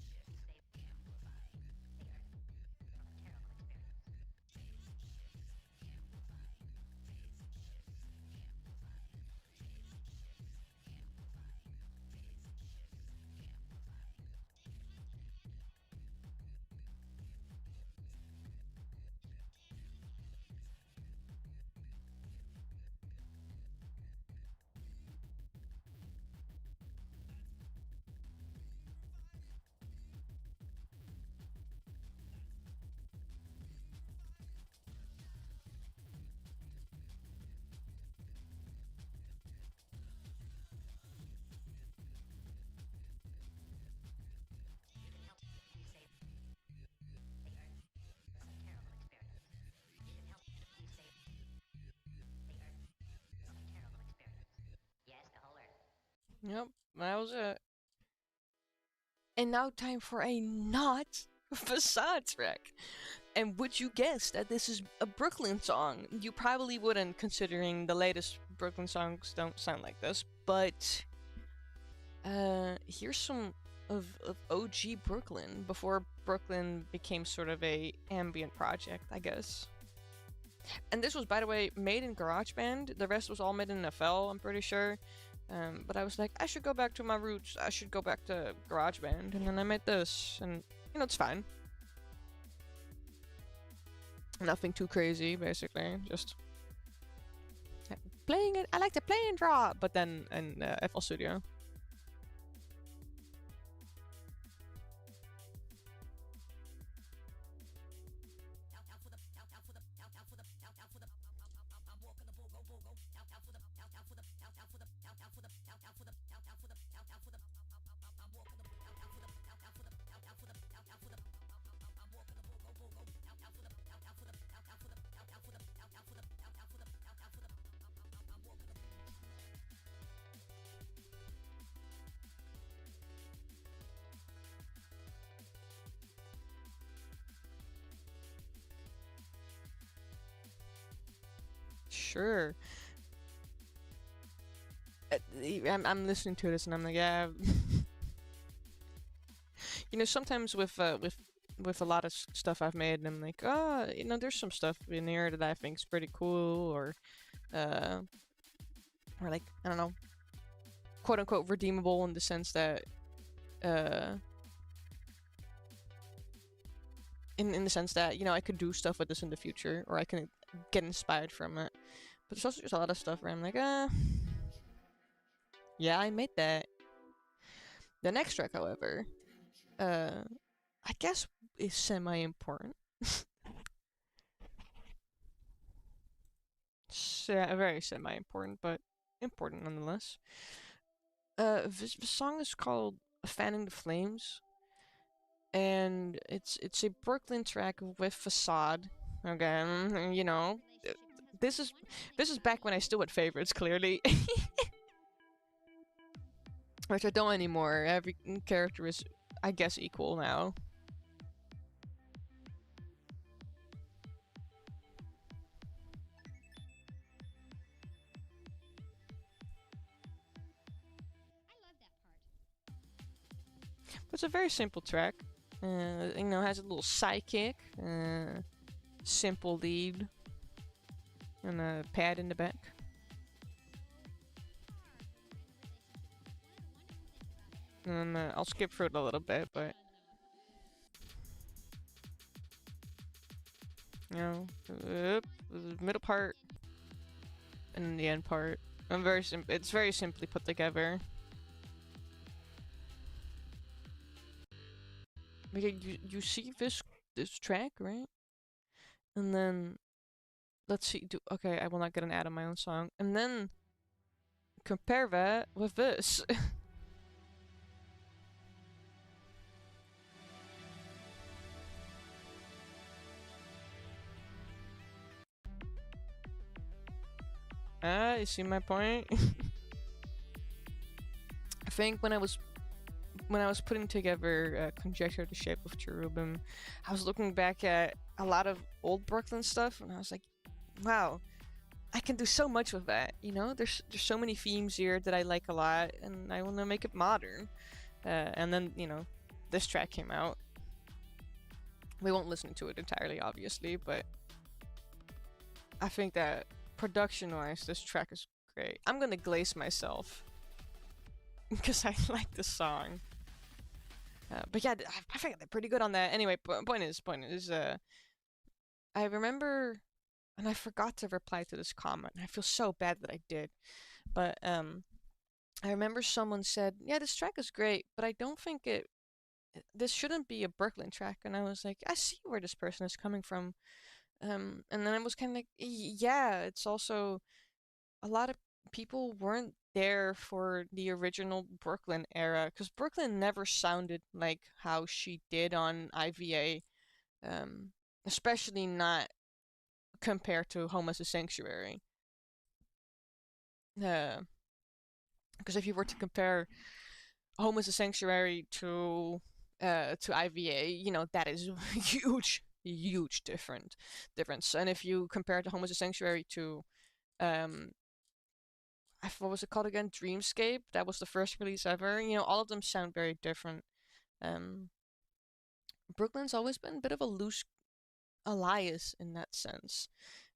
Yep, that was it. And now time for a not facade track. And would you guess that this is a Brooklyn song? You probably wouldn't, considering the latest Brooklyn songs don't sound like this. But here's some of OG Brooklyn before Brooklyn became sort of a ambient project, I guess. And this was, by the way, made in GarageBand. The rest was all made in FL, I'm pretty sure. But I was like, I should go back to my roots. I should go back to GarageBand. And then I made this. And, you know, it's fine. Nothing too crazy, basically. Just playing it. I like to play and draw. But then in FL Studio. Sure. I'm listening to this and I'm like, yeah. You know, sometimes with a lot of stuff I've made, and I'm like, oh, you know, there's some stuff in here that I think's pretty cool, uh, or like, I don't know, quote unquote redeemable in the sense that, uh, in the sense that, you know, I could do stuff with this in the future, or I can get inspired from it. But there's also just a lot of stuff where I'm like, yeah, I made that. The next track, however, I guess is semi-important. Very semi-important, but important nonetheless. The song is called "Fanning the Flames," and it's a Brooklyn track with Facade. Again, you know, this is back when I still had favorites, clearly, which I don't anymore. Every character is, I guess, equal now. It's a very simple track. You know, has a little sidekick, simple lead, and a pad in the back. And I'll skip through it a little bit, but you know, the middle part and then the end part. It's very simply put together. Okay, you see this track, right? And then let's see. Okay, I will not get an ad on my own song. And then compare that with this. You see my point? I think when I was putting together Conjecture the Shape of Cherubim, I was looking back at a lot of old Brooklyn stuff, and I was like, wow, I can do so much with that. You know, there's so many themes here that I like a lot, and I want to make it modern. And then, you know, this track came out. We won't listen to it entirely, obviously, but I think that production-wise, this track is great. I'm gonna glaze myself because I like the song. But yeah, I think they're pretty good on that. Anyway, point is, I remember, and I forgot to reply to this comment. I feel so bad that I did, but I remember someone said, "Yeah, this track is great, but I don't think this shouldn't be a Brooklyn track." And I was like, I see where this person is coming from. And then I was kind of like, yeah, it's also a lot of people weren't there for the original Brooklyn era, because Brooklyn never sounded like how she did on IVA, especially not compared to Home as a Sanctuary. Because if you were to compare Home as a Sanctuary to IVA, you know, that is huge difference. And if you compare it to Home as a Sanctuary to what was it called again? Dreamscape. That was the first release ever. You know, all of them sound very different. Brooklyn's always been a bit of a loose alias in that sense.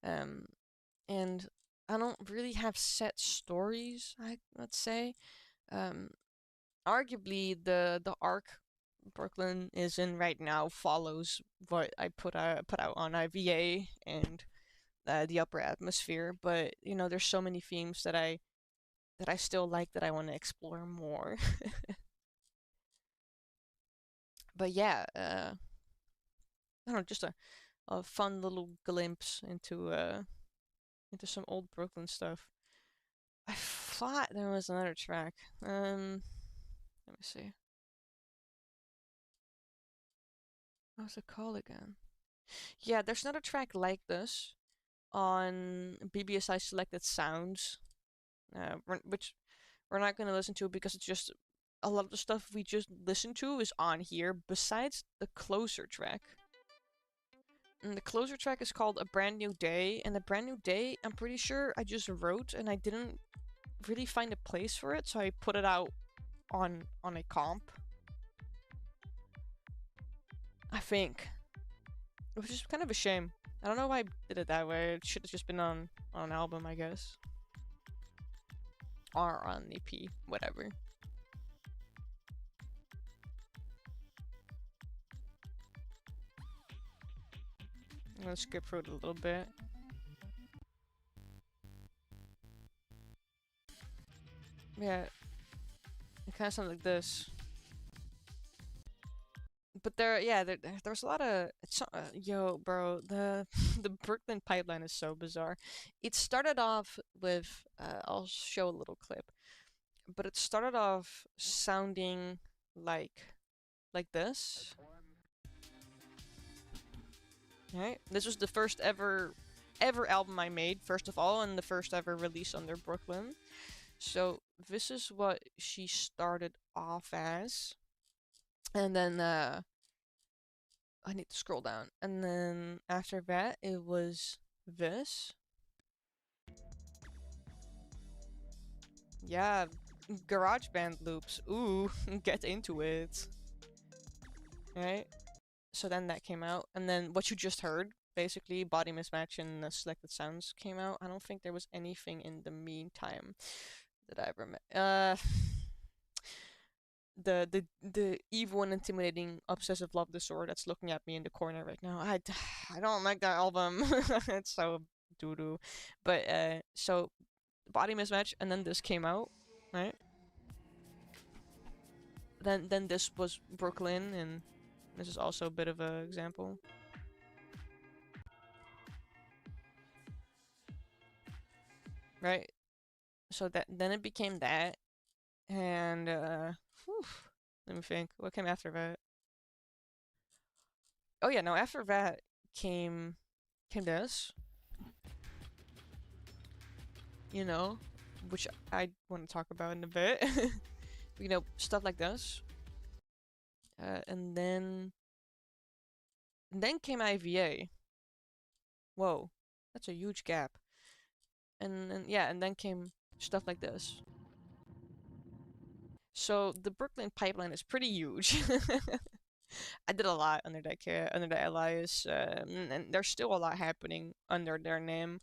And I don't really have set stories, let's say. Arguably the arc Brooklyn is in right now follows what I put out on IVA and the Upper Atmosphere, but you know, there's so many themes that I still like that I want to explore more. But yeah, I don't know, just a fun little glimpse into some old Brooklyn stuff. I thought there was another track. Let me see. What was it called again? Yeah, there's another track like this on bbsi Selected Sounds, which we're not going to listen to because it's just a lot of the stuff we just listened to is on here, besides the closer track. And the closer track is called A Brand New Day, and A Brand New Day, I'm pretty sure I just wrote and I didn't really find a place for it, so I put it out on a comp. I think. Which is kind of a shame. I don't know why I did it that way. It should have just been on an album, I guess. Or on an EP, whatever. I'm gonna skip through it a little bit. Yeah, it kind of sounds like this. But there's a lot of yo, bro. The the Brooklyn pipeline is so bizarre. It started off with I'll show a little clip, but it started off sounding like this. Right, this was the first ever album I made, first of all, and the first ever release under Brooklyn. So this is what she started off as. And then I need to scroll down. And then after that it was this. Yeah, GarageBand loops. Ooh, get into it. Right? So then that came out, and then what you just heard, basically, Body Mismatch and the Selected Sounds came out. I don't think there was anything in the meantime that I ever met. The evil and intimidating obsessive love disorder that's looking at me in the corner right now. I don't like that album. It's so doo-doo. But so Body Mismatch, and then this came out, right? Then this was Brooklyn, and this is also a bit of an example. Right? So then it became that, and let me think. What came after that? Oh yeah, no. After that came this. You know, which I want to talk about in a bit. You know, stuff like this. And then came IVA. Whoa, that's a huge gap. And then came stuff like this. So the Brooklyn pipeline is pretty huge. I did a lot under that alias, and there's still a lot happening under their name,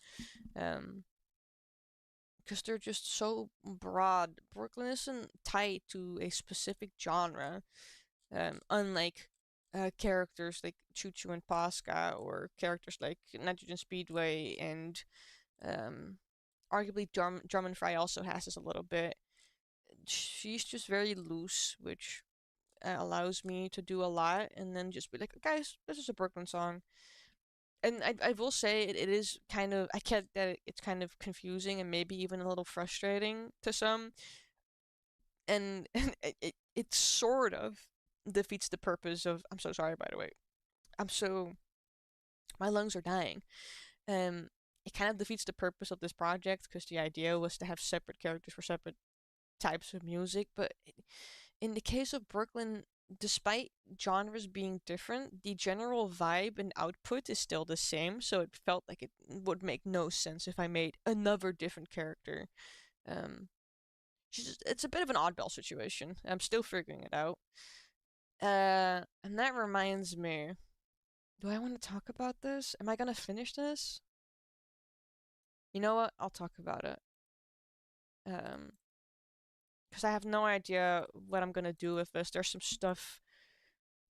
because they're just so broad. Brooklyn isn't tied to a specific genre, unlike characters like Choo Choo and Posca, or characters like Nitrogen Speedway, and arguably Drum and Fry also has this a little bit. She's just very loose, which allows me to do a lot, and then just be like, guys, this is a Brooklyn song. And I will say it is kind of, I get that it's kind of confusing and maybe even a little frustrating to some, and it sort of defeats the purpose of, I'm so sorry, by the way, my lungs are dying. It kind of defeats the purpose of this project, because the idea was to have separate characters for separate types of music, but in the case of Brooklyn, despite genres being different, the general vibe and output is still the same, so it felt like it would make no sense if I made another different character. It's a bit of an oddball situation. I'm still figuring it out. And that reminds me, do I want to talk about this? Am I gonna finish this? You know what? I'll talk about it. Because I have no idea what I'm gonna do with this. There's some stuff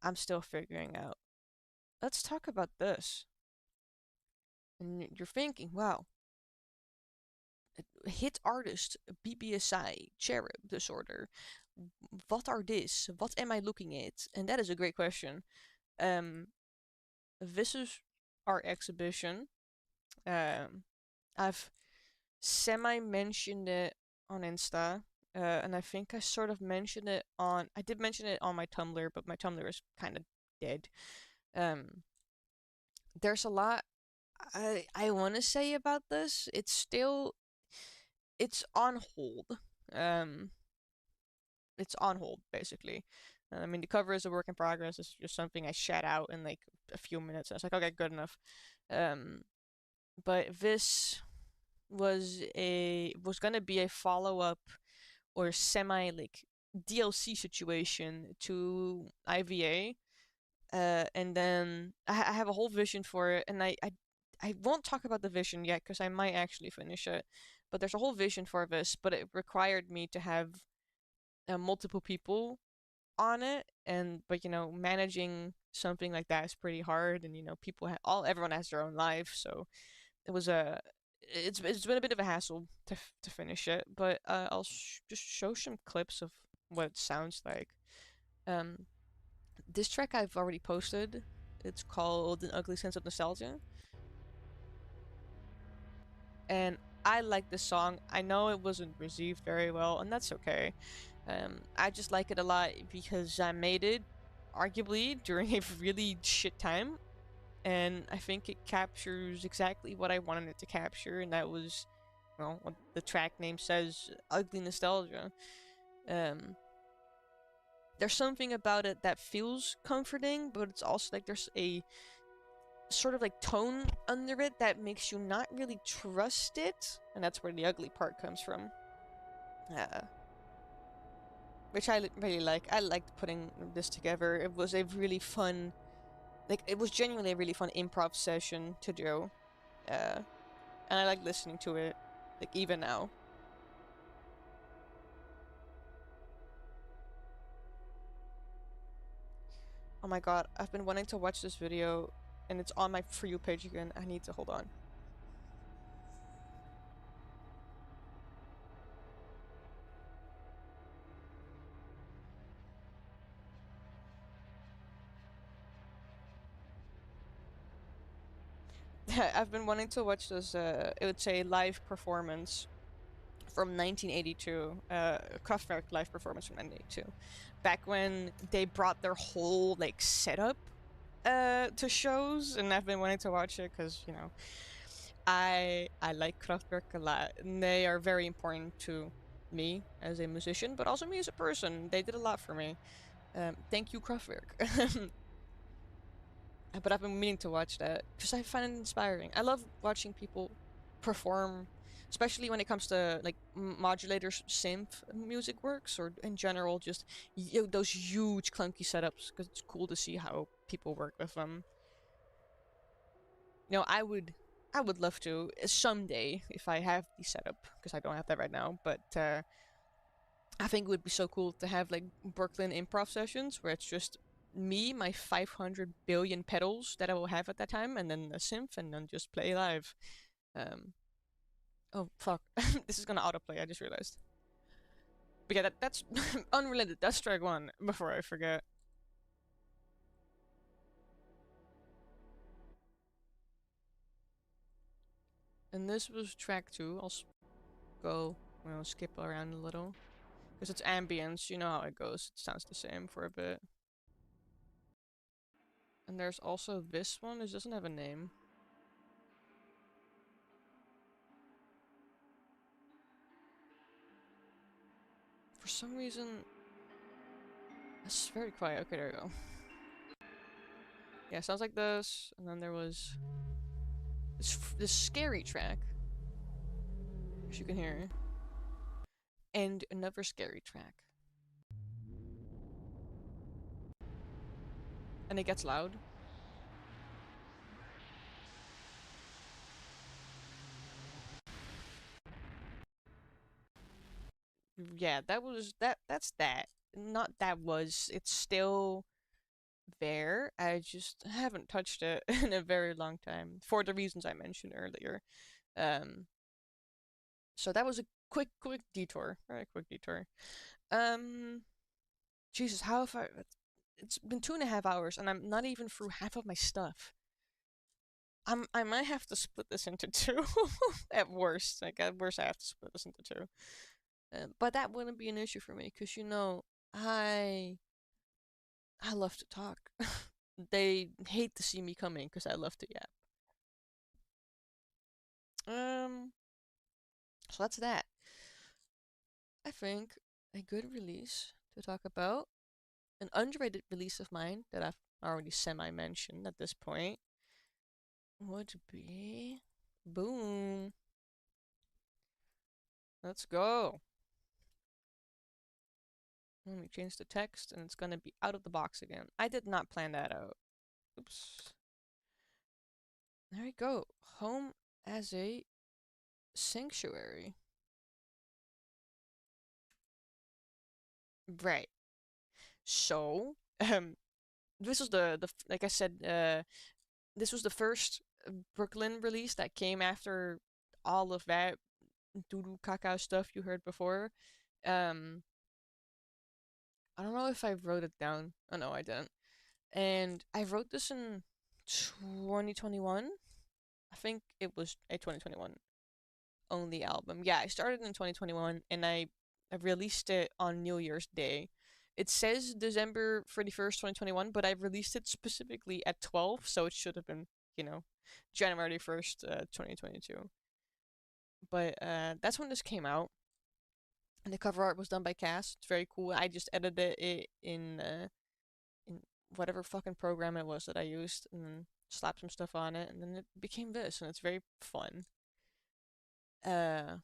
I'm still figuring out. Let's talk about this. And you're thinking, wow, hit artist, bbsi, Cherub disorder. What are this? What am I looking at? And that is a great question. This is our exhibition. I've semi-mentioned it on Insta. And I think I sort of mentioned it on, I did mention it on my Tumblr, but my Tumblr is kind of dead. There's a lot I want to say about this. It's on hold. It's on hold, basically. I mean, the cover is a work in progress. It's just something I shat out in like a few minutes. I was like, okay, good enough. But this was gonna be a follow up or semi like DLC situation to IVA. And then I have a whole vision for it, and I won't talk about the vision yet because I might actually finish it. But there's a whole vision for this, but it required me to have multiple people on it, and but managing something like that is pretty hard, and people everyone has their own life, so it was it's been a bit of a hassle to finish it, but I'll just show some clips of what it sounds like. Um, this track I've already posted. It's called An Ugly Sense of Nostalgia. And I like this song. I know it wasn't received very well, and that's okay. I just like it a lot because I made it, arguably, during a really shit time. And I think it captures exactly what I wanted it to capture, and that was, well, what the track name says, ugly nostalgia. Um, there's something about it that feels comforting, but it's also like there's a sort of like tone under it that makes you not really trust it, and that's where the ugly part comes from. Which I really like. I liked putting this together. It was a really fun, like it was genuinely a really fun improv session to do, and I like listening to it, like even now. Oh my god, I've been wanting to watch this video, and it's on my For You page again. I need to hold on. I've been wanting to watch this, it would say live performance from 1982, Kraftwerk live performance from 1982. Back when they brought their whole, like, setup to shows, and I've been wanting to watch it because, I like Kraftwerk a lot, and they are very important to me as a musician, but also me as a person. They did a lot for me. Thank you, Kraftwerk. But I've been meaning to watch that because I find it inspiring. I love watching people perform, especially when it comes to like modulators, synth music works, or in general just those huge clunky setups. Because it's cool to see how people work with them. I would love to someday if I have the setup because I don't have that right now. But I think it would be so cool to have like Brooklyn improv sessions where it's just me, my 500 billion pedals that I will have at that time, and then a synth, and then just play live. Oh fuck, this is gonna autoplay. I just realized. But yeah, that's unrelated. That's track one. Before I forget. And this was track two. I'll go. Skip around a little because it's ambience. You know how it goes. It sounds the same for a bit. And there's also this one. It doesn't have a name. For some reason, it's very quiet. Okay, there we go. Yeah, sounds like this. And then there was this scary track, as you can hear, and another scary track. And it gets loud. Yeah, that's that. Not that was. It's still there. I just haven't touched it in a very long time for the reasons I mentioned earlier. Um, so that was a quick detour. Very quick detour. Um, Jesus, how have I? It's been 2.5 hours, and I'm not even through half of my stuff. I might have to split this into two at worst. Like at worst, I have to split this into two. But that wouldn't be an issue for me because I love to talk. They hate to see me coming because I love to yap. So that's that. I think a good release to talk about, an underrated release of mine that I've already semi-mentioned at this point, would be boom. Let's go. Let me change the text and it's gonna be out of the box again. I did not plan that out. Oops. There we go. Home as a sanctuary. Right. So, this was like I said, this was the first Brooklyn release that came after all of that doo-doo caca stuff you heard before. Um, I don't know if I wrote it down. Oh no, I didn't. And I wrote this in 2021. I think it was a 2021 only album. Yeah, I started in 2021 and I released it on New Year's Day. It says December 31st, 2021, but I released it specifically at 12, so it should have been, you know, January 1st, 2022. But that's when this came out. And the cover art was done by Cass. It's very cool. I just edited it in whatever fucking program it was that I used and then slapped some stuff on it and then it became this and it's very fun. What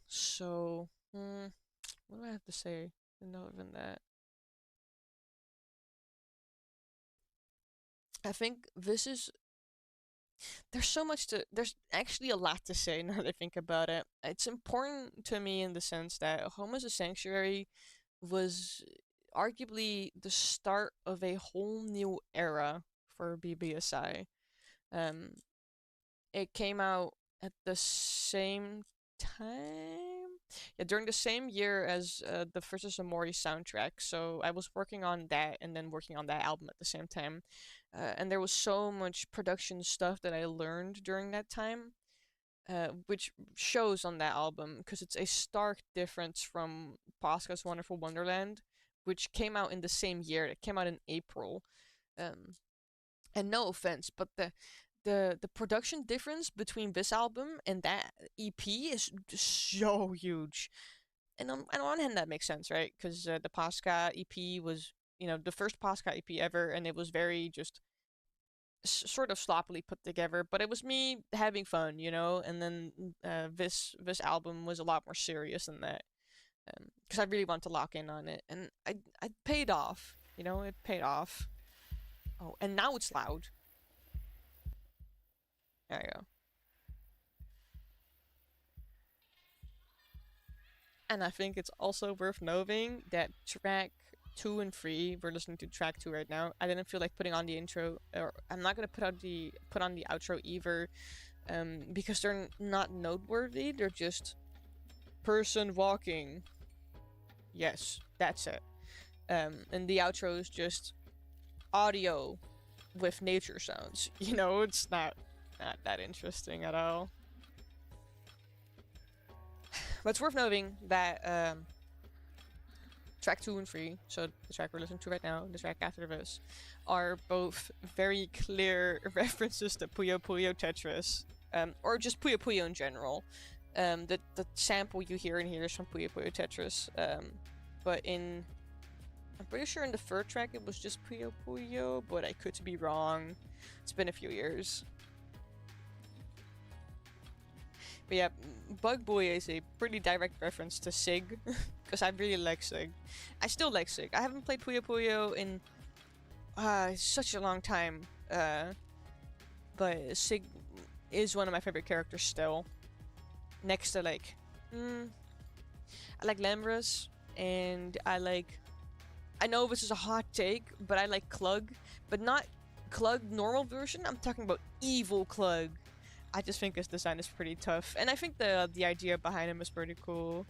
do I have to say other than that? I think this is there's actually a lot to say now that I think about it. It's important to me in the sense that Home as a Sanctuary was arguably the start of a whole new era for bbsi. Um, it came out at the same time, yeah, during the same year as the Versus Amori soundtrack. So I was working on that and then working on that album at the same time. And there was so much production stuff that I learned during that time, which shows on that album because it's a stark difference from Posca's Wonderful Wonderland, which came out in the same year. It came out in April. Um, and no offense, but the production difference between this album and that EP is so huge. And on one hand, that makes sense, right? Because the Posca EP was, the first Posca EP ever, and it was very just sort of sloppily put together. But it was me having fun, And then this album was a lot more serious than that, because I really want to lock in on it, and I paid off. It paid off. Oh, and now it's loud. There you go. And I think it's also worth noting that track 2 and 3, we're listening to track 2 right now. I didn't feel like putting on the intro, or I'm not gonna put on the outro either, because they're not noteworthy. They're just person walking. Yes, that's it. And the outro is just audio with nature sounds. It's not that interesting at all. But it's worth noting that track 2 and 3, so the track we're listening to right now and the track after this, are both very clear references to Puyo Puyo Tetris, or just Puyo Puyo in general. The sample you hear in here is from Puyo Puyo Tetris, but I'm pretty sure in the third track it was just Puyo Puyo, but I could be wrong. It's been a few years. But yeah, Bug Boy is a pretty direct reference to Sig, because I really like Sig. I still like Sig. I haven't played Puyo Puyo in such a long time, but Sig is one of my favorite characters still. Next to I like Lambrus, and I know this is a hot take, but I like Clug, but not Clug normal version. I'm talking about evil Clug. I just think his design is pretty tough, and I think the idea behind him is pretty cool.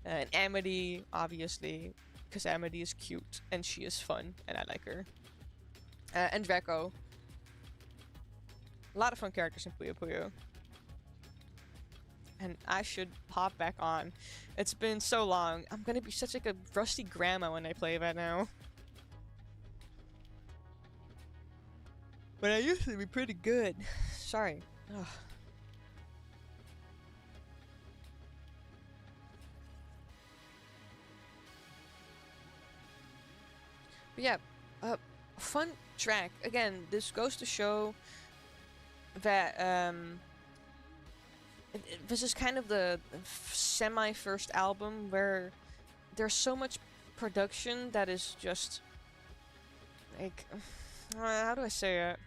And Amity, obviously, because Amity is cute and she is fun, and I like her. And Draco. A lot of fun characters in Puyo Puyo. And I should pop back on. It's been so long. I'm gonna be such a rusty grandma when I play that now. But I used to be pretty good. Sorry. Ugh. But yeah, fun track. Again, this goes to show that this is kind of the semi-first album where there's so much production that is just like how do I say it?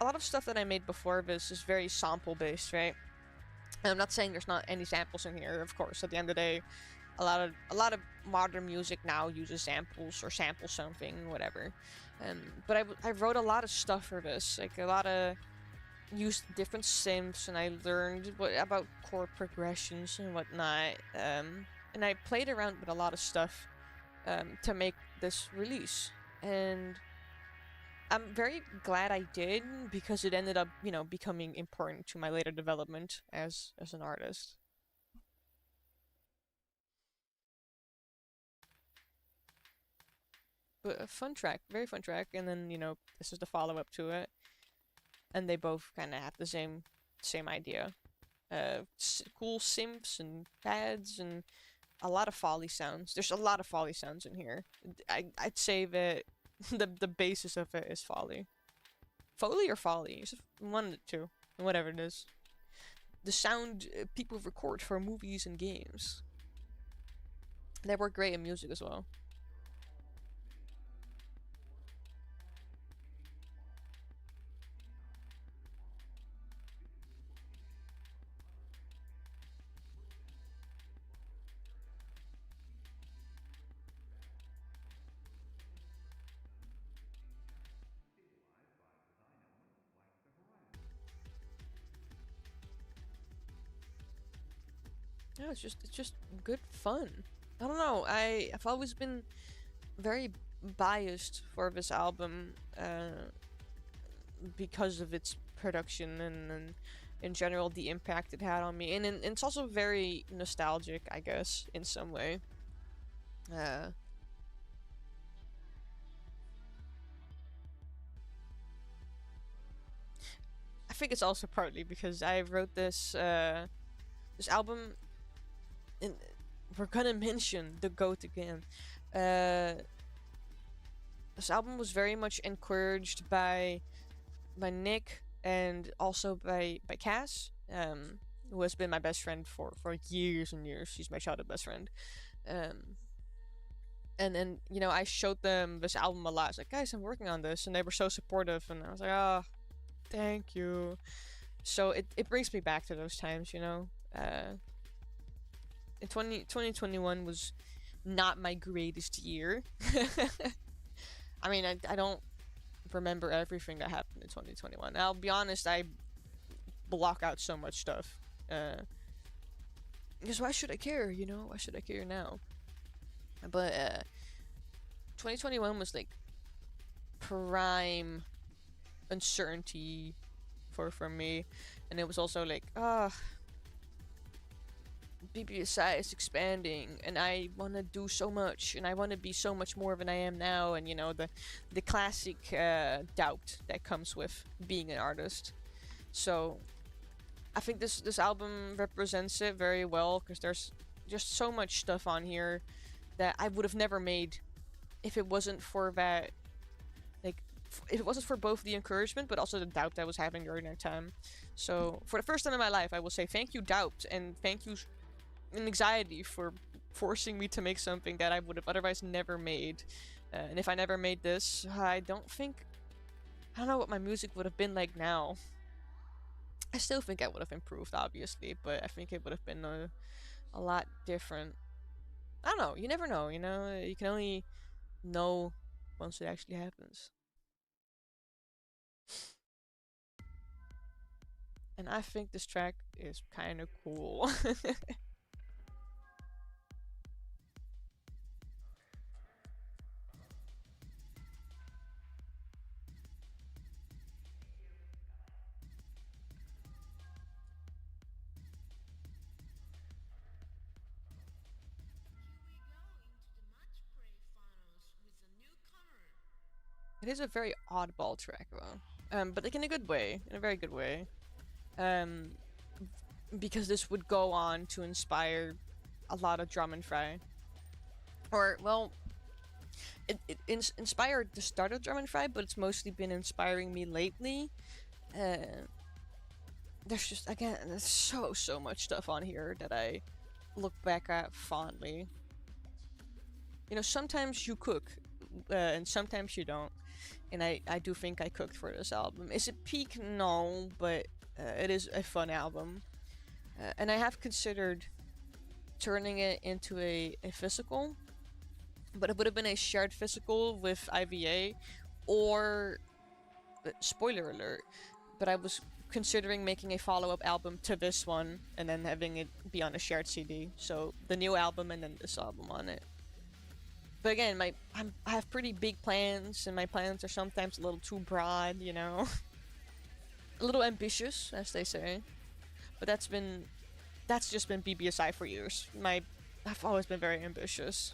A lot of stuff that I made before this is very sample based, right? And I'm not saying there's not any samples in here, of course. At the end of the day, a lot of modern music now uses samples or samples something, whatever. But I wrote a lot of stuff for this, like a lot of used different synths, and I learned about chord progressions and whatnot. And I played around with a lot of stuff to make this release, and I'm very glad I did because it ended up, you know, becoming important to my later development as an artist. But a fun track, very fun track, and then you know this is the follow up to it, and they both kind of have the same idea. Cool synths and pads and a lot of foley sounds. There's a lot of foley sounds in here. I'd say that the basis of it is foley. Foley or foley? It's one of the two, whatever it is. The sound people record for movies and games. They work great in music as well. Yeah, it's just good fun. I don't know. I've always been very biased for this album because of its production and in general the impact it had on me, and it's also very nostalgic, I guess, in some way. Uh, I think it's also partly because I wrote this album, and we're gonna mention the GOAT again. This album was very much encouraged by Nick and also by Cass, who has been my best friend for years and years. She's my childhood best friend. And then you know I showed them this album a lot. I was like, guys, I'm working on this, and they were so supportive, and I was like, oh, thank you. So it brings me back to those times, you know. In 2021 was not my greatest year. I mean, I don't remember everything that happened in 2021. I'll be honest, I block out so much stuff. Because why should I care, you know? Why should I care now? But 2021 was like prime uncertainty for me, and it was also like, bbsi is expanding, and I want to do so much, and I want to be so much more than I am now, and you know the classic doubt that comes with being an artist. So I think this album represents it very well, because there's just so much stuff on here that I would have never made if it wasn't for that, like, if it wasn't for both the encouragement but also the doubt that I was having during that time. So for the first time in my life, I will say thank you, doubt, and thank you, anxiety, for forcing me to make something that I would have otherwise never made. And if I never made this, I don't know what my music would have been like now. I still think I would have improved, obviously, but I think it would have been a lot different. I don't know. You never know, you know? You can only know once it actually happens. And I think this track is kind of cool. It is a very oddball track, though. But like in a good way, in a very good way. Because this would go on to inspire a lot of drum and fry. Or, well, it inspired the start of drum and fry, but it's mostly been inspiring me lately. there's just, again, there's so much stuff on here that I look back at fondly. You know, sometimes you cook, and sometimes you don't. And I do think I cooked for this album. Is it peak? No, but it is a fun album. And I have considered turning it into a physical, but it would have been a shared physical with IVA, or spoiler alert, but I was considering making a follow-up album to this one and then having it be on a shared CD. So the new album and then this album on it. But again, I have pretty big plans, and my plans are sometimes a little too broad, you know, a little ambitious, as they say. But that's just been bbsi for years. I've always been very ambitious.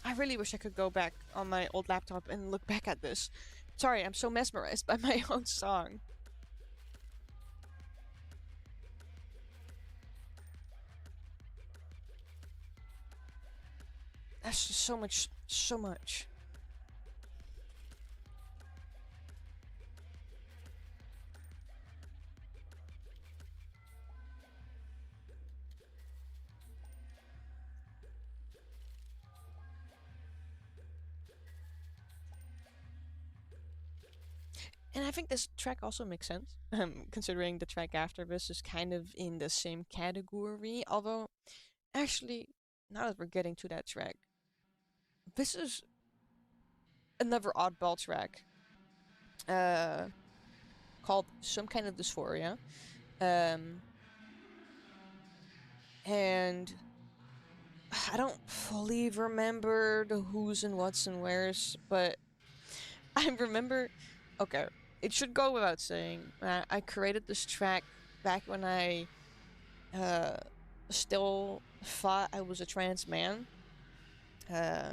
I really wish I could go back on my old laptop and look back at this. Sorry, I'm so mesmerized by my own song. That's just so much, so much. And I think this track also makes sense, considering the track after this is kind of in the same category. Although, actually, now that we're getting to that track, this is another oddball track, uh, called Some Kind of Dysphoria. Um, and I don't fully remember the who's and what's and where's, but I remember. Okay, it should go without saying. I created this track back when I uh, still thought I was a trans man. Uh,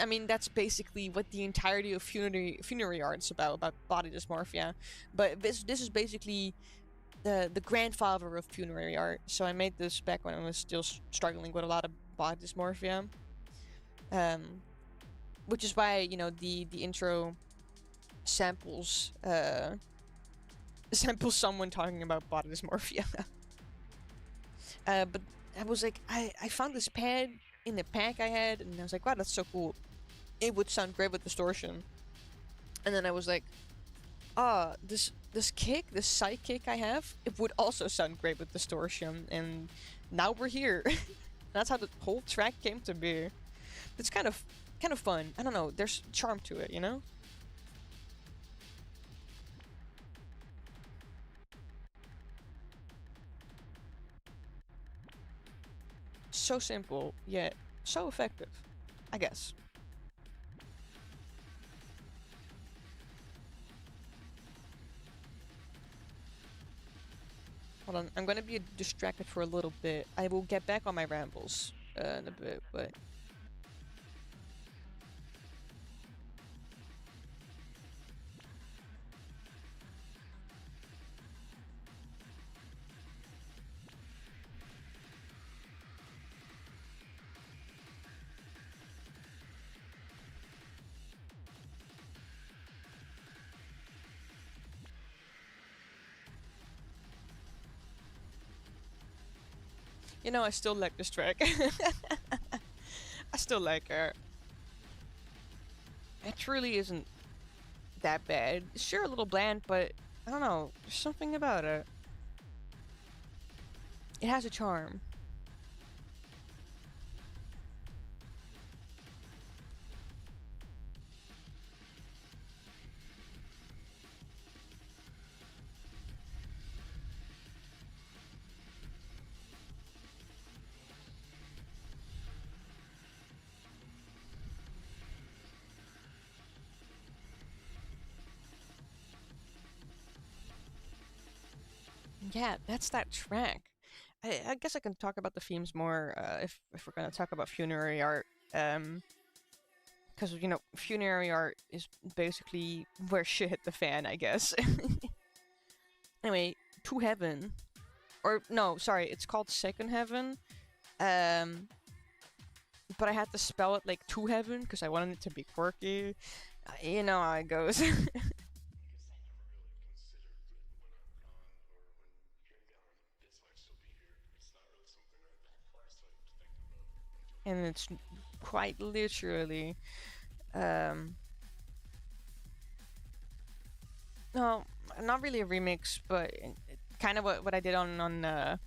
I mean, that's basically what the entirety of funerary art is about body dysmorphia. But this is basically the grandfather of funerary art. So I made this back when I was still struggling with a lot of body dysmorphia. Um, which is why, you know, the intro samples samples someone talking about body dysmorphia. But I was like, I found this pad in the pack I had, and I was like, wow, that's so cool. It would sound great with distortion. And then I was like, this kick, this side kick I have, it would also sound great with distortion. And now we're here. That's how the whole track came to be. It's kind of fun. I don't know. There's charm to it, you know. So simple, yet so effective, I guess. Hold on, I'm gonna be distracted for a little bit. I will get back on my rambles in a bit, but... You know, I still like this track. I still like her. It truly isn't that bad. Sure, a little bland, but I don't know. There's something about it. It has a charm. yeah, that's that track. I guess I can talk about the themes more if we're gonna talk about funerary art. Because funerary art is basically where shit hit the fan, I guess. Anyway, To Heaven, or no, sorry, it's called Second Heaven. Um, but I had to spell it like To Heaven because I wanted it to be quirky. You know how it goes. And it's quite literally, um, no, not really a remix, but kind of what I did on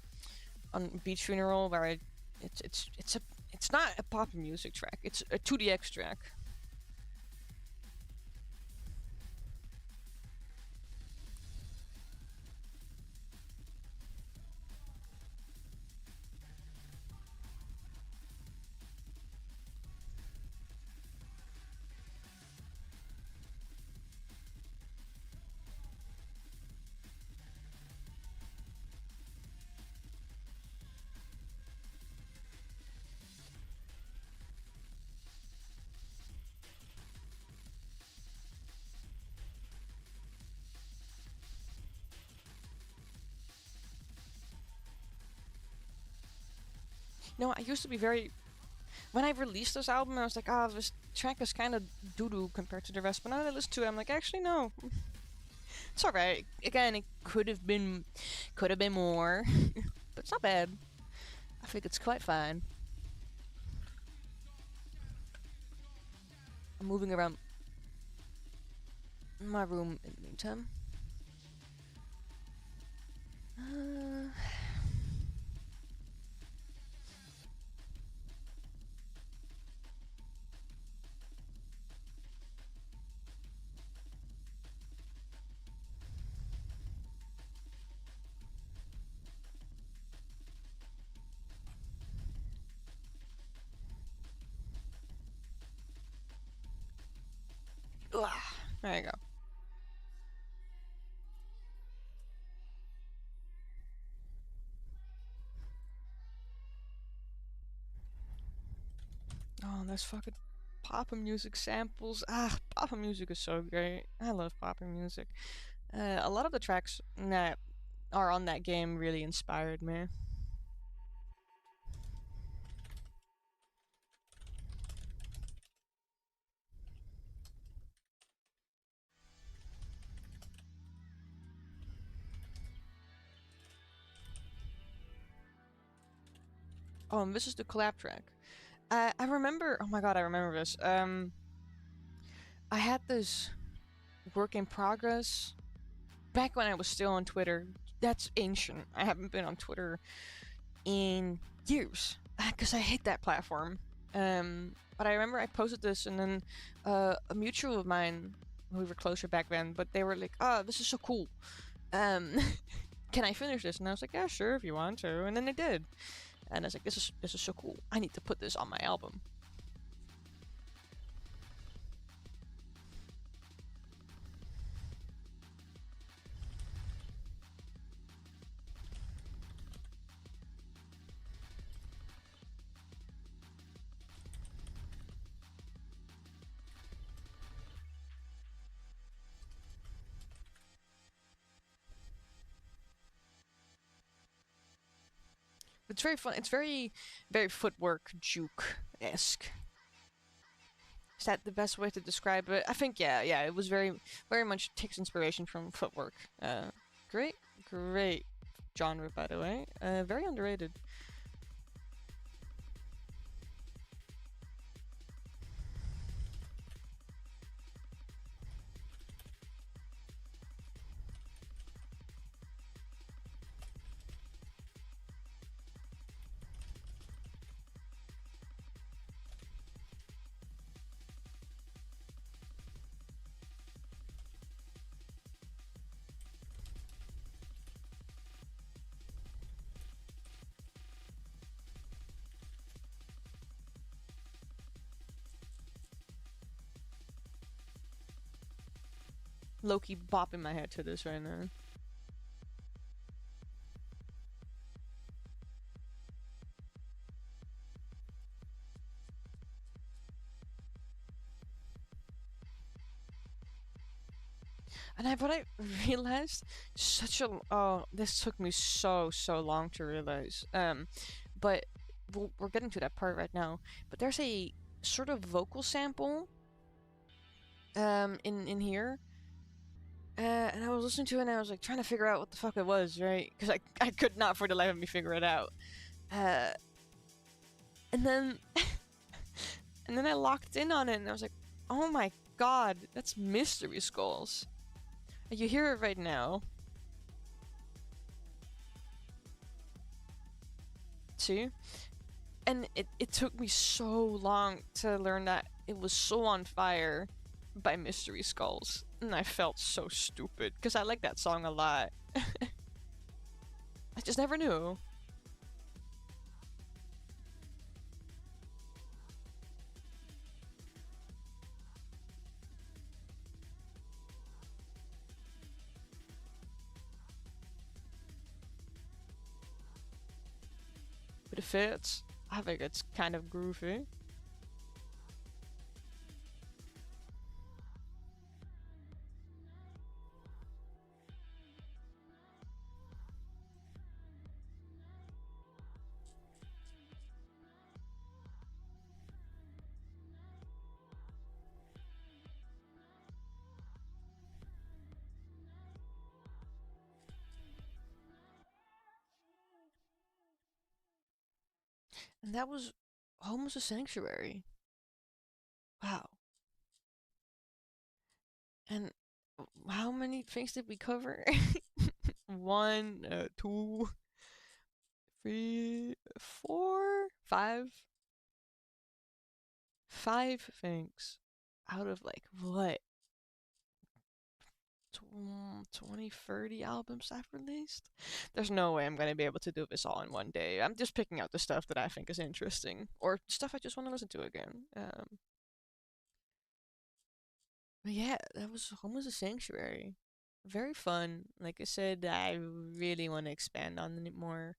Beach Funeral, where it's not a pop music track. It's a 2DX track. I used to be very. When I released this album, I was like, oh, this track is kind of doo doo compared to the rest. But now that I listen to it, I'm like, actually, no. It's alright. Again, it could have been more. But it's not bad. I think it's quite fine. I'm moving around my room in the meantime. There you go. Oh, there's fucking pop music samples. Pop music is so great. I love pop music. A lot of the tracks that are on that game really inspired me. Oh, and this is the collab track. I remember. Oh my god, I remember this. I had this work in progress back when I was still on Twitter. That's ancient. I haven't been on Twitter in years because I hate that platform. But I remember I posted this, and then a mutual of mine, we were closer back then, but they were like, "Oh, this is so cool. Um, can I finish this?" And I was like, "Yeah, sure, if you want to." And then they did, and I was like, "This is so cool. I need to put this on my album." It's very fun. It's very, very footwork juke esque. Is that the best way to describe it? I think yeah. It was very, very much takes inspiration from footwork. Great, great genre, by the way. Very underrated. Low-key bopping my head to this right now. And what I realized, this took me so long to realize. But we're getting to that part right now. But there's a sort of vocal sample in here. And I was listening to it and I was like trying to figure out what the fuck it was, right? Because I could not for the life of me figure it out. Uh, and then and then I locked in on it and I was like, oh my god, that's Mystery Skulls. You hear it right now. See? And it took me so long to learn that it was So on Fire by Mystery Skulls. And I felt so stupid because I like that song a lot. I just never knew. But it fits. I think it's kind of groovy. And that was almost a sanctuary. Wow. And how many things did we cover? One, two, three, four, five. Five things out of like what? 20, 30 albums I've released? There's no way I'm going to be able to do this all in one day. I'm just picking out the stuff that I think is interesting or stuff I just want to listen to again. But yeah, that was almost a sanctuary. Very fun. Like I said, I really want to expand on it more.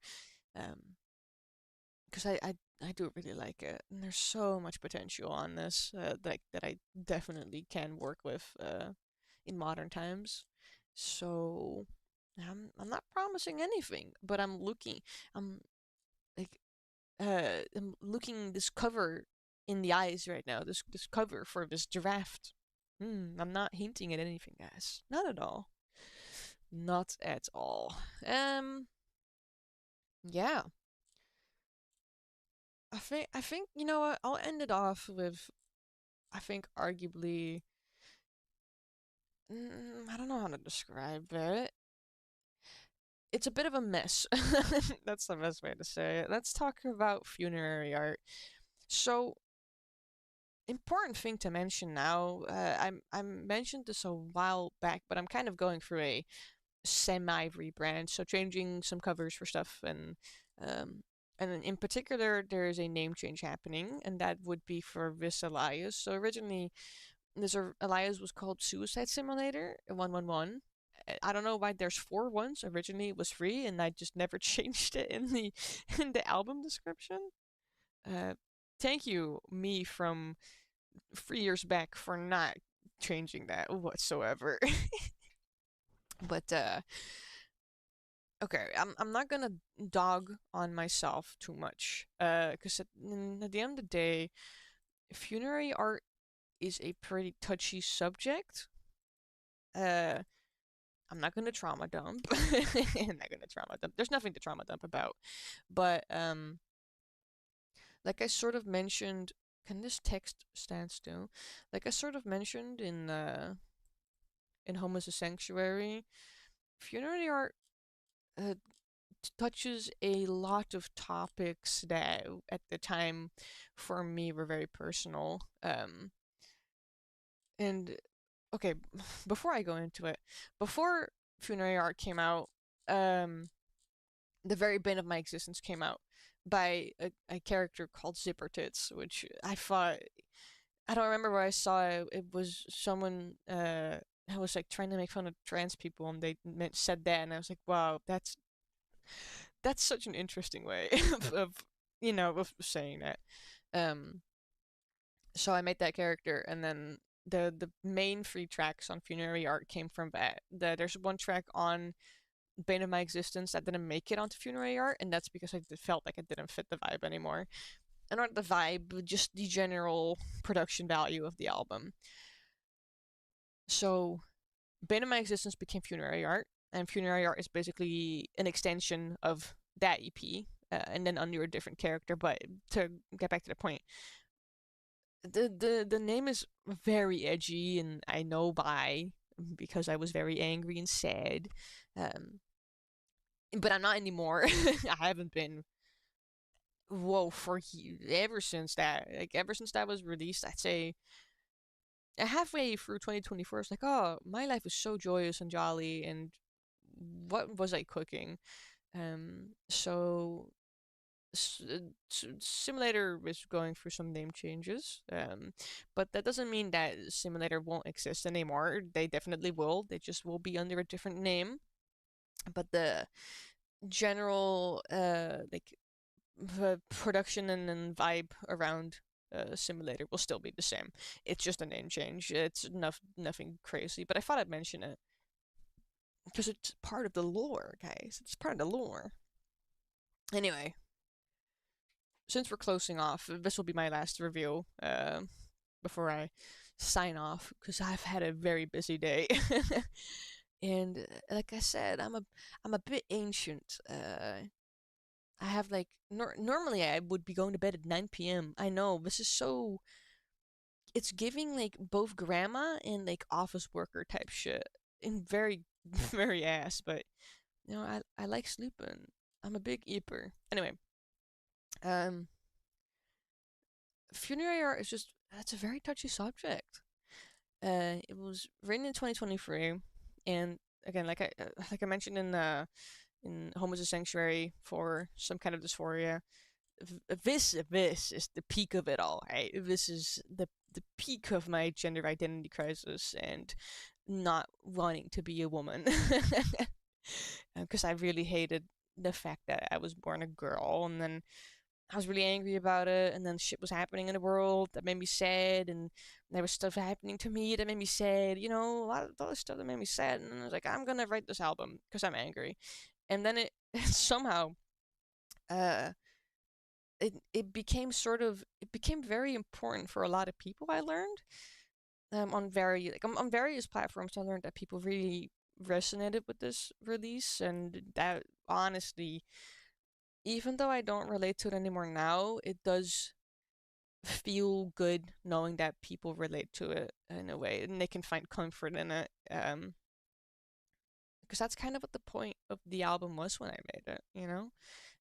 Because I do really like it. And there's so much potential on this that I definitely can work with in modern times. So I'm not promising anything, but I'm like I'm looking this cover in the eyes right now. This cover for this draft. I'm not hinting at anything, guys. Not at all. Not at all. Yeah. I think you know what? I'll end it off with I think arguably I don't know how to describe it. It's a bit of a mess. That's the best way to say it. Let's talk about funerary art. So, important thing to mention now. I mentioned this a while back, but I'm kind of going through a semi rebrand. So changing some covers for stuff um and in particular there is a name change happening, and that would be for this Elias. So originally this Elias was called Suicide Simulator 111. I don't know why there's four ones. Originally it was three, and I just never changed it in the in the album description. Uh, Thank you, me from 3 years back, for not changing that whatsoever. But okay, I'm not gonna dog on myself too much. Because at the end of the day, funerary art is a pretty touchy subject. Uh, I'm not gonna trauma dump. I'm not gonna trauma dump. There's nothing to trauma dump about. But like I sort of mentioned, can this text stand still? Like I sort of mentioned in Home as a Sanctuary, funerary art uh, touches a lot of topics that at the time for me were very personal. And okay, before I go into it, before funerary art came out, um, the very bane of my existence came out by a character called Zipper Tits, which I thought I don't remember where I saw it. It was someone who was like trying to make fun of trans people, and they said that, and I was like, wow, that's such an interesting way of of saying that. Um, so I made that character, and then the main 3 tracks on Funerary Art came from that. There's one track on Bane of My Existence that didn't make it onto Funerary Art, and that's because I felt like it didn't fit the vibe anymore. And not the vibe, but just the general production value of the album. So Bane of My Existence became Funerary Art, and Funerary Art is basically an extension of that EP, and then under a different character. But to get back to the point, the name is very edgy, and I know why, because I was very angry and sad. Um, but I'm not anymore. I haven't been. Whoa, for ever since that, ever since that was released, I'd say halfway through 2024, it's like, oh, my life is so joyous and jolly, and what was I cooking? So Simulator is going through some name changes, but that doesn't mean that Simulator won't exist anymore. They definitely will. They just will be under a different name. But the general the production and vibe around Simulator will still be the same. It's just a name change. It's nothing crazy. But I thought I'd mention it because it's part of the lore, guys. It's part of the lore. Anyway, since we're closing off, this will be my last review before I sign off because I've had a very busy day. And like I said, I'm a bit ancient. I have like normally I would be going to bed at 9 p.m. I know this is so. It's giving like both grandma and like office worker type shit, and very very ass. But I like sleeping. I'm a big eater. Anyway, um, funerary art is just that's a very touchy subject. It was written in 2023, and again, like I mentioned in Home is a Sanctuary for Some Kind of Dysphoria. This is the peak of it all, right? This is the peak of my gender identity crisis and not wanting to be a woman, because I really hated the fact that I was born a girl, and then I was really angry about it, and then shit was happening in the world that made me sad, and there was stuff happening to me that made me sad, a lot of other stuff that made me sad, and I was like, I'm gonna write this album because I'm angry. And then it somehow, uh, it became it became very important for a lot of people, I learned, on various platforms. I learned that people really resonated with this release, and that honestly, even though I don't relate to it anymore now, it does feel good knowing that people relate to it in a way and they can find comfort in it. Because that's kind of what the point of the album was when I made it.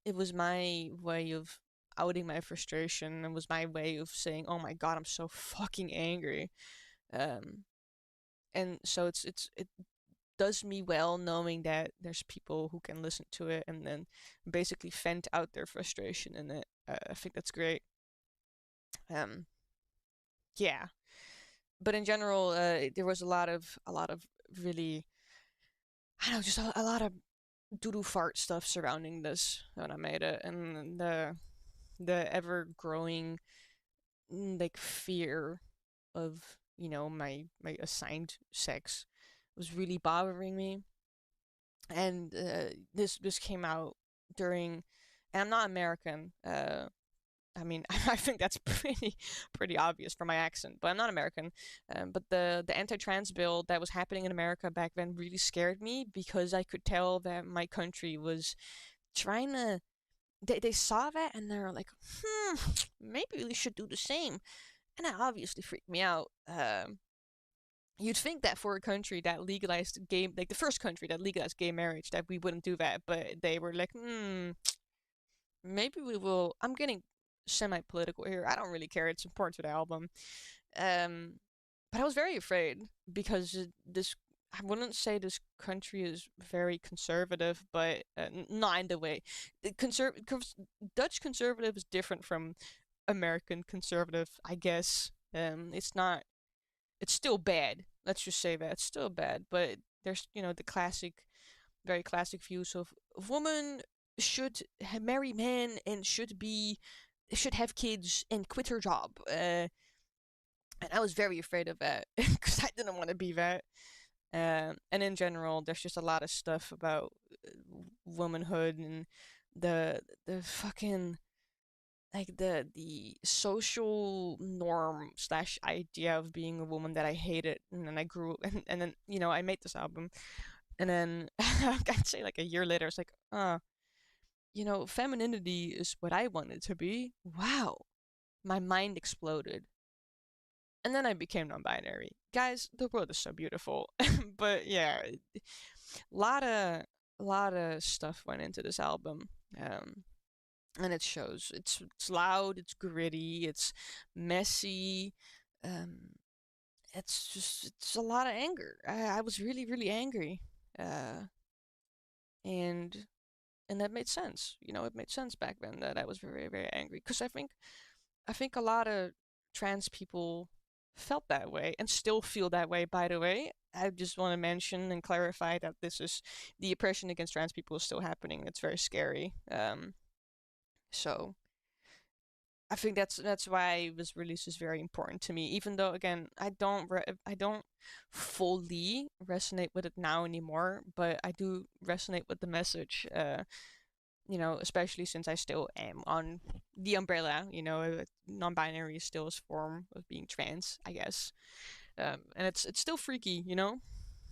It was my way of outing my frustration. It was my way of saying, "Oh my God, I'm so fucking angry." Um, and so it does me well knowing that there's people who can listen to it and then basically vent out their frustration in it. I think that's great. Um, yeah, but in general, there was a lot of really, I don't know, just a lot of doodoo fart stuff surrounding this when I made it, and the ever growing like fear of my assigned sex was really bothering me. And this came out during, and I'm not American. I mean, I think that's pretty obvious from my accent, but I'm not American. But the anti-trans bill that was happening in America back then really scared me because I could tell that my country was trying to. They saw that and they were like, maybe we should do the same, and that obviously freaked me out. You'd think that for a country that legalized gay, like the first country that legalized gay marriage, that we wouldn't do that, but they were like, maybe we will. I'm getting semi-political here. I don't really care. It's important to the album. Um, but I was very afraid because this. I wouldn't say this country is very conservative, but not in the way. Dutch conservative is different from American conservative, I guess. It's not. It's still bad. Let's just say that it's still bad. But there's the classic, very classic views of women should marry men and should have kids and quit her job. And I was very afraid of that because I didn't want to be that. And in general, there's just a lot of stuff about womanhood and the fucking like the social norm slash idea of being a woman that I hated. And then I grew and then I made this album, and then I'd say like a year later, it's like, femininity is what I wanted to be. Wow, my mind exploded. And then I became non-binary. Guys, the world is so beautiful. But yeah, lot of stuff went into this album. And it shows. It's loud, it's gritty, it's messy. Um, it's a lot of anger. I was really, really angry. Uh, and and that made sense. It made sense back then that I was very, very angry because I think a lot of trans people felt that way and still feel that way, by the way. I just want to mention and clarify that the oppression against trans people is still happening. It's very scary. So I think that's why this release is very important to me. Even though, again, I don't fully resonate with it now anymore, but I do resonate with the message. Especially since I still am on the umbrella. Non-binary is still a form of being trans, I guess. And it's still freaky.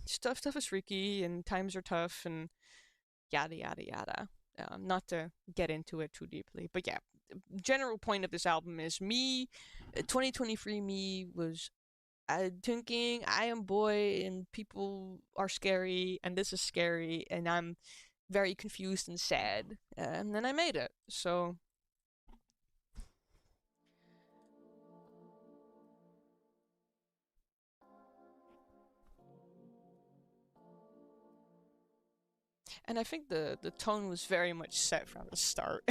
Stuff is freaky, and times are tough, and yada yada yada. Not to get into it too deeply, but yeah. General point of this album is me. 2023 me was thinking I am boy and people are scary and this is scary and I'm very confused and sad. And then I made it. So and I think the tone was very much set from the start.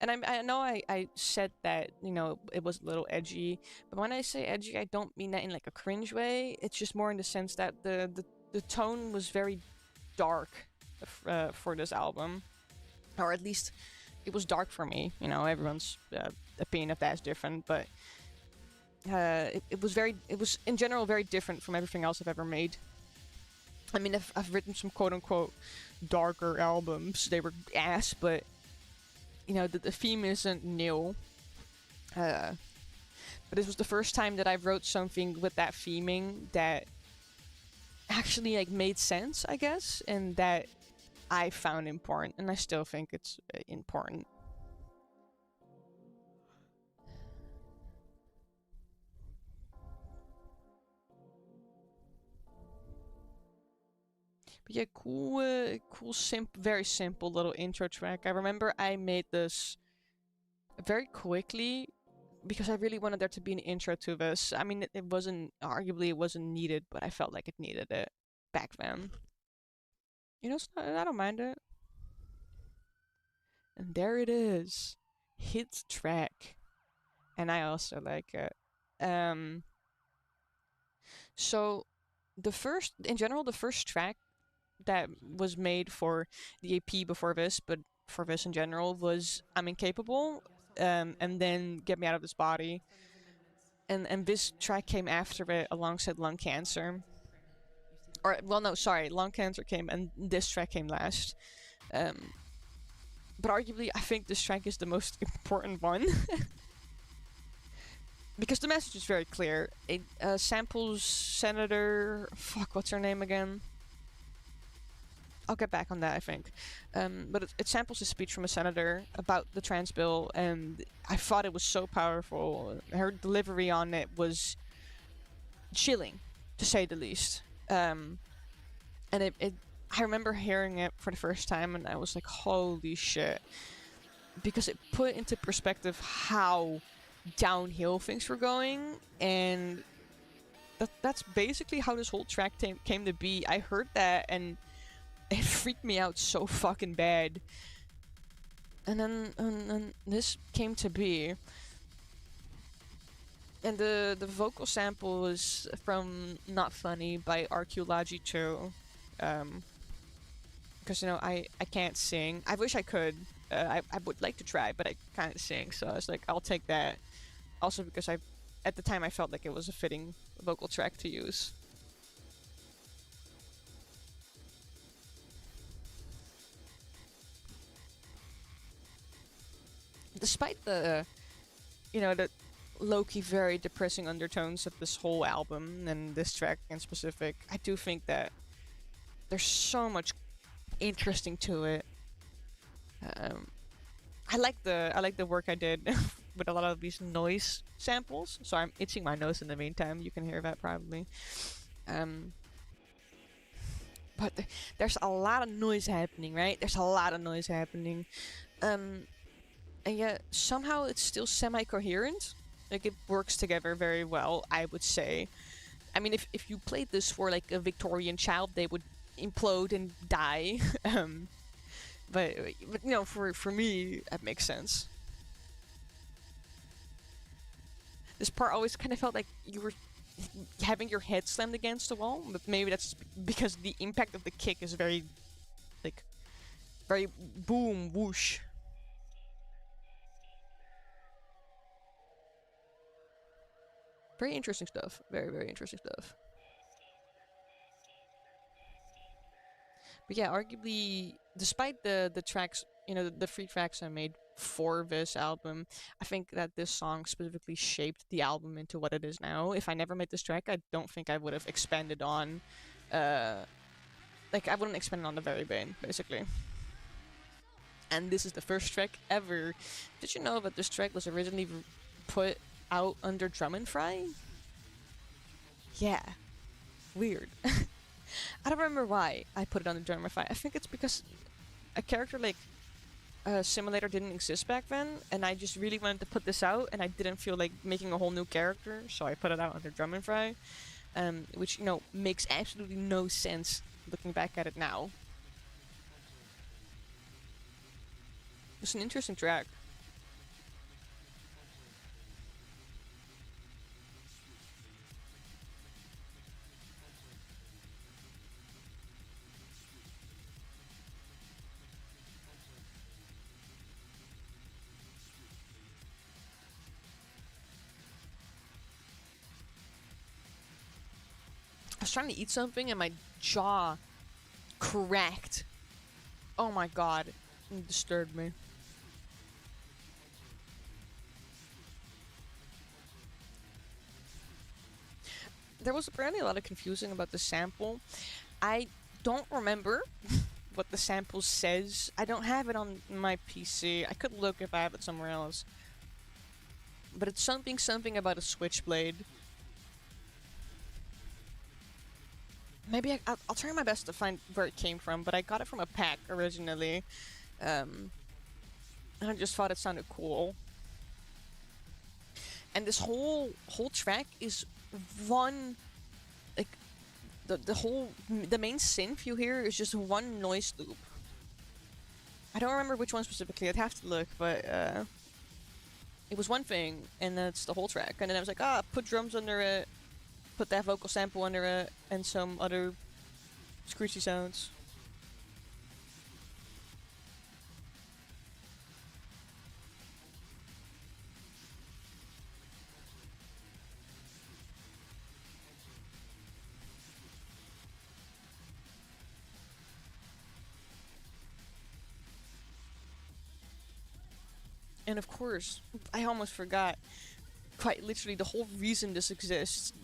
And I know I said that, it was a little edgy, but when I say edgy, I don't mean that in like a cringe way. It's just more in the sense that the tone was very dark for this album. Or at least it was dark for me. Everyone's opinion of that is different, but it was in general very different from everything else I've ever made. I mean, I've written some quote unquote darker albums. They were ass, but the theme isn't new. But this was the first time that I wrote something with that theming that actually like made sense, I guess, and that I found important, and I still think it's important. But yeah, cool, very simple little intro track. I remember I made this very quickly because I really wanted there to be an intro to this. I mean, it wasn't, arguably it wasn't needed, but I felt like it needed it back then. I don't mind it. And there it is. Hit track. And I also like it. So in general, the first track that was made for the AP before this, but for this in general, was I'm Incapable, and then Get Me Out of This Body. And this track came after it alongside Lung Cancer. Or, well, no, sorry, Lung Cancer came and this track came last. But arguably, I think this track is the most important one. Because the message is very clear. It samples Senator... Fuck, what's her name again? I'll get back on that, I think. But it samples a speech from a senator about the trans bill, and I thought it was so powerful. Her delivery on it was chilling, to say the least. And I remember hearing it for the first time, and I was like, holy shit. Because it put into perspective how downhill things were going, and that's basically how this whole track came to be. I heard that, and it freaked me out so fucking bad. And then this came to be. And the vocal sample is from Not Funny by Archaeology 2. Because, I can't sing. I wish I could. I would like to try, but I can't sing. So I was like, I'll take that. Also because at the time I felt like it was a fitting vocal track to use. Despite the, the low-key very depressing undertones of this whole album and this track in specific, I do think that there's so much interesting to it. I like the work I did with a lot of these noise samples. So I'm itching my nose in the meantime. You can hear that probably. But there's a lot of noise happening, right? There's a lot of noise happening. And yet somehow it's still semi-coherent. Like it works together very well, I would say. I mean, if you played this for like a Victorian child, they would implode and die. But for me, that makes sense. This part always kind of felt like you were having your head slammed against the wall, but maybe that's because the impact of the kick is very, like, very boom, whoosh. Very interesting stuff. Very, very interesting stuff. But yeah, arguably, despite the tracks, the free tracks I made for this album, I think that this song specifically shaped the album into what it is now. If I never made this track, I don't think I would have expanded on, I wouldn't expand on the very bane, basically. And this is the first track ever. Did you know that this track was originally put out under Drum and Fry? Yeah. Weird. I don't remember why I put it on the Drum and Fry. I think it's because a character like Simulator didn't exist back then, and I just really wanted to put this out, and I didn't feel like making a whole new character, so I put it out under Drum and Fry, which, makes absolutely no sense looking back at it now. It's an interesting track. I was trying to eat something and my jaw cracked. Oh my god. It disturbed me. There was apparently a lot of confusing about the sample. I don't remember what the sample says. I don't have it on my PC. I could look if I have it somewhere else. But it's something about a switchblade. Maybe I'll try my best to find where it came from, but I got it from a pack originally. And I just thought it sounded cool. And this whole track is one, like, the main synth you hear is just one noise loop. I don't remember which one specifically, I'd have to look, but it was one thing, and that's the whole track. And then I was like, put drums under it, put that vocal sample under it, and some other screechy sounds. And of course, I almost forgot, quite literally, the whole reason this exists.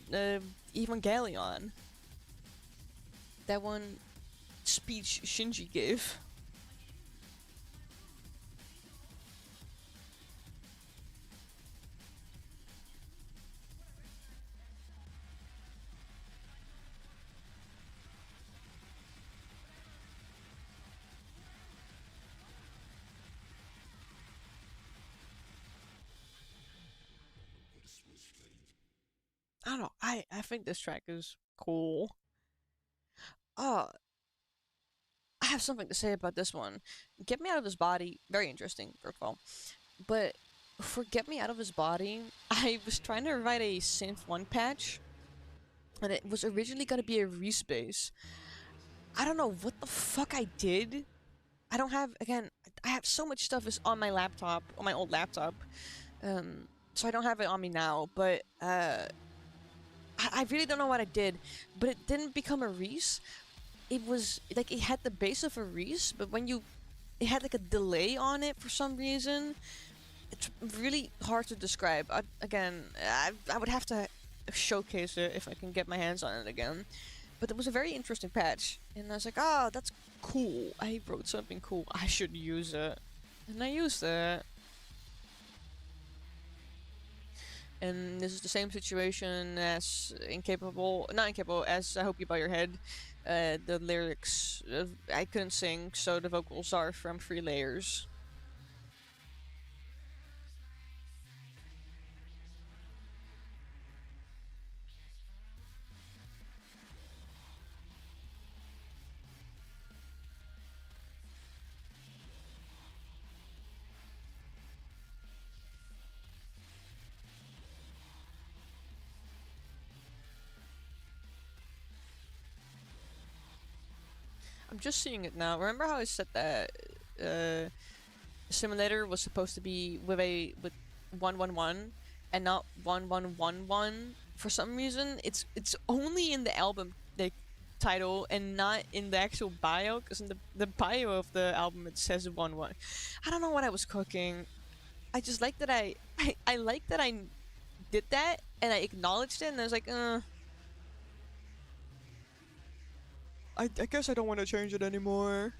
Evangelion. That one speech Shinji gave. I don't know. I think this track is cool. I have something to say about this one. Get Me Out of His Body, very interesting, first of all. But for Get Me Out of His Body, I was trying to write a Synth 1 patch, and it was originally going to be a respace. I don't know what the fuck I did. I have so much stuff is on my laptop, on my old laptop. so I don't have it on me now, but I really don't know what I did, but it didn't become a Reese. It was like it had the base of a Reese, but when you it had like a delay on it for some reason. It's really hard to describe. I would have to showcase it if I can get my hands on it again. But it was a very interesting patch, and I was like, oh, that's cool. I wrote something cool. I should use it, and I used it. And this is the same situation as not incapable, as I Hope You Bow Your Head. The lyrics, I couldn't sing, so the vocals are from 3 Layers. I'm just seeing it now. Remember how I said that Simulator was supposed to be with 111 and not 1111 for some reason? It's only in the album like title and not in the actual bio, because in the bio of the album it says 11. I don't know what I was cooking. I just like that I like that I did that and I acknowledged it, and I was like, I guess I don't want to change it anymore.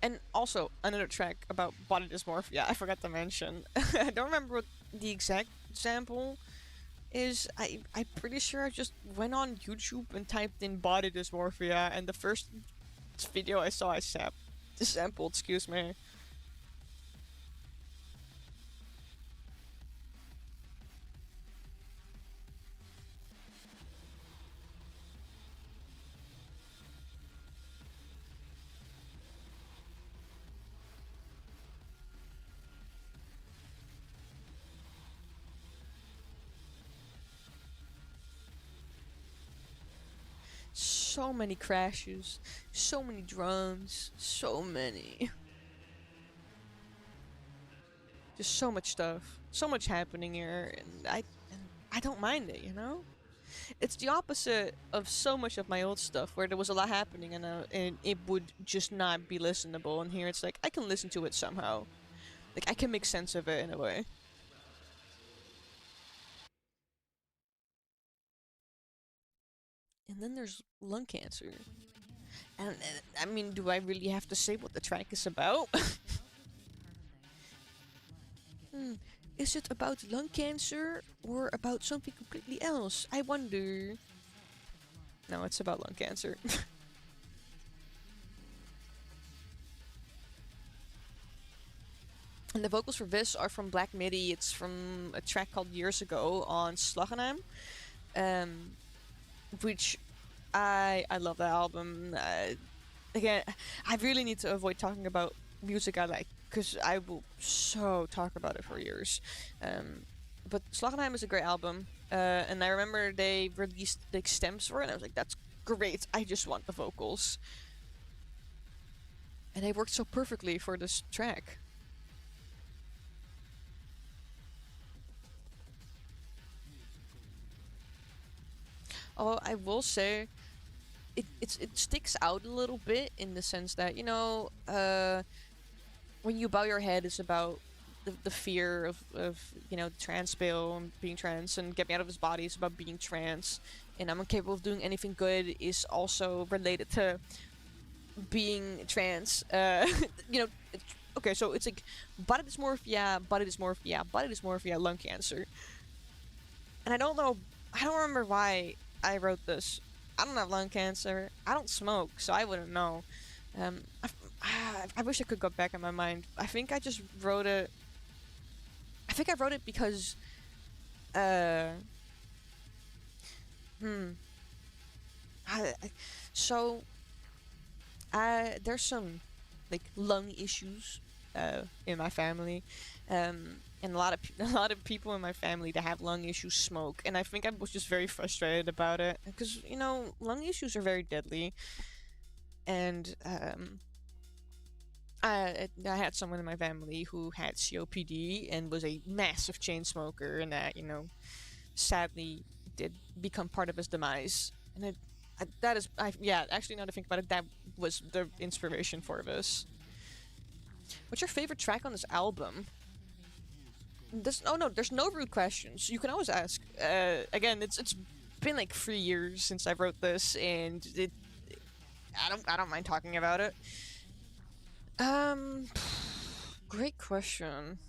And also, another track about body dysmorphia I forgot to mention. I don't remember what the exact sample is. I'm pretty sure I just went on YouTube and typed in body dysmorphia, and the first video I saw I sampled, excuse me. So many crashes, so many drums, so many. Just so much stuff, so much happening here, and I don't mind it, you know? It's the opposite of so much of my old stuff, where there was a lot happening and it would just not be listenable. And here it's like I can listen to it somehow, like I can make sense of it in a way. And then there's lung cancer, and I mean, do I really have to say what the track is about? Hmm. Is it about lung cancer or about something completely else? I wonder. No, it's about lung cancer. And the vocals for this are from Black Midi. It's from a track called Years Ago on Slagenheim, um, which I love that album. Again, I really need to avoid talking about music I like, because I will so talk about it for years. But Slagenheim is a great album, and I remember they released like stems for it, and I was like, that's great. I just want the vocals, and they worked so perfectly for this track. Oh, I will say, it sticks out a little bit in the sense that, when you bow your head, it's about the fear of trans Bill and being trans and get me out of his body. It's about being trans, and I'm incapable of doing anything good is also related to being trans. You know, okay, so it's like body dysmorphia, body dysmorphia, body dysmorphia, lung cancer, and I don't remember why I wrote this. I don't have lung cancer. I don't smoke, so I wouldn't know. Um, I wish I could go back in my mind. I think I just wrote it. I think I wrote it because, uh, hmm. I, I- so, there's some like lung issues in my family, and a lot of a lot of people in my family that have lung issues smoke, and I think I was just very frustrated about it because lung issues are very deadly, and I had someone in my family who had COPD and was a massive chain smoker, and that sadly did become part of his demise, and that is yeah, actually now to think about it, that was the inspiration for this. What's your favorite track on this album? There's no rude questions. You can always ask. Again, it's been like 3 years since I wrote this, and I don't mind talking about it. Great question.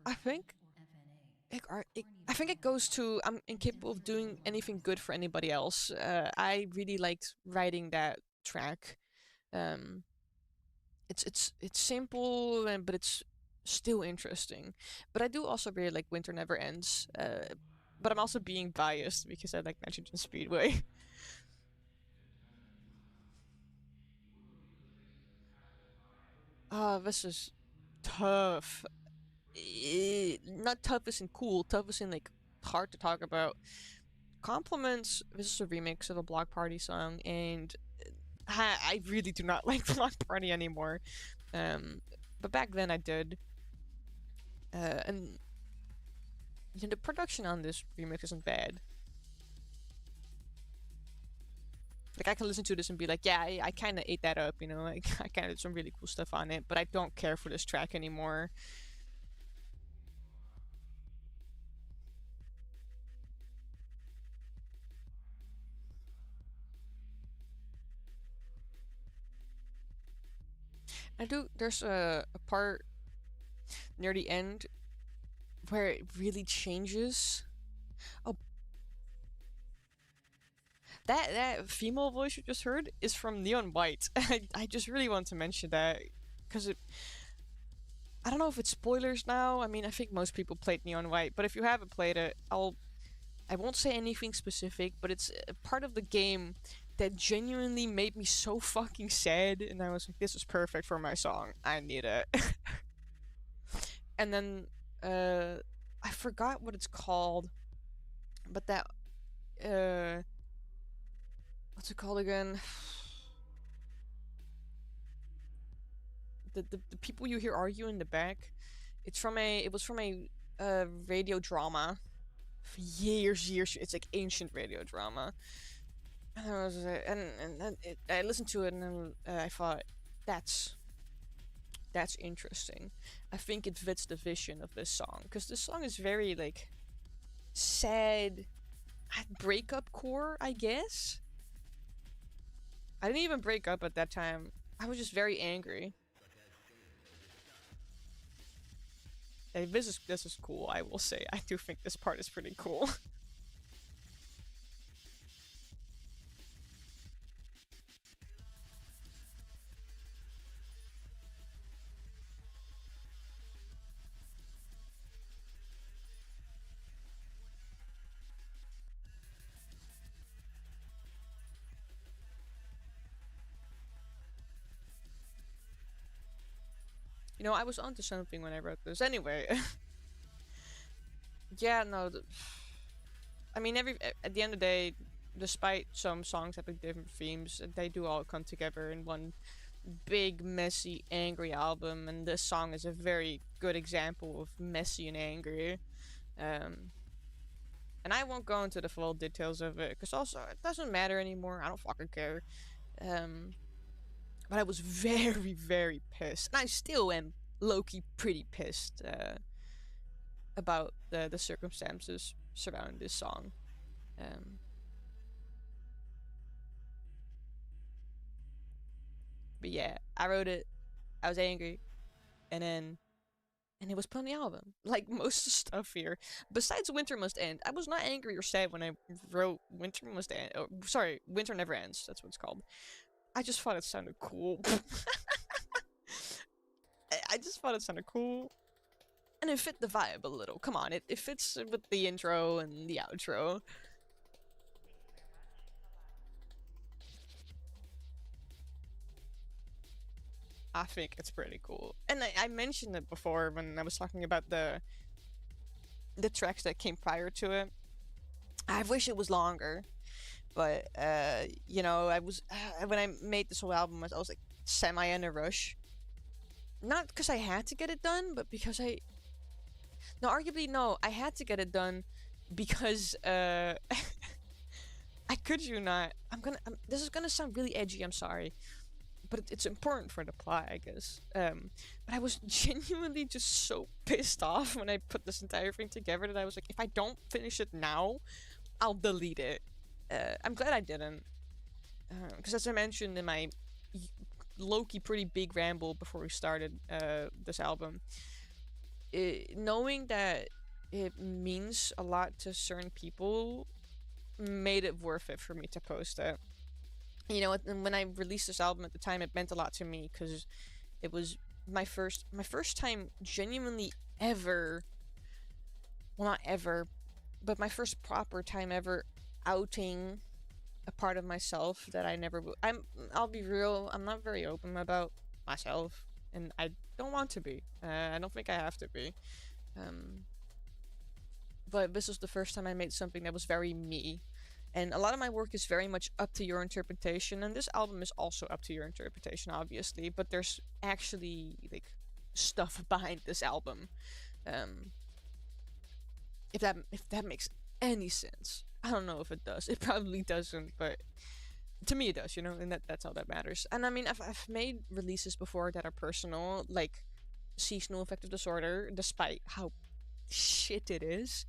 I think I think it goes to I'm incapable of doing anything good for anybody else. I really liked writing that track. Um, it's simple, but it's still interesting. But I do also really like Winter Never Ends. But I'm also being biased because I like Nitrogen Speedway. This is tough. Not tough as in cool, tough as in like hard to talk about. Compliments. This is a remix of a Block Party song, and I really do not like Block Party anymore. But back then I did. And the production on this remix isn't bad. Like I can listen to this and be like, yeah, I kind of ate that up, I kind of did some really cool stuff on it, but I don't care for this track anymore. There's a part near the end where it really changes. Oh, that female voice you just heard is from Neon White. I just really want to mention that because I don't know if it's spoilers now. I mean, I think most people played Neon White, but if you haven't played it, I won't say anything specific, but it's a part of the game that genuinely made me so fucking sad, and I was like, this is perfect for my song. I need it. And then I forgot what it's called, but that what's it called again? The people you hear argue in the back. It was from a radio drama. For years. It's like ancient radio drama. And I was I listened to it, and then I thought that's interesting. I think it fits the vision of this song, because this song is very like sad, breakup core, I guess. I didn't even break up at that time. I was just very angry. Hey, this is cool. I will say, I do think this part is pretty cool. I was onto something when I wrote this. Anyway, yeah, no. I mean, at the end of the day, despite some songs having different themes, they do all come together in one big, messy, angry album, and this song is a very good example of messy and angry. And I won't go into the full details of it, because also it doesn't matter anymore. I don't fucking care. But I was very, very pissed, and I still am low-key pretty pissed about the circumstances surrounding this song. But yeah, I wrote it. I was angry, and it was put on the album. Like most of the stuff here, besides "Winter Must End," I was not angry or sad when I wrote "Winter Must End." Oh, sorry, "Winter Never Ends." That's what it's called. I just thought it sounded cool. I just thought it sounded cool. And it fit the vibe a little. Come on, it fits with the intro and the outro. I think it's pretty cool. And I mentioned it before when I was talking about the tracks that came prior to it. I wish it was longer, but you know, I was when I made this whole album, I was like semi in a rush. Not because I had to get it done, but because no, arguably no, I had to get it done because I could you not. This is gonna sound really edgy. I'm sorry, but it's important for the plot, I guess. But I was genuinely just so pissed off when I put this entire thing together that I was like, if I don't finish it now, I'll delete it. I'm glad I didn't, because as I mentioned in my low-key pretty big ramble before we started this album, knowing that it means a lot to certain people made it worth it for me to post it. You know, and when I released this album at the time, it meant a lot to me because it was my first time genuinely ever, well, not ever, but my first proper time ever outing a part of myself that I never will. I'll be real, I'm not very open about myself, and I don't want to be. I don't think I have to be. But this was the first time I made something that was very me. And a lot of my work is very much up to your interpretation, and this album is also up to your interpretation, obviously. But there's actually like stuff behind this album, if that makes any sense. I don't know if it does. It probably doesn't, but to me it does, you know, and that's all that matters. And I mean, I've made releases before that are personal, like Seasonal Affective Disorder, despite how shit it is.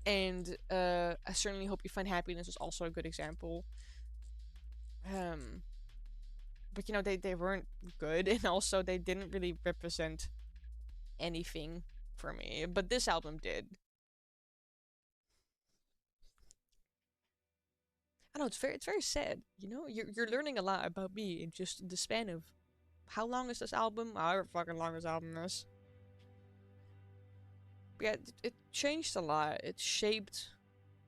And I certainly hope you find happiness is also a good example. But you know, they weren't good, and also they didn't really represent anything for me. But this album did. I know it's very sad. You know, you're learning a lot about me in just the span of how long is this album? However fucking long this album is. But yeah, it changed a lot. It shaped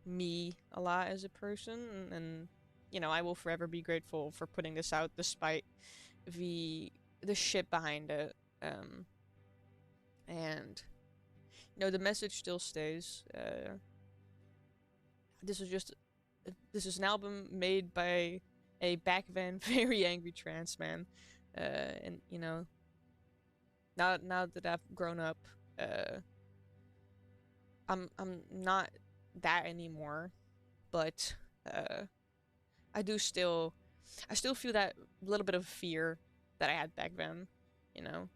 me a lot as a person, and you know, I will forever be grateful for putting this out despite the shit behind it. And you know, the message still stays. This was just this is an album made by a back then very angry trans man, and you know, now that I've grown up, I'm not that anymore, but I still feel that little bit of fear that I had back then, you know.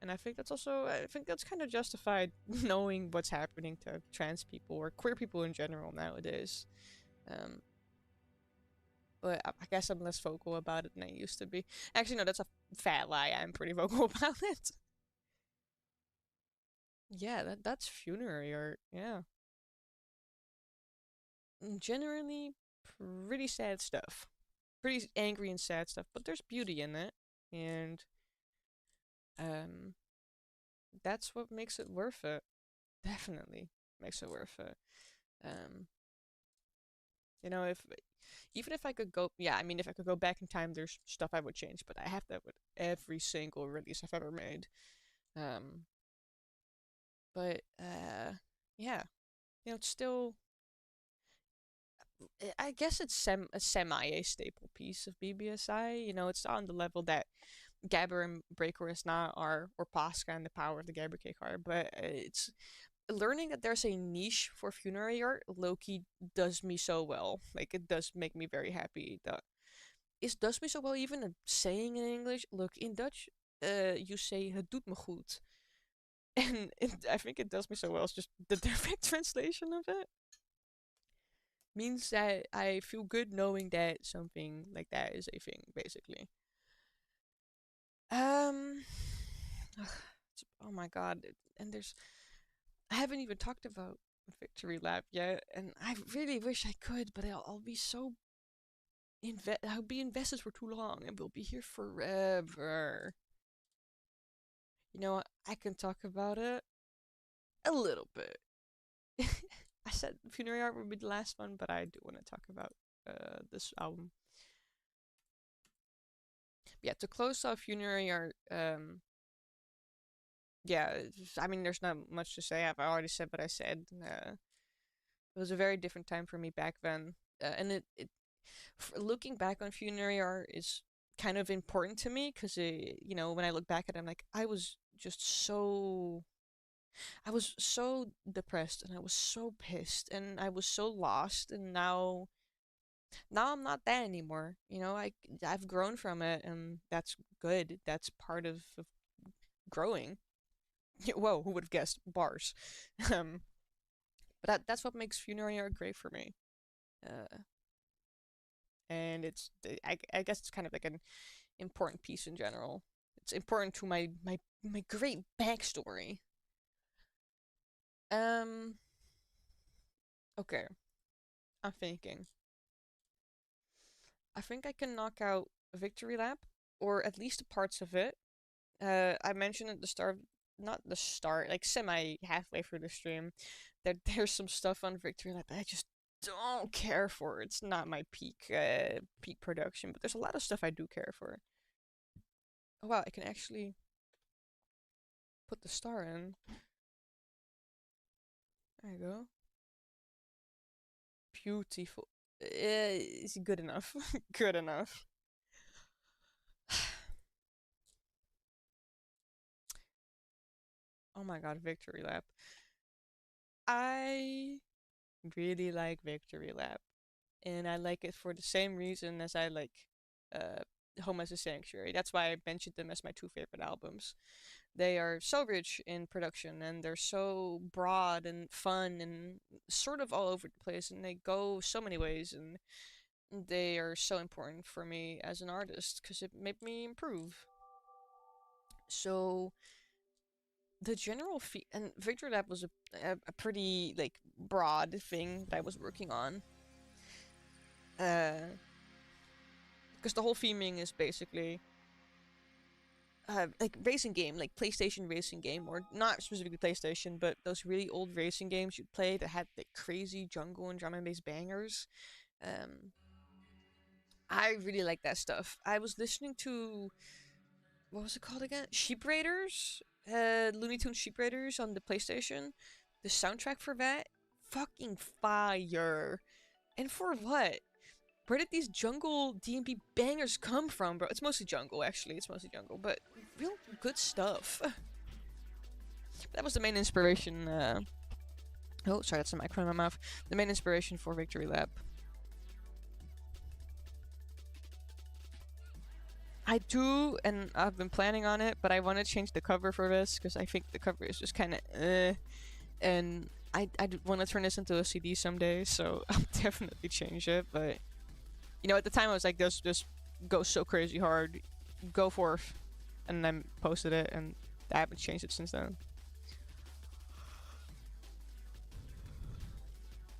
And I think that's kind of justified, knowing what's happening to trans people or queer people in general nowadays. Um, but I guess I'm less vocal about it than I used to be. Actually, no, that's a fat lie. I'm pretty vocal about it. Yeah, that's funerary art. Yeah, generally pretty sad stuff, pretty angry and sad stuff. But there's beauty in it, and um, that's what makes it worth it. Definitely makes it worth it. Um, you know, if even if I could go, yeah, I mean, if I could go back in time, there's stuff I would change, but I have that with every single release I've ever made. Um, but yeah, you know, it's still, I guess it's a semi a staple piece of bbsi. You know, it's not on the level that Gabber and Breaker is not, or Pasca and the Power of the Gabber Cake are, but it's learning that there's a niche for funerary art. Loki does me so well. Like, it does make me very happy that it does me so well. Even a saying in English. Look, in Dutch, you say "het doet me goed," and I think it does me so well. It's just the direct translation of it means that I feel good knowing that something like that is a thing, basically. Um, oh my god, and I haven't even talked about Victory Lap yet, and I really wish I could, but I'll be so I'll be invested for too long, and we'll be here forever. You know what? I can talk about it a little bit. I said Funerary Art would be the last one, but I do want to talk about this album. yeah, to close off Funerary Art, yeah, I mean, there's not much to say. I've already said what I said. It was a very different time for me back then, and looking back on Funerary Art is kind of important to me because when I look back at it, I'm like, I was so depressed and I was so pissed and I was so lost, and now I'm not that anymore. I've grown from it, and that's good. That's part of growing. Whoa, who would have guessed bars? um, but that's what makes Funerary Art great for me. Uh, and I guess it's kind of like an important piece in general. It's important to my great backstory. Um, okay, I'm thinking. I think I can knock out Victory Lap, or at least parts of it. I mentioned at the start, not the start, like semi halfway through the stream, that there's some stuff on Victory Lap that I just don't care for. It's not my peak production, but there's a lot of stuff I do care for. Oh wow, I can actually put the star in. There you go. Beautiful. It's good enough. Good enough. Oh my god, Victory Lap. I really like Victory Lap, and I like it for the same reason as I like uh, Home as a Sanctuary. That's why I mentioned them as my two favorite albums. They are so rich in production, and they're so broad and fun and sort of all over the place, and they go so many ways, and they are so important for me as an artist because it made me improve. So the general and Victory Lab was a pretty like broad thing that I was working on. Because the whole theming is basically like racing game, like PlayStation racing game, or not specifically PlayStation, but those really old racing games you'd play that had like crazy jungle and drum and bass bangers. Um, I really like that stuff. I was listening to what was it called again? Sheep Raiders, Looney Tunes Sheep Raiders on the PlayStation. The soundtrack for that, fucking fire. And for what? Where did these jungle D&B bangers come from, bro? It's mostly jungle, actually. It's mostly jungle, but real good stuff. That was the main inspiration. Oh, sorry, that's a microphone in my mouth. The main inspiration for Victory Lap. I do, and I've been planning on it, but I want to change the cover for this because I think the cover is just kind of and I want to turn this into a CD someday, so I'll definitely change it. But at the time I was like, this goes so crazy hard, go forth, and then posted it, and I haven't changed it since then.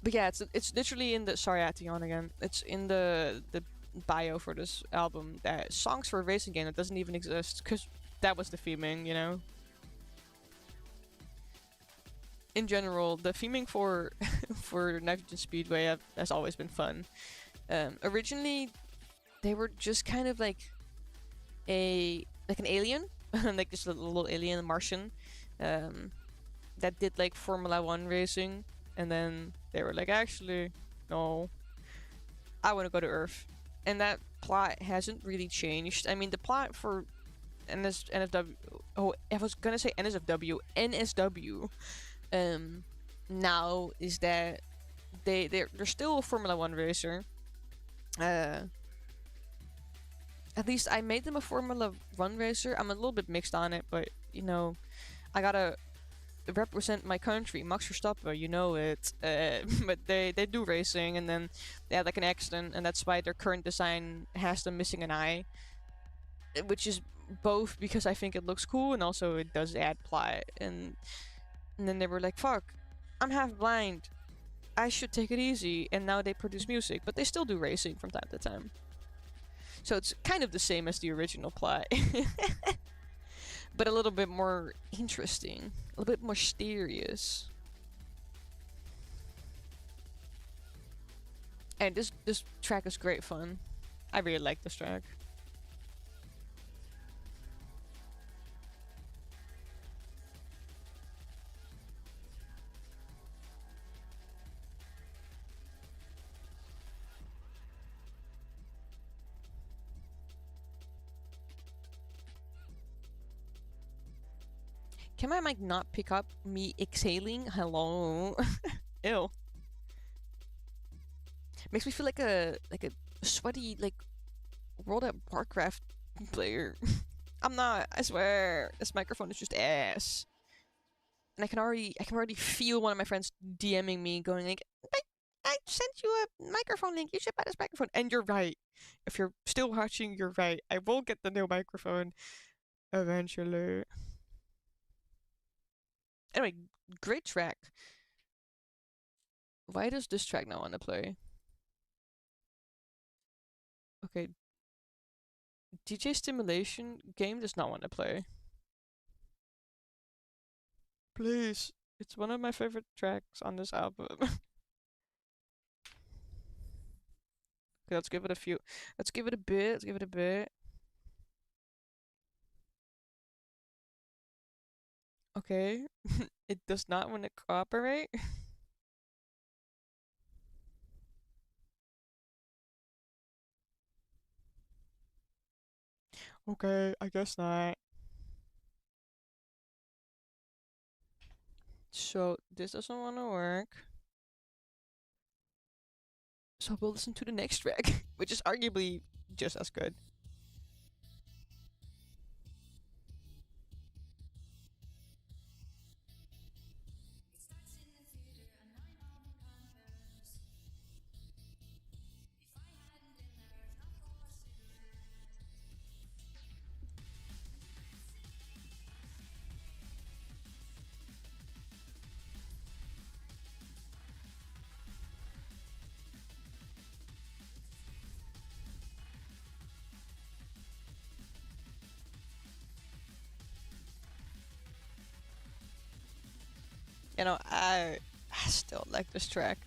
But yeah, it's literally in the sorry I had to yawn again. It's in the bio for this album that songs for a racing game that doesn't even exist, because that was the theming, In general, the theming for for Nitrogen Speedway has always been fun. Originally, they were just kind of like an alien, like this little alien, a Martian, that did like Formula One racing, and then they were like, actually, no, I want to go to Earth. And that plot hasn't really changed. I mean, the plot for NSW. Oh, I was gonna say NSFW. NSW. Now is that they're still a Formula One racer. At least I made them a Formula One racer. I'm a little bit mixed on it, but I gotta represent my country, Max Verstappen, it. But they do racing, and then they had like an accident, and that's why their current design has them missing an eye, which is both because I think it looks cool and also it does add plot. And then they were like, "Fuck, I'm half blind. I should take it easy." And now they produce music, but they still do racing from time to time. So it's kind of the same as the original plot. But a little bit more interesting, a little bit more mysterious. And this track is great fun. I really like this track. Can my mic not pick up me exhaling? Hello. Ew. Makes me feel like a sweaty like World of Warcraft player. I'm not, I swear. This microphone is just ass. And I can already feel one of my friends DMing me going like, I sent you a microphone link, you should buy this microphone. And you're right. If you're still watching, you're right. I will get the new microphone eventually. Anyway, great track. Why does this track not want to play? Okay. DJ Stimulation game does not want to play. Please. It's one of my favorite tracks on this album. Okay, let's give it a few. Let's give it a bit. Let's give it a bit. Okay. It does not want to cooperate. Okay, I guess not. So, this doesn't want to work. So we'll listen to the next track, which is arguably just as good. You know, I still like this track.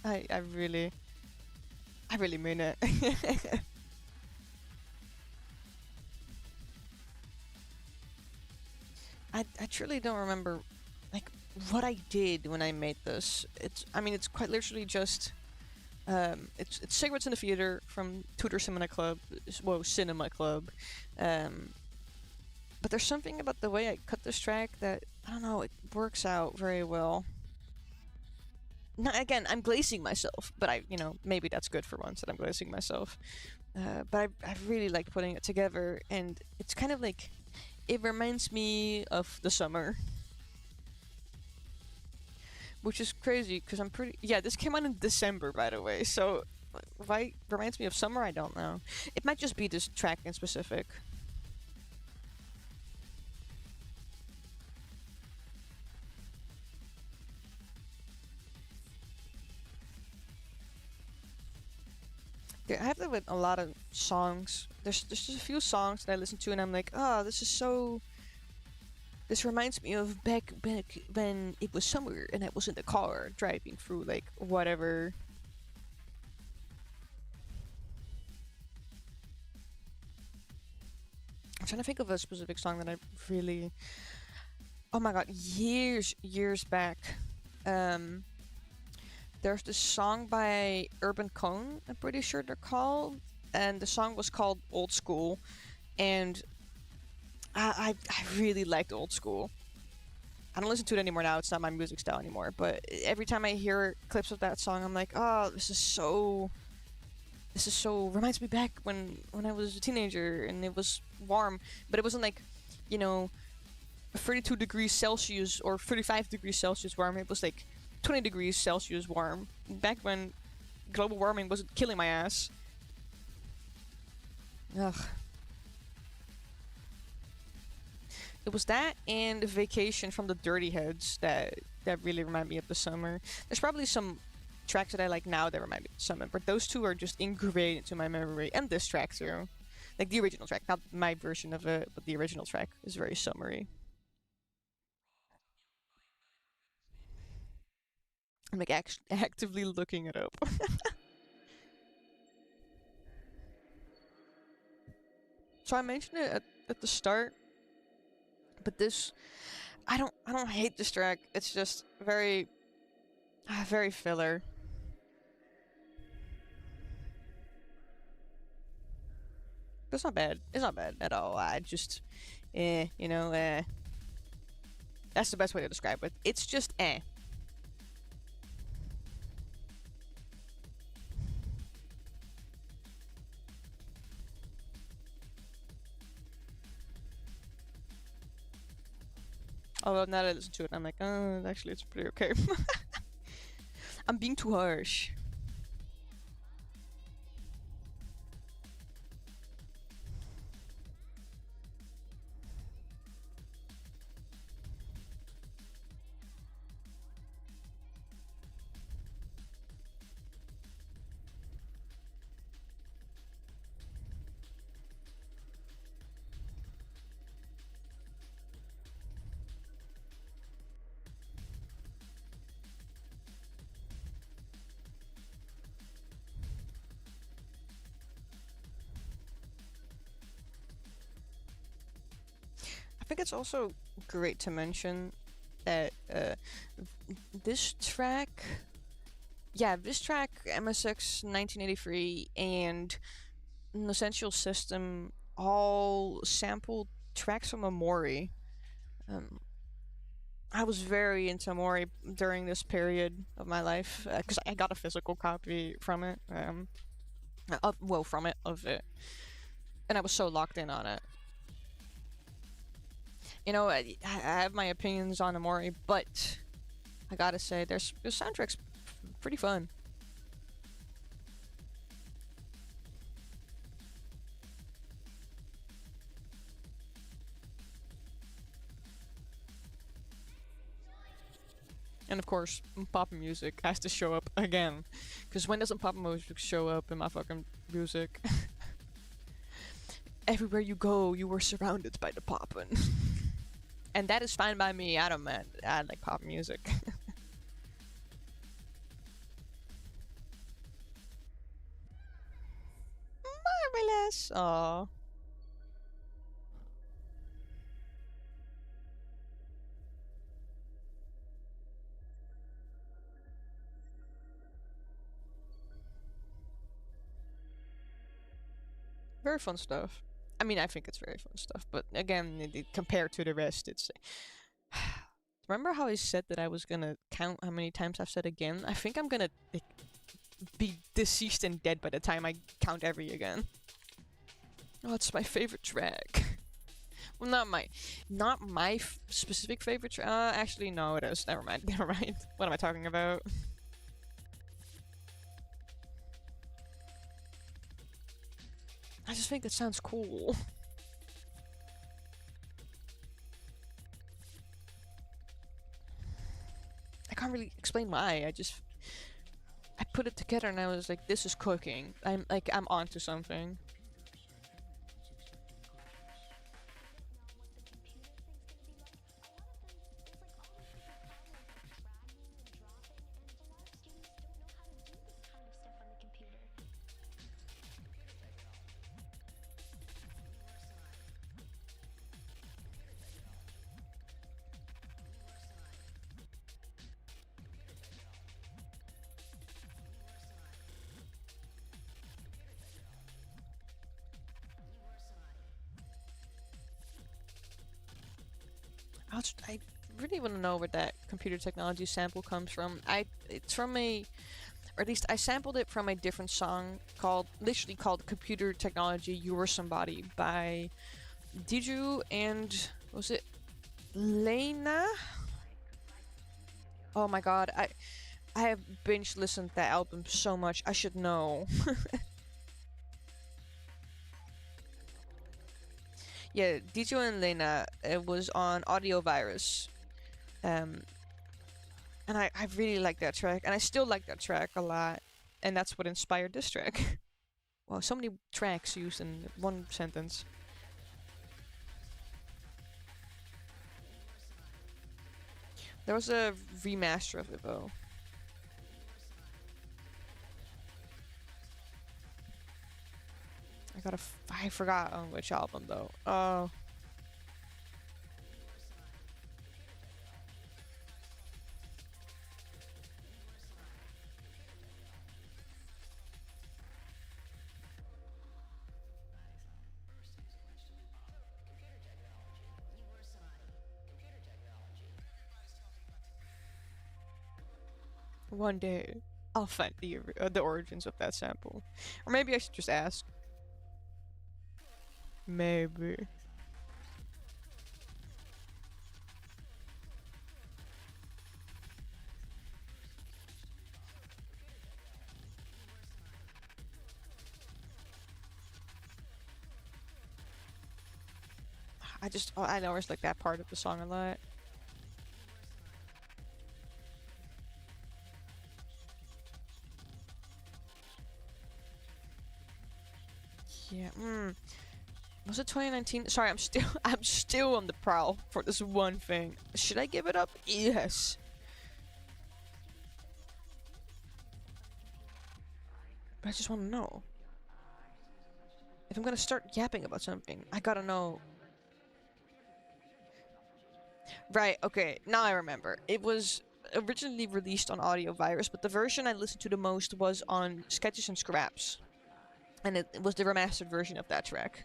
I really mean it. I truly don't remember like what I did when I made this. I mean it's quite literally just it's cigarettes in the theater from Tudor Cinema Club. Well, Cinema Club. But there's something about the way I cut this track that I don't know. It works out very well. Now, again, I'm glazing myself, but maybe that's good for once that I'm glazing myself. But I really like putting it together, and it's kind of like it reminds me of the summer, which is crazy because this came out in December, by the way. So why reminds me of summer? I don't know. It might just be this track in specific. Yeah, I have that with a lot of songs. There's just a few songs that I listen to and I'm like, oh, this is so. This reminds me of back when it was summer and I was in the car driving through like whatever. I'm trying to think of a specific song that I really. Oh my god, years back. There's this song by Urban Cone, I'm pretty sure they're called, and the song was called Old School, and I really liked Old School. I don't listen to it anymore now, it's not my music style anymore, but every time I hear clips of that song, I'm like, oh, this is so reminds me back when I was a teenager and it was warm, but it wasn't like, 32 degrees Celsius or 35 degrees Celsius warm, it was like 20 degrees Celsius warm. Back when global warming wasn't killing my ass. Ugh. It was that and Vacation from the Dirty Heads that really remind me of the summer. There's probably some tracks that I like now that remind me of the summer, but those two are just ingrained into my memory. And this track too. Like the original track, not my version of it, but the original track is very summery. I'm like actively looking it up. So I mentioned it at the start, but this I don't hate this track. It's just very very filler. It's not bad. It's not bad at all. I just I That's the best way to describe it. It's just eh. Although now that I listen to it, I'm like, actually, it's pretty okay. I'm being too harsh. I think it's also great to mention that this track, MSX 1983 and an Essential System all sampled tracks from Amori. I was very into Amori during this period of my life because I got a physical copy from it. From it, of it, and I was so locked in on it. You know, I have my opinions on Amori, but I gotta say, their soundtrack's pretty fun. And of course, pop music has to show up again. Because when doesn't pop music show up in my fucking music? Everywhere you go, you were surrounded by the poppin'. And that is fine by me. I don't mind. I like pop music. Marvelous. Aww. Very fun stuff. I mean, I think it's very fun stuff, but again, compared to the rest, it's. Remember how I said that I was gonna count how many times I've said again? I think I'm gonna be deceased and dead by the time I count every again. Oh, it's my favorite track. Well, not my specific favorite track. Actually, no, it is. Never mind. Never mind. What am I talking about? I just think that sounds cool. I can't really explain why. I put it together and I was like, this is cooking. I'm onto something. I really want to know where that computer technology sample comes from. It's from or at least I sampled it from a different song literally called Computer Technology You Were Somebody by Diju and, was it Lena? Oh my god, I have binge listened to that album so much, I should know. Yeah, Diju and Lena, it was on Audio Virus. And I really like that track, and I still like that track a lot, and that's what inspired this track. Wow, so many tracks used in one sentence. There was a remaster of it though. I forgot on which album though. Oh. One day, I'll find the origins of that sample. Or maybe I should just ask. Maybe. I always like that part of the song a lot. Yeah, Was it 2019? Sorry, I'm still on the prowl for this one thing. Should I give it up? Yes. But I just want to know. If I'm gonna start yapping about something, I gotta know. Right, okay, now I remember. It was originally released on Audio Virus, but the version I listened to the most was on Sketches and Scraps. And it was the remastered version of that track.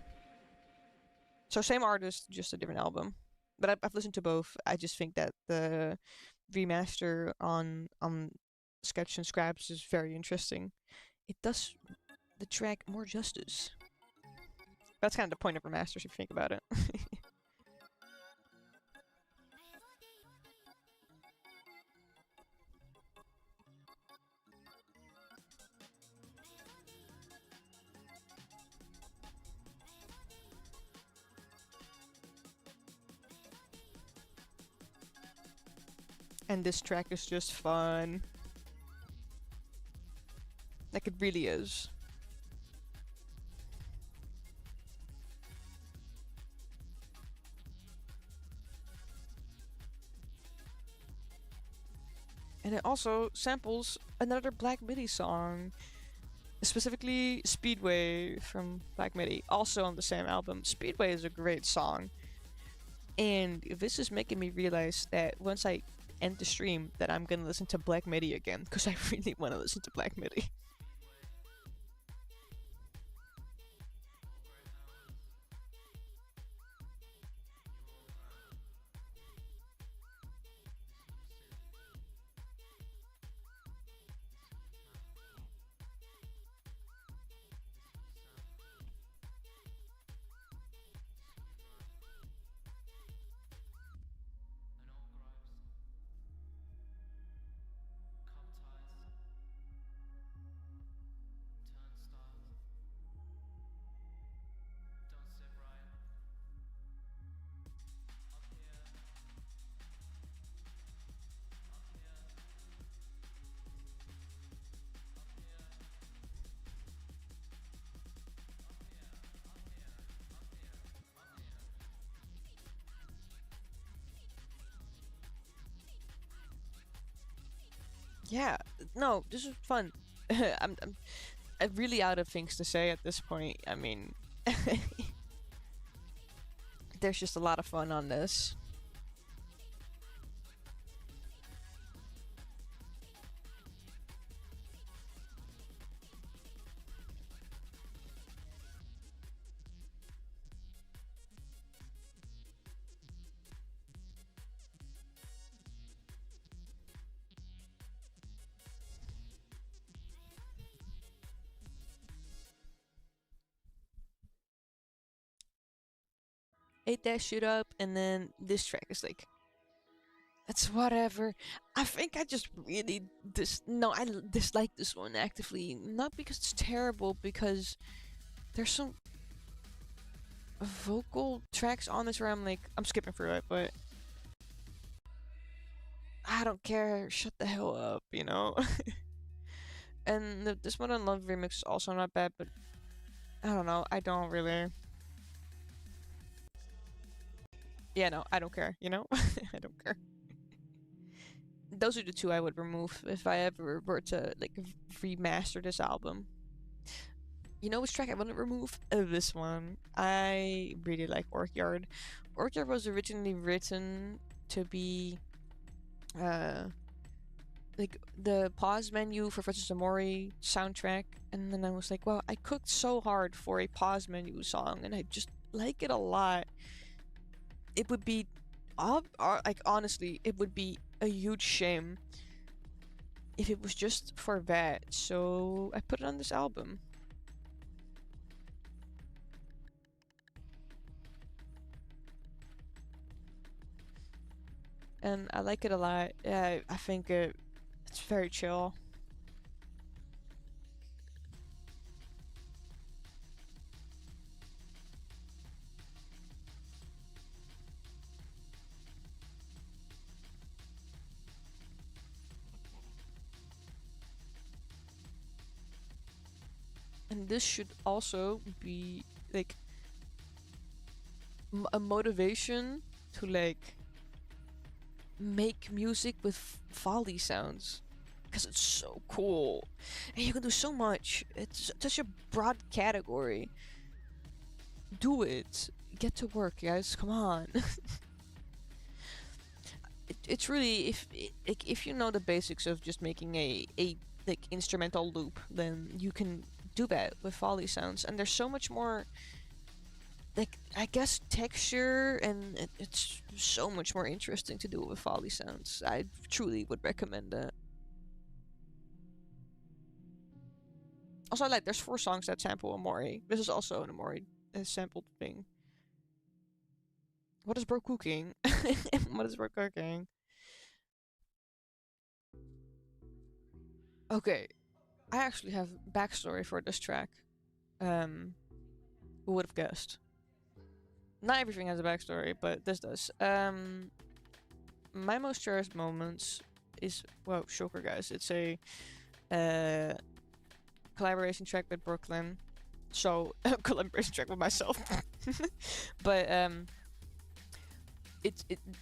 So same artist, just a different album. But I've listened to both. I just think that the remaster on Sketch and Scraps is very interesting. It does the track more justice. That's kind of the point of remasters if you think about it. And this track is just fun. Like it really is. And it also samples another Black Midi song. Specifically Speedway from Black Midi, also on the same album. Speedway is a great song. And this is making me realize that once I end the stream that I'm gonna listen to Black Midi again, because I really want to listen to Black Midi. Yeah, no, this is fun. I'm really out of things to say at this point. I mean, there's just a lot of fun on this. Ate that shit up, and then this track is like, it's whatever. I think I just really I dislike this one actively, not because it's terrible, because there's some vocal tracks on this where I'm like, I'm skipping through it, but I don't care. Shut the hell up, you know. And this Modern Love remix is also not bad, but I don't know. I don't really. Yeah, no, I don't care, you know? I don't care. Those are the two I would remove if I ever were to, like, remaster this album. You know which track I wouldn't remove? This one. I really like Orkyard. Orkyard was originally written to be, like, the pause menu for Francis Amori soundtrack. And then I was like, well, I cooked so hard for a pause menu song, and I just like it a lot. It would be, like, honestly, it would be a huge shame if it was just for that. So I put it on this album. And I like it a lot. I think it's very chill. And this should also be like a motivation to like make music with Foley sounds, because it's so cool and you can do so much. It's such a broad category. Do it. Get to work, guys. Come on. It's really, if you know the basics of just making a like instrumental loop, then you can do that with Foley sounds. And there's so much more, like, I guess, texture, and it's so much more interesting to do with Foley sounds. I truly would recommend that. Also, like, there's 4 songs that sample Amori. This is also an Amori sampled thing. What is bro cooking? What is bro cooking? Okay, I actually have backstory for this track. Who would have guessed? Not everything has a backstory, but this does. My most cherished moments is, well, shocker, guys. It's a collaboration track with Brooklyn. So, collaboration track with myself. But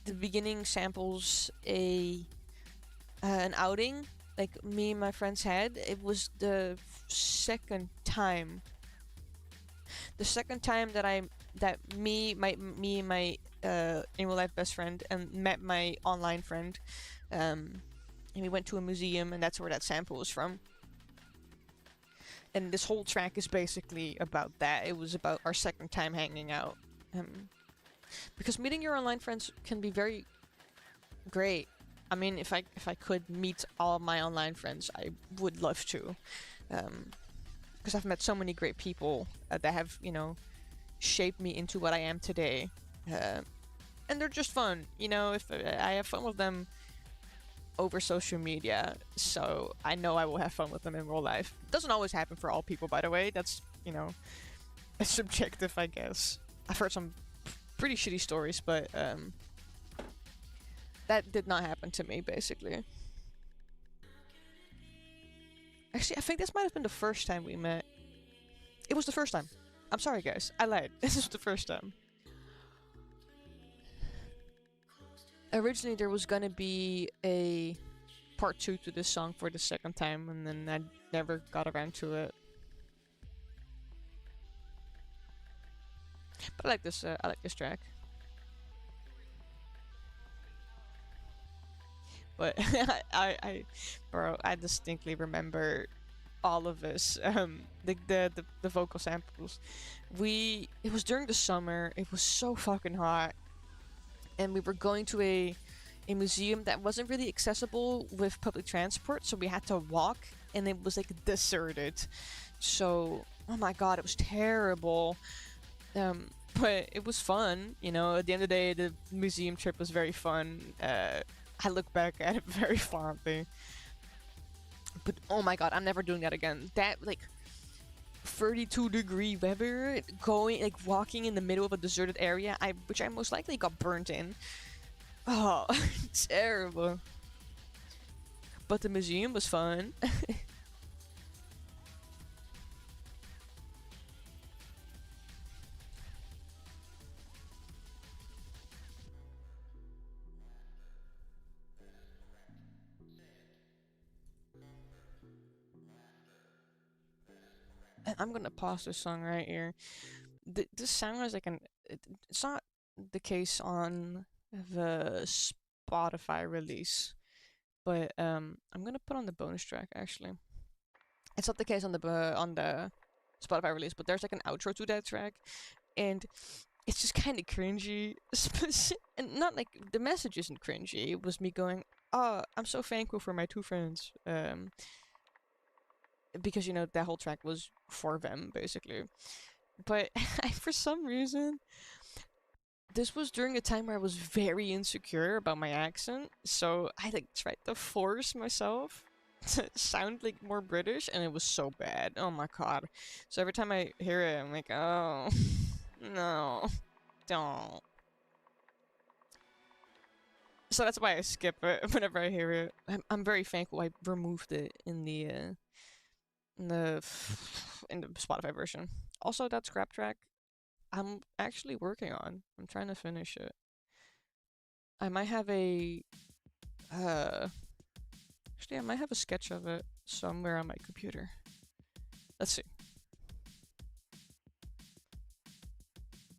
the beginning samples an outing like me and my friends had. It was the second time that me and my in real life best friend and met my online friend, and we went to a museum, and that's where that sample was from. And this whole track is basically about that. It was about our second time hanging out, because meeting your online friends can be very great. I mean, if I could meet all of my online friends, I would love to, because I've met so many great people that have, you know, shaped me into what I am today, and they're just fun. You know, if I have fun with them over social media, so I know I will have fun with them in real life. Doesn't always happen for all people, by the way. That's, you know, it's subjective, I guess. I've heard some pretty shitty stories, but that did not happen to me, basically. Actually, I think this might have been the first time we met. It was the first time. I'm sorry, guys. I lied. This was the first time. Originally, there was gonna be a part 2 to this song for the second time, and then I never got around to it. But I like this. I like this track. But bro, I distinctly remember all of this. The vocal samples. It was during the summer. It was so fucking hot, and we were going to a museum that wasn't really accessible with public transport, so we had to walk, and it was like deserted. So, oh my god, it was terrible. But it was fun, you know. At the end of the day, the museum trip was very fun. I look back at it very fondly. But oh my god, I'm never doing that again. That, like, 32-degree weather, walking in the middle of a deserted area, which I most likely got burnt in. Oh, terrible. But the museum was fun. And I'm gonna pause this song right here. This sound is like it's not the case on the Spotify release, but I'm gonna put on the bonus track actually. It's not the case on the Spotify release, but there's like an outro to that track, and it's just kind of cringy. And not like the message isn't cringy. It was me going, I'm so thankful for my two friends. Because you know that whole track was for them basically. But for some reason, this was during a time where I was very insecure about my accent, so I like tried to force myself to sound like more British, and it was so bad. Oh my god! So every time I hear it, I'm like, oh no, don't. So that's why I skip it whenever I hear it. I'm very thankful I removed it in in the in the Spotify version. Also, that scrap track I'm actually working on. I'm trying to finish it. I might have a uh actually I might have a sketch of it somewhere on my computer. Let's see.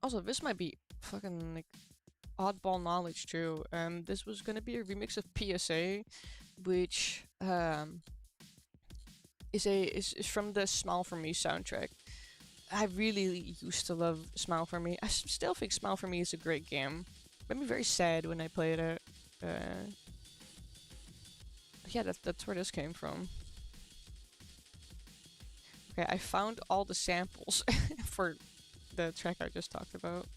Also, this might be fucking like oddball knowledge too. This was gonna be a remix of PSA, which is from the Smile for Me soundtrack. I really used to love Smile for Me. I still think Smile for Me is a great game. Made me very sad when I played it. Yeah, that's where this came from. Okay, I found all the samples for the track I just talked about.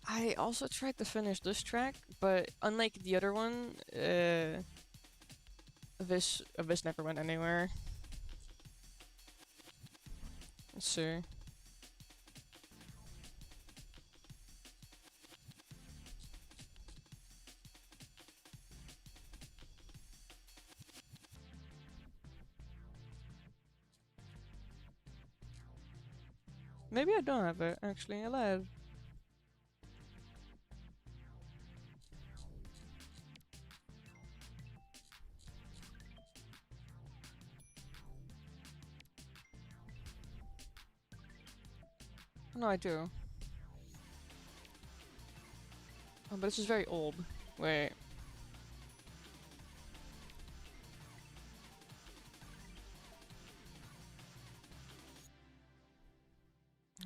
I also tried to finish this track, but unlike the other one, this never went anywhere. Let's see. Maybe I don't have it, actually. I lied. No, I do. Oh, but this is very old. Wait.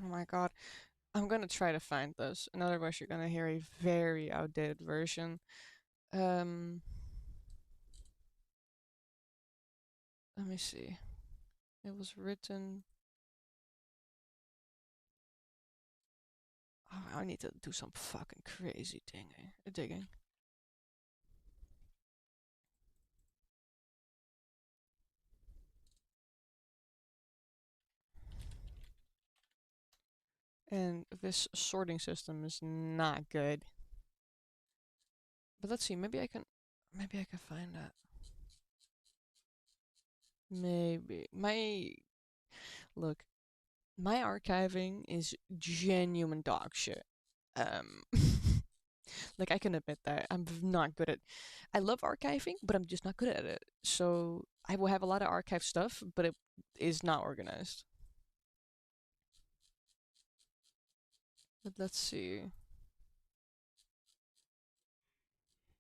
Oh my god. I'm gonna try to find this. In other words, you're gonna hear a very outdated version. Um, Let me see. It was written. Oh, I need to do some fucking crazy digging. And this sorting system is not good. But let's see, maybe I can find that. Maybe. Look, my archiving is genuine dog shit. Um, like I can admit that I'm not good at. I love archiving, but I'm just not good at it. So I will have a lot of archive stuff, but it is not organized. But let's see.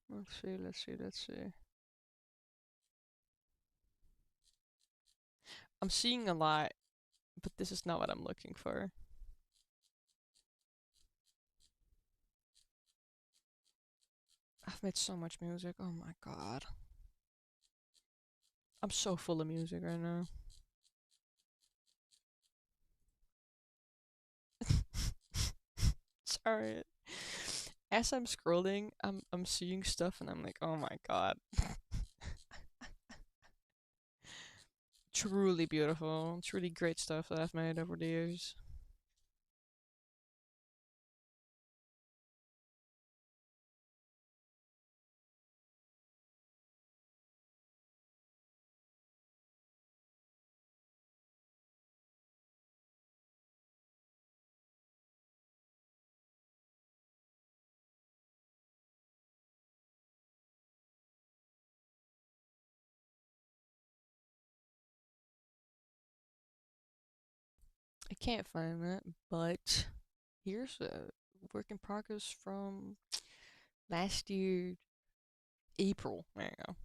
Let's see. I'm seeing a lot, but this is not what I'm looking for. I've made so much music. Oh my god. I'm so full of music right now. Sorry. As I'm scrolling, I'm seeing stuff and I'm like, oh my god. Truly beautiful, truly great stuff that I've made over the years. I can't find that, but here's a work in progress from last year, April. There you go.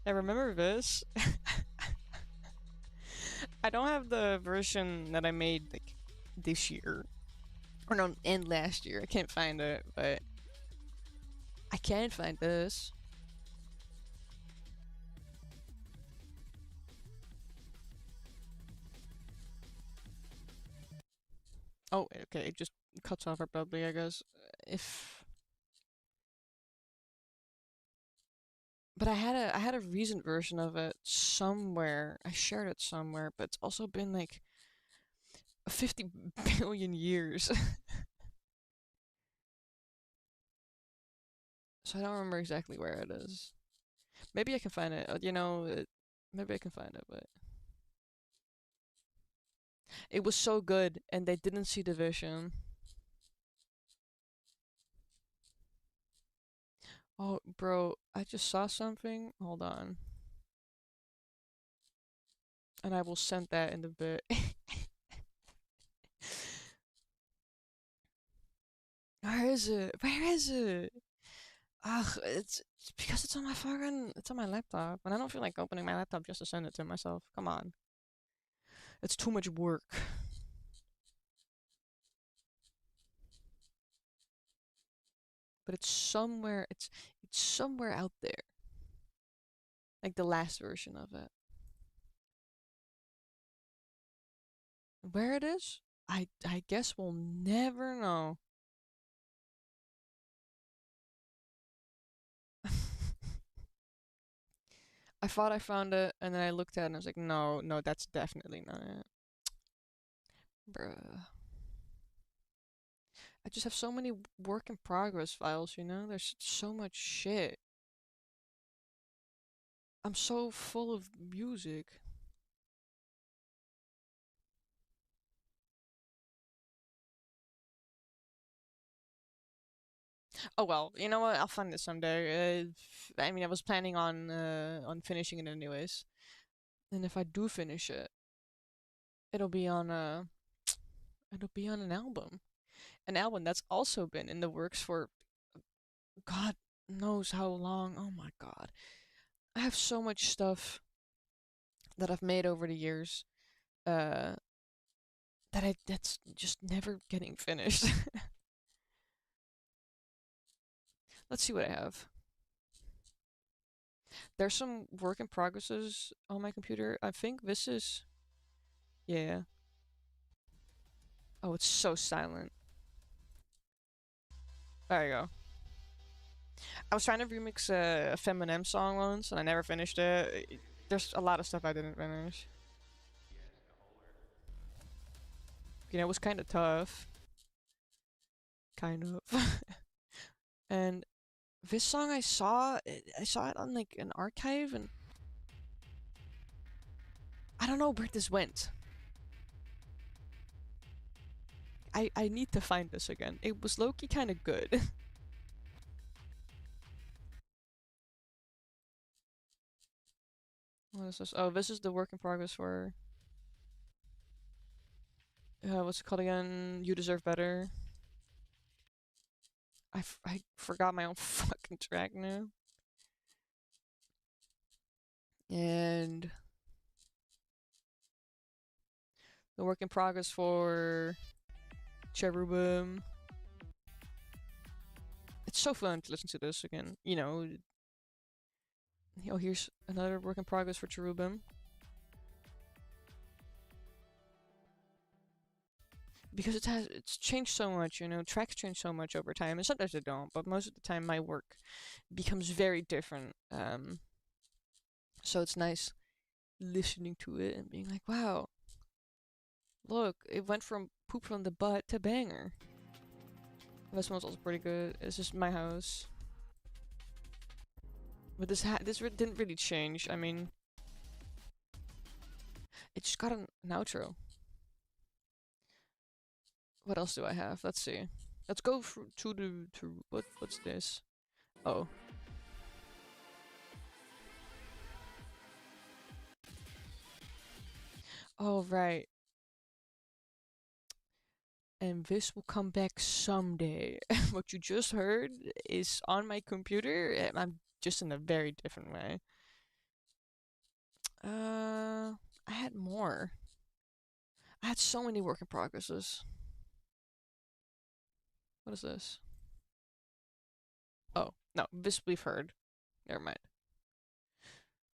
I remember this. I don't have the version that I made like this year. Or no, and last year. I can't find it, but I can find this. Oh, okay, it just cuts off abruptly, I guess. If But I had a recent version of it somewhere. I shared it somewhere, but it's also been like 50 billion years. So I don't remember exactly where it is. Maybe I can find it. Maybe I can find it, but it was so good and they didn't see the vision. Oh, bro, I just saw something. Hold on. And I will send that in a bit. Where is it? Where is it? Ugh, it's because it's on my laptop, and I don't feel like opening my laptop just to send it to myself. Come on. It's too much work. But it's somewhere out there. Like the last version of it. Where it is? I guess we'll never know. I thought I found it, and then I looked at it and I was like, no, no, that's definitely not it. Bruh. I just have so many work in progress files, you know? There's so much shit. I'm so full of music. Oh well, you know what? I'll find it someday. I mean, I was planning on finishing it anyways. And if I do finish it, it'll be on it'll be on an album that's also been in the works for God knows how long. Oh my God, I have so much stuff that I've made over the years, uh, that's just never getting finished. Let's see what I have. There's some work in progresses on my computer. I think this is, yeah. Oh, it's so silent. There you go. I was trying to remix a Feminem song once, and I never finished it. There's a lot of stuff I didn't finish. You know, it was kind of tough. Kind of. And this song I saw it on like an archive, and I don't know where this went. I need to find this again. It was low-key kind of good. What is this? Oh, this is the work in progress for what's it called again? You Deserve Better. I forgot my own fucking track now. And the work in progress for Cherub. It's so fun to listen to this again. Oh, here's another work in progress for Cherubim. Because it's changed so much, tracks change so much over time, and sometimes they don't, but most of the time my work becomes very different. So it's nice listening to it and being like, wow, look, it went from poop from the butt to banger. This one's also pretty good. It's just my house. But this didn't really change. I mean, it just got an outro. What else do I have? Let's see. Let's go to what's this? Oh. Oh right. And this will come back someday. What you just heard is on my computer. I'm just in a very different way. I had more. I had so many work in progresses. What is this? Oh, no, this we've heard. Never mind.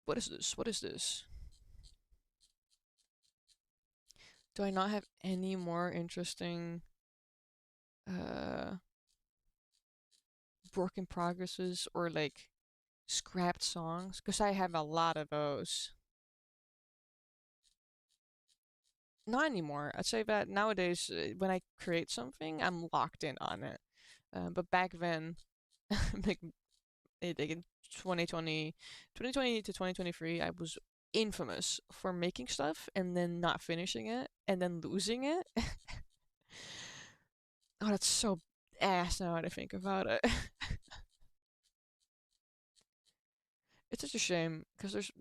What is this? What is this? Do I not have any more interesting uh work in progresses or like scrapped songs? Because I have a lot of those. Not anymore. I'd say that nowadays, when I create something, I'm locked in on it. But back then, like, like in 2020, 2020 to 2023, I was infamous for making stuff and then not finishing it and then losing it. Oh, that's so ass now that I think about it. It's such a shame because there's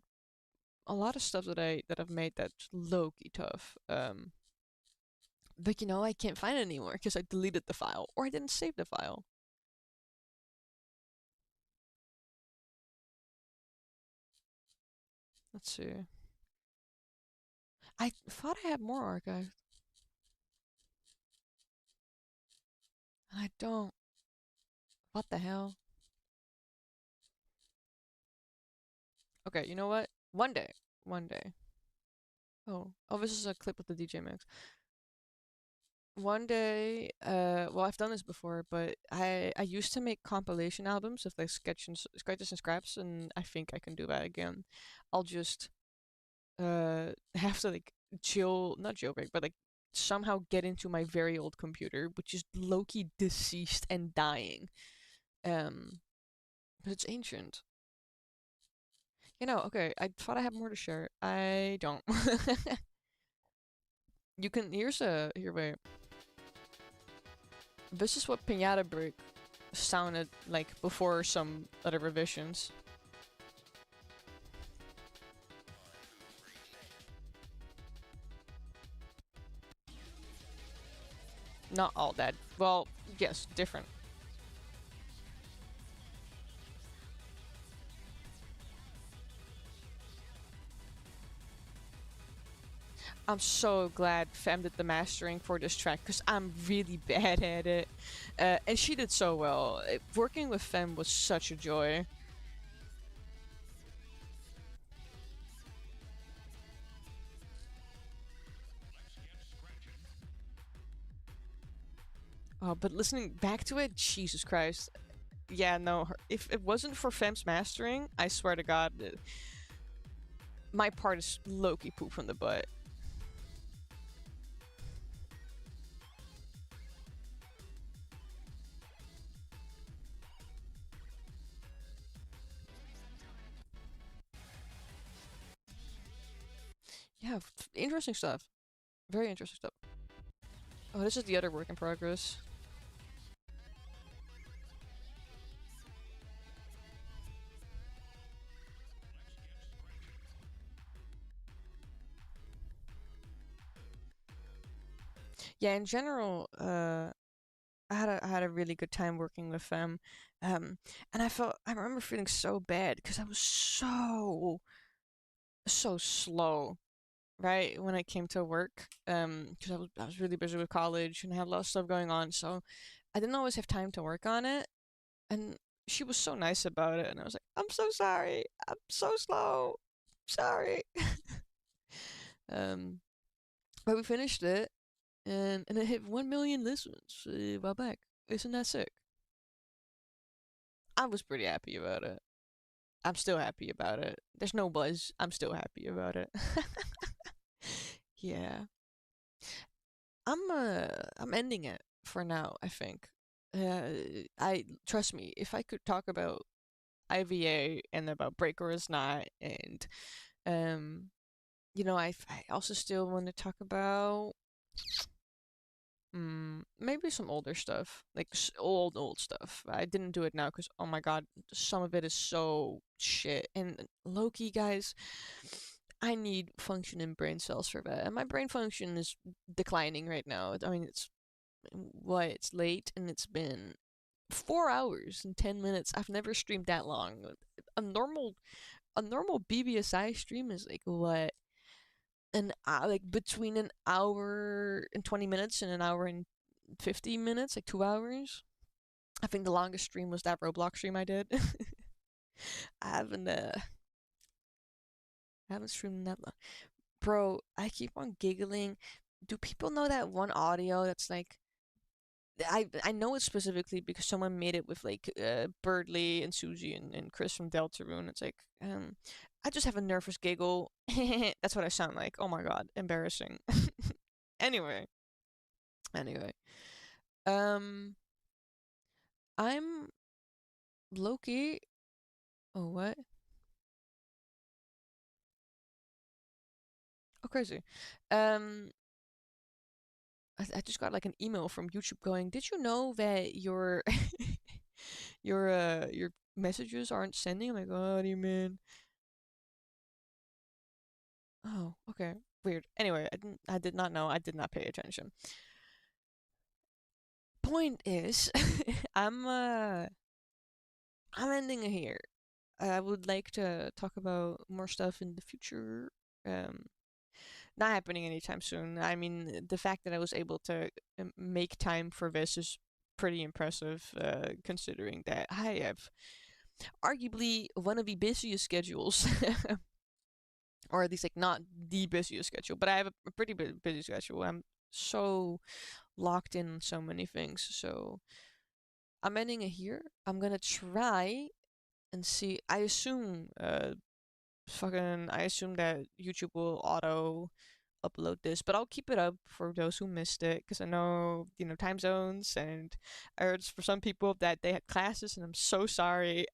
a lot of stuff that I've made that's low key tough. But I can't find it anymore because I deleted the file or I didn't save the file. Let's see. I thought I had more archived. I don't. What the hell? Okay, you know what? One day. One day. Oh, this is a clip of the DJ mix. One day, well, I've done this before, but I used to make compilation albums of like sketches and scraps, and I think I can do that again. I'll just have to like not jailbreak, but like somehow get into my very old computer, which is low-key deceased and dying. But it's ancient. Okay, I thought I had more to share. I don't. You can here, wait. This is what Pinata Break sounded like before some other revisions. Not all that. Well, yes, different. I'm so glad Fem did the mastering for this track because I'm really bad at it. And she did so well. Working with Fem was such a joy. But listening back to it, Jesus Christ. Yeah, no, if it wasn't for Fem's mastering, I swear to God, my part is low-key poop from the butt. Yeah, interesting stuff. Very interesting stuff. Oh, this is the other work in progress. Yeah, in general, I had a really good time working with them, and I remember feeling so bad because I was so slow, right, when it came to work, because I was really busy with college and I had a lot of stuff going on, so I didn't always have time to work on it, and she was so nice about it, and I was like, I'm so sorry, I'm so slow, sorry. um, but we finished it, and it hit 1 million listens a while back. Isn't that sick? I was pretty happy about it. I'm still happy about it. There's no buzz. I'm still happy about it. Yeah. I'm ending it for now, I think. I trust me, if I could talk about IVA and about Break or Is Not and um I also still want to talk about maybe some older stuff, like old stuff. I didn't do it now because oh my god, some of it is so shit. And Loki, guys, I need functioning brain cells for that, and my brain function is declining right now. I mean, it's late, and it's been 4 hours and 10 minutes. I've never streamed that long. A normal a normal BBSI stream is like what, like between an hour and 20 minutes and an hour and 50 minutes, like 2 hours. I think the longest stream was that Roblox stream I did. I haven't I haven't streamed that long. Bro, I keep on giggling. Do people know that one audio that's like, I know it specifically because someone made it with like Birdly and Susie and Chris from Deltarune. It's like, I just have a nervous giggle. That's what I sound like. Oh my god, embarrassing. Anyway, anyway, um, I'm Loki. Oh what? Oh crazy. Um, I just got like an email from YouTube going, "Did you know that your your messages aren't sending?" I'm like, "Oh, what do you mean?" Oh, okay. Weird. Anyway, I did not know. I did not pay attention. Point is, I'm uh I'm ending it here. I would like to talk about more stuff in the future. Um Not happening anytime soon. I mean, the fact that I was able to make time for this is pretty impressive, considering that I have arguably one of the busiest schedules, or at least like not the busiest schedule, but I have a pretty busy schedule. I'm so locked in on so many things. So I'm ending it here. I'm gonna try and see. I assume that YouTube will auto upload this, but I'll keep it up for those who missed it because I know, time zones, and I heard for some people that they had classes, and I'm so sorry.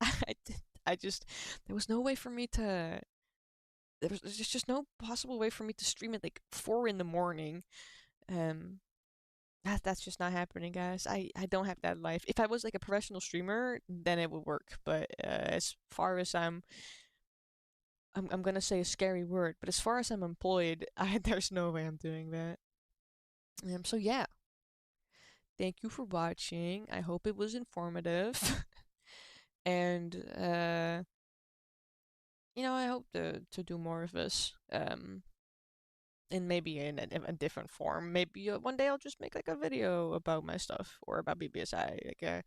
I just, there was no way for me to, there's just no possible way for me to stream at like 4 in the morning. Um, that's just not happening, guys. I don't have that life. If I was like a professional streamer, then it would work. But as far as I'm gonna say a scary word, but as far as I'm employed, there's no way I'm doing that. So yeah, thank you for watching. I hope it was informative, and I hope to do more of this. And maybe in a different form. Maybe one day I'll just make like a video about my stuff or about BBSI, like a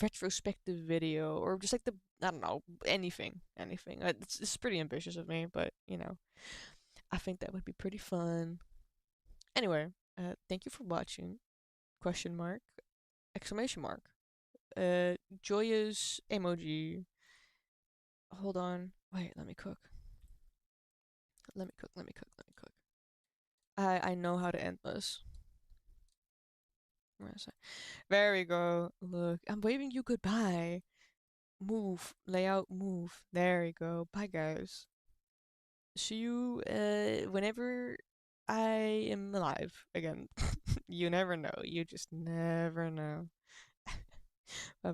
retrospective video, or just like I don't know, anything. It's pretty ambitious of me, but I think that would be pretty fun. Anyway, thank you for watching. Question mark, exclamation mark, joyous emoji. Hold on, wait, let me cook. Let me cook. Let me cook. Let me cook. I know how to end this. Where is it? There we go. Look, I'm waving you goodbye. Move, layout, move. There we go. Bye, guys. See you whenever I am alive again. You never know. You just never know. Bye.